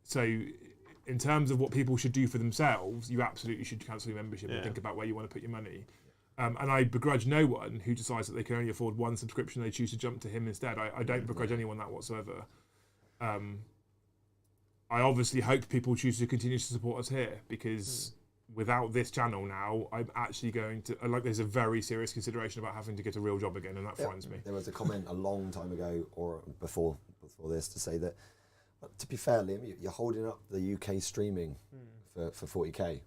So in terms of what people should do for themselves, you absolutely should cancel your membership and think about where you want to put your money. And I begrudge no one who decides that they can only afford one subscription, they choose to jump to him instead. I don't begrudge anyone that whatsoever. I obviously hope people choose to continue to support us here, because without this channel now, I'm actually going to, there's a very serious consideration about having to get a real job again, and that frightens me. There was a comment a long time ago, or before this, to say that, to be fair, Liam, you're holding up the UK streaming for 40k.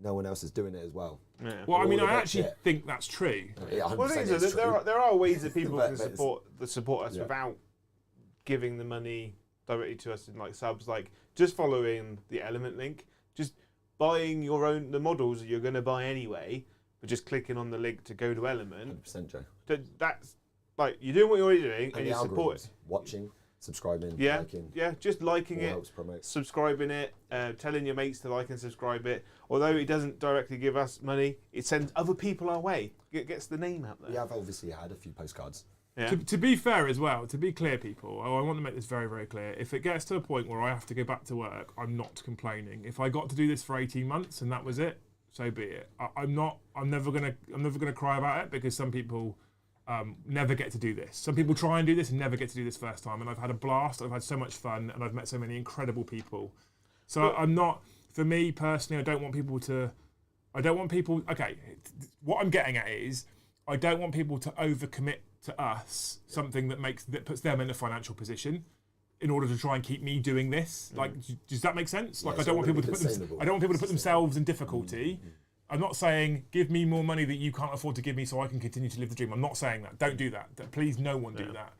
No one else is doing it as well. Yeah. Well, I mean, I actually think that's true. Well, there are ways that people can support us without giving the money directly to us in like subs, like just following the Element link, just buying the models that you're going to buy anyway, but just clicking on the link to go to Element. 100%, Joe. like you're doing what you're already doing, and the you're supporting. algorithms, watching, subscribing, Yeah, liking, just liking all it, helps promote. subscribing it, telling your mates to like and subscribe it. Although it doesn't directly give us money, it sends other people our way. It gets the name out there. We have obviously had a few postcards. Yeah. To be fair as well, to be clear, people, I want to make this very, very clear. If it gets to a point where I have to go back to work, I'm not complaining. If I got to do this for 18 months and that was it, so be it. I'm never gonna cry about it, because some people never get to do this. Some people try and do this and never get to do this first time. And I've had a blast. I've had so much fun, and I've met so many incredible people. So I'm not. For me personally, I don't want people. Okay, what I'm getting at is, I don't want people to overcommit to us something that puts them in a financial position in order to try and keep me doing this. Like, does that make sense? Like, I don't want people to put themselves in difficulty. I'm not saying give me more money that you can't afford to give me so I can continue to live the dream. I'm not saying that. Don't do that. Please, no one do that.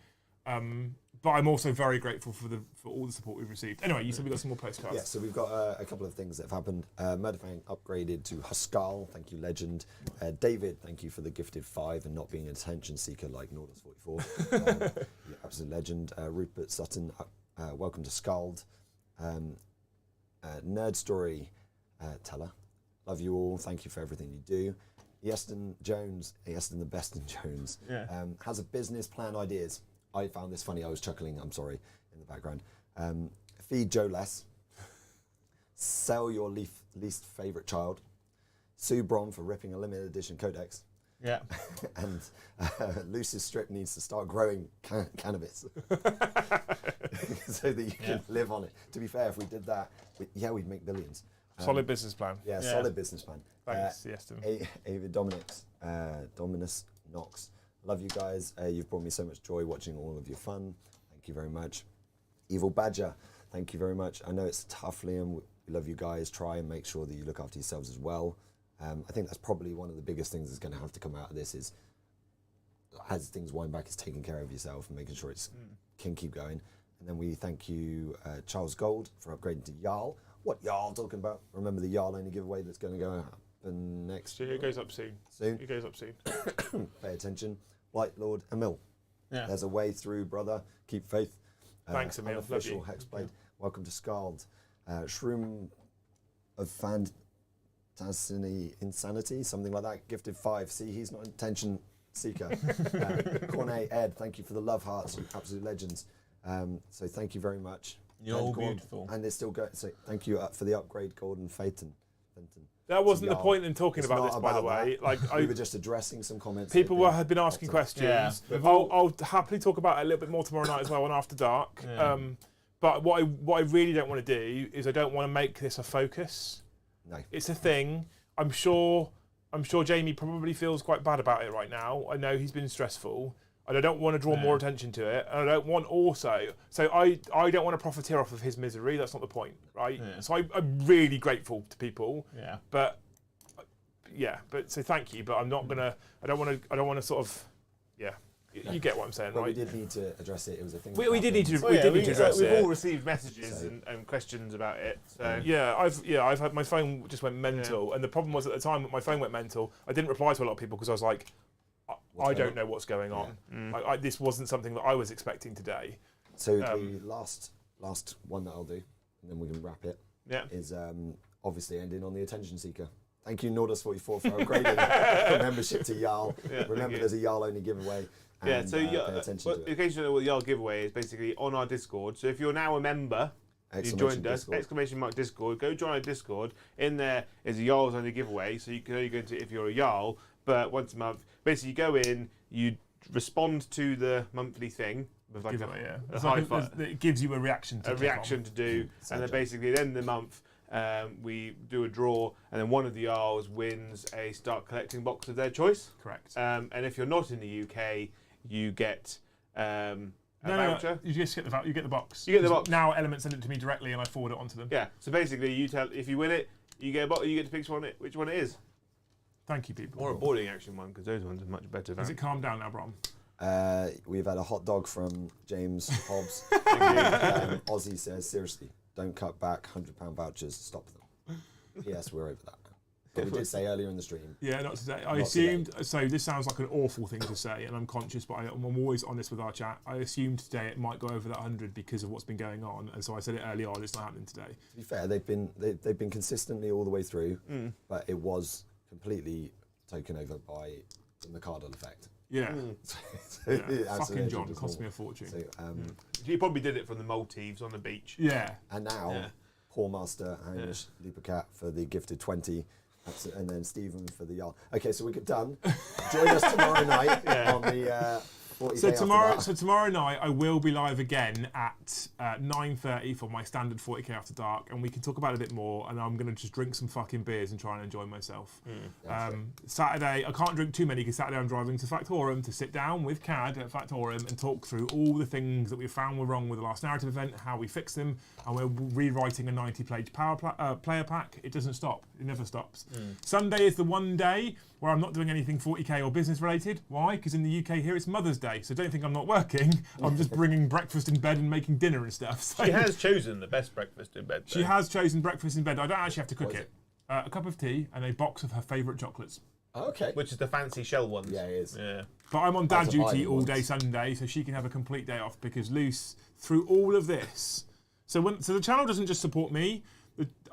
But I'm also very grateful for all the support we've received. Anyway, you said we got some more postcards. Yeah, so we've got a couple of things that have happened. Murderfang upgraded to Huskal, thank you, legend. David, thank you for the gifted 5 and not being an attention seeker like Nordus 44. You're absolute legend. Rupert Sutton, welcome to Scald. Nerd Story teller, love you all. Thank you for everything you do. Yeston Jones, Yeston the best in Jones, has a business plan ideas. I found this funny. I was chuckling, I'm sorry, in the background. Feed Joe less. Sell your least favourite child. Sue Brom for ripping a limited edition codex. Yeah. And Lucy's strip needs to start growing cannabis so that you can live on it. To be fair, if we did that, we'd make billions. Solid business plan. Yeah, solid business plan. Thanks, Yeston. Ava Dominus Knox. Love you guys. You've brought me so much joy watching all of your fun. Thank you very much. Evil Badger, thank you very much. I know it's tough, Liam. We love you guys. Try and make sure that you look after yourselves as well. I think that's probably one of the biggest things that's going to have to come out of this is, as things wind back, is taking care of yourself and making sure it can keep going. And then we thank you, Charles Gold, for upgrading to Jarl. What Jarl talking about? Remember the Jarl only giveaway that's going to go happen next year? It goes up soon. It goes up soon. Pay attention. White Lord Emil. Yeah. There's a way through, brother. Keep faith. Thanks, Emil. Love Unofficial you. Hexblade. Welcome to Scald. Shroom of Fantasy Insanity, something like that. Gifted 5. See, he's not an attention seeker. Corne Ed, thank you for the love hearts. You absolute legends. So thank you very much. You're all beautiful. And they're still going. So thank you for the upgrade, Gordon Fenton. That wasn't the point in talking about this, by the way. We were just addressing some comments. People had been asking questions. Yeah. I'll happily talk about it a little bit more tomorrow night as well on After Dark. Yeah. But what I really don't want to do is I don't want to make this a focus. No. It's a thing. I'm sure Jamie probably feels quite bad about it right now. I know he's been stressful. And I don't want to draw more attention to it. And I don't want I don't want to profiteer off of his misery. That's not the point, right? Yeah. So I'm really grateful to people. Yeah. But so thank you. But I'm not gonna. I don't want to sort of. Yeah. You get what I'm saying, but right? we did need to address it. It was a thing. We did need to. We did need to address it. We've all received messages and questions about it. So. I've had my phone just went mental, and the problem was at the time that my phone went mental. I didn't reply to a lot of people because I was like, I don't know what's going on. Yeah. This wasn't something that I was expecting today. So the last one that I'll do, and then we can wrap it. Yeah. Is obviously ending on the attention seeker. Thank you, Nordus 44, for upgrading your membership to Jarl. Yeah, remember, there's a Jarl only giveaway. Yeah, so pay attention to it. In case you don't know what the Jarl giveaway is, basically on our Discord. So if you're now a member, you joined us, !Discord, go join our Discord. In there is a Jarl's only giveaway, so you can only go into it if you're a Jarl, but once a month. Basically, you go in, you respond to the monthly thing with like a high five. It gives you a reaction to do, and then basically at the end of the month, we do a draw, and then one of the Jarls wins a start collecting box of their choice. Correct. And if you're not in the UK, you get a voucher. You just get the voucher. You get the box. You get the box. Now Element send it to me directly, and I forward it on to them. Yeah. So basically, if you win it, you get a box. You get to pick which one it is. Thank you, people. Or a boarding action one, because those ones are much better. Has it calmed down now, Brom? We've had a hot dog from James Hobbs. Ozzy says, seriously, don't cut back £100 vouchers. Stop them. Yes, we're over that now. But we did say earlier in the stream. Yeah, not today. I Not assumed, so this sounds like an awful thing to say, and I'm conscious, but I'm always honest with our chat. I assumed today it might go over that 100 because of what's been going on, and so I said it early on, it's not happening today. To be fair, they've been consistently all the way through, but it was completely taken over by the Mikado effect. Yeah. So Yeah. Fucking John, cost me a fortune. So, You probably did it from the Maldives on the beach. Yeah. and now, Poor Master, Hamish, Leapercat for the gifted 20, and then Stephen for the Jarl. Okay, so we're done. Join us tomorrow night on the 40k So tomorrow night I will be live again at 9:30 for my standard 40k after dark, and we can talk about it a bit more. And I'm gonna just drink some fucking beers and try and enjoy myself. Saturday I can't drink too many because Saturday I'm driving to Factorum to sit down with Cad at Factorum and talk through all the things that we found were wrong with the last narrative event, how we fix them, and we're rewriting a 90-page player pack. It doesn't stop. It never stops. Sunday is the one day where I'm not doing anything 40k or business related. Why? Because in the UK here it's Mother's Day, so don't think I'm not working. I'm just bringing breakfast in bed and making dinner and stuff. So She has chosen the best breakfast in bed. she has chosen breakfast in bed. I don't actually have to cook it. A cup of tea and a box of her favourite chocolates. Okay. Which is the fancy shell ones. Yeah, it is. Yeah. But I'm on dad That's a duty Biden all ones. day Sunday, so she can have a complete day off because Luce, through all of this, so the channel doesn't just support me.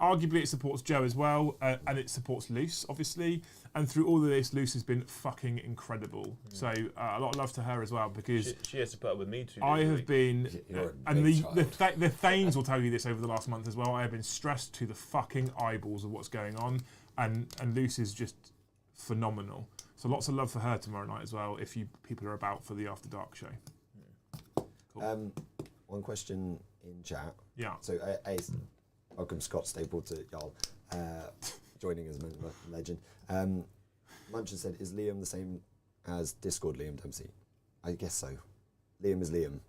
Arguably, it supports Joe as well, and it supports Luce, obviously. And through all of this, Luce has been fucking incredible. So a lot of love to her as well, because She has to put up with me too. I have been, You're a and big the Thanes will tell you this over the last month as well. I have been stressed to the fucking eyeballs of what's going on, and Luce is just phenomenal. So lots of love for her tomorrow night as well. If you people are about for the After Dark show. Cool. One question in chat. Yeah. So, welcome Scott Staple to Jarl, joining as a member, legend. Munchin said, "Is Liam the same as Discord Liam Dempsey?" I guess so. Liam is Liam.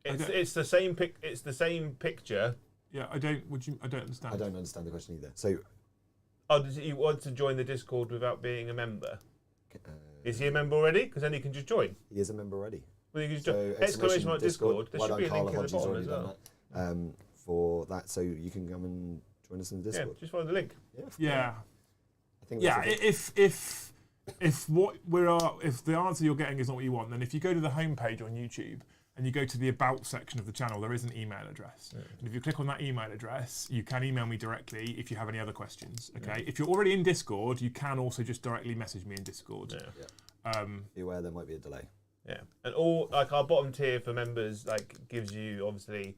It's the same pic. It's the same picture. Yeah, I don't understand. I don't understand the question either. So, Oh, does he want to join the Discord without being a member? Is he a member already? Because then he can just join. he is a member already. Well, you can just So, join. Exclamation mark Discord. There Well should be a done, link Carla in the Hodges bottom already as done well. that. For that, so you can come and join us in the Yeah, Discord. just follow the link. Yeah. I think Yeah, that's if the answer you're getting is not what you want, then if you go to the homepage on YouTube and you go to the About section of the channel, there is an email address. Yeah. And if you click on that email address, you can email me directly if you have any other questions. Okay. Yeah. If you're already in Discord, you can also just directly message me in Discord. Yeah. Be aware there might be a delay. Yeah, and all like our bottom tier for members gives you obviously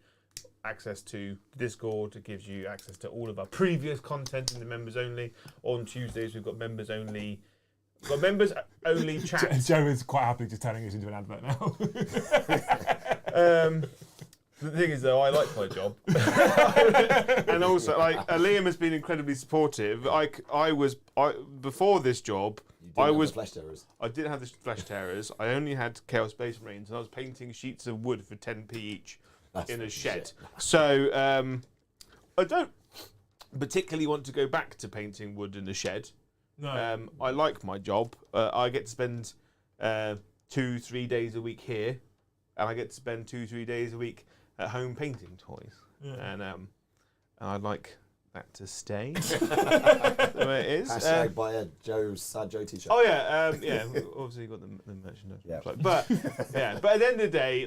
access to Discord. It gives you access to all of our previous content in the members only. On Tuesdays we've got members only. We've got members only chat. Joe is quite happy just turning us into an advert now. The thing is, though, I like my job, and also Liam has been incredibly supportive. Before this job, Flesh terrors. I didn't have the flesh terrors. I only had Chaos Space Marines, and I was painting sheets of wood for 10p each in a shed. Shit. So I don't particularly want to go back to painting wood in a shed. No. I like my job. I get to spend 2-3 days a week here, and I get to spend 2-3 days a week at home painting toys. Yeah. And I'd like that to stay the way it is. Hashtag buy a Sad Joe t-shirt. Oh yeah, yeah. Obviously, you got the merchandise. Yeah. But yeah, but at the end of the day,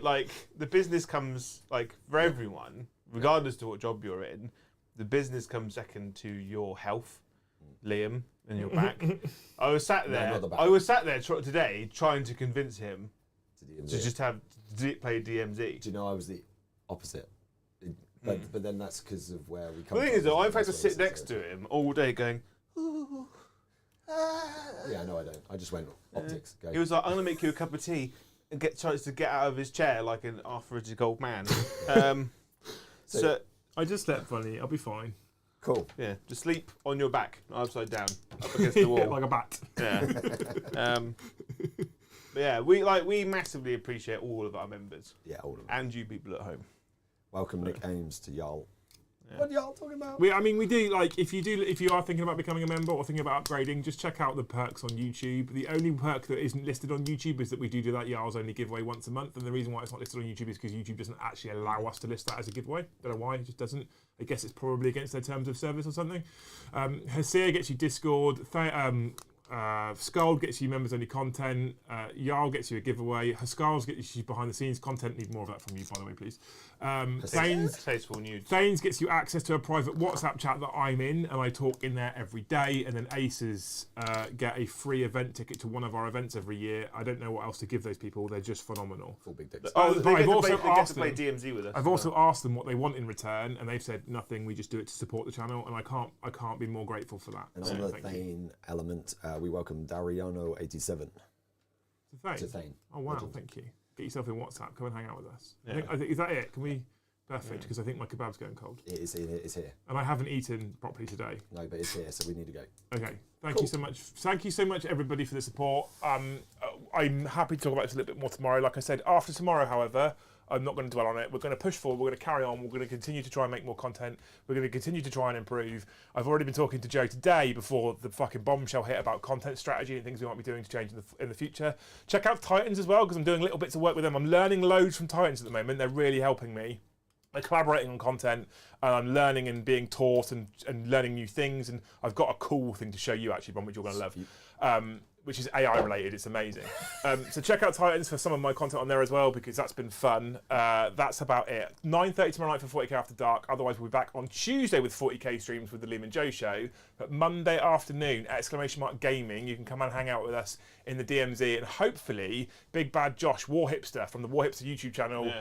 the business comes for everyone, regardless to what job you're in. The business comes second to your health, Liam, and your back. I was sat there. Today trying to convince him to just play DMZ. Do you know I was the opposite? But then that's because of where we come from. The thing is, though, I've had to sit next to him all day going, ooh. Yeah, no, I don't. I just went optics. Go. He was like, I'm going to make you a cup of tea and tries to get out of his chair like an arthritic old man. So I just slept funny. I'll be fine. Cool. Yeah, just sleep on your back, not upside down, up against the wall. Like a bat. Yeah. But yeah, we massively appreciate all of our members. Yeah, all of them. And you people at home. Welcome, Nick Ames, to Jarl. What are y'all talking about? I mean, we do like if you are thinking about becoming a member or thinking about upgrading, just check out the perks on YouTube. The only perk that isn't listed on YouTube is that we do that Jarls only giveaway once a month, and the reason why it's not listed on YouTube is because YouTube doesn't actually allow us to list that as a giveaway. Don't know why, it just doesn't. I guess it's probably against their terms of service or something. Hasir gets you Discord. Skull gets you members only content. Jarl gets you a giveaway. Haskarls gets you behind the scenes content. Need more of that from you, by the way, please. Thanes gets you access to a private WhatsApp chat that I'm in, and I talk in there every day. And then Aces get a free event ticket to one of our events every year. I don't know what else to give those people. They're just phenomenal. Full big dicks. They get to play DMZ with us. I've also asked them what they want in return, and they've said nothing. We just do it to support the channel, and I can't be more grateful for that. And on the Thane element, we welcome Dariano87 to Thane. Oh wow, Legend. thank you. Get yourself in WhatsApp. Come and hang out with us. Yeah. I think is that it? Can we? Perfect, because I think my kebab's going cold. It's here. And I haven't eaten properly today. No, but it's here, so we need to go. Okay, thank you so much. Thank you so much, everybody, for the support. I'm happy to talk about this a little bit more tomorrow. Like I said, after tomorrow, however, I'm not going to dwell on it. We're going to push forward. We're going to carry on. We're going to continue to try and make more content. We're going to continue to try and improve. I've already been talking to Joe today before the fucking bombshell hit about content strategy and things we might be doing to change in the future. Check out Titans as well, because I'm doing little bits of work with them. I'm learning loads from Titans at the moment. They're really helping me. They're collaborating on content, and I'm learning and being taught and learning new things. And I've got a cool thing to show you, actually, Bron, which you're going to love. Which is AI related. It's amazing. So check out Titans for some of my content on there as well, because that's been fun. That's about it. 9:30 tomorrow night for 40k After Dark. Otherwise, we'll be back on Tuesday with 40k streams with the Liam and Joe show. But Monday afternoon, !gaming. You can come and hang out with us in the DMZ, and hopefully, Big Bad Josh, War Hipster from the War Hipster YouTube channel,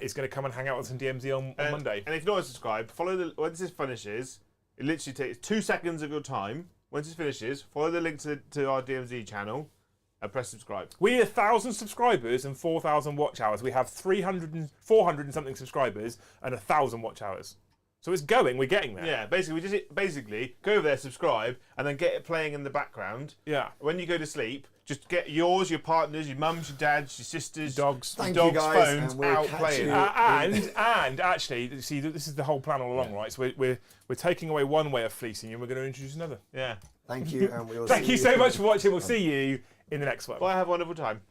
is going to come and hang out with us in DMZ on Monday. And if you're not subscribed, once this finishes, it literally takes 2 seconds of your time. Once it finishes, follow the link to our DMZ channel and press subscribe. We need 1,000 subscribers and 4,000 watch hours. We have 400 and something subscribers and 1,000 watch hours. So it's going, we're getting there. Yeah, basically, we just go over there, subscribe, and then get it playing in the background. Yeah. When you go to sleep, just get yours, your partners, your mums, your dads, your sisters, dogs, Thank dogs' you guys, phones and we'll out catch playing. you. And actually, see, this is the whole plan all along, right? So we're taking away one way of fleecing you, and we're going to introduce another. Yeah. Thank you, and we'll Thank see you so much for watching. We'll see you in the next one. Bye, have a wonderful time.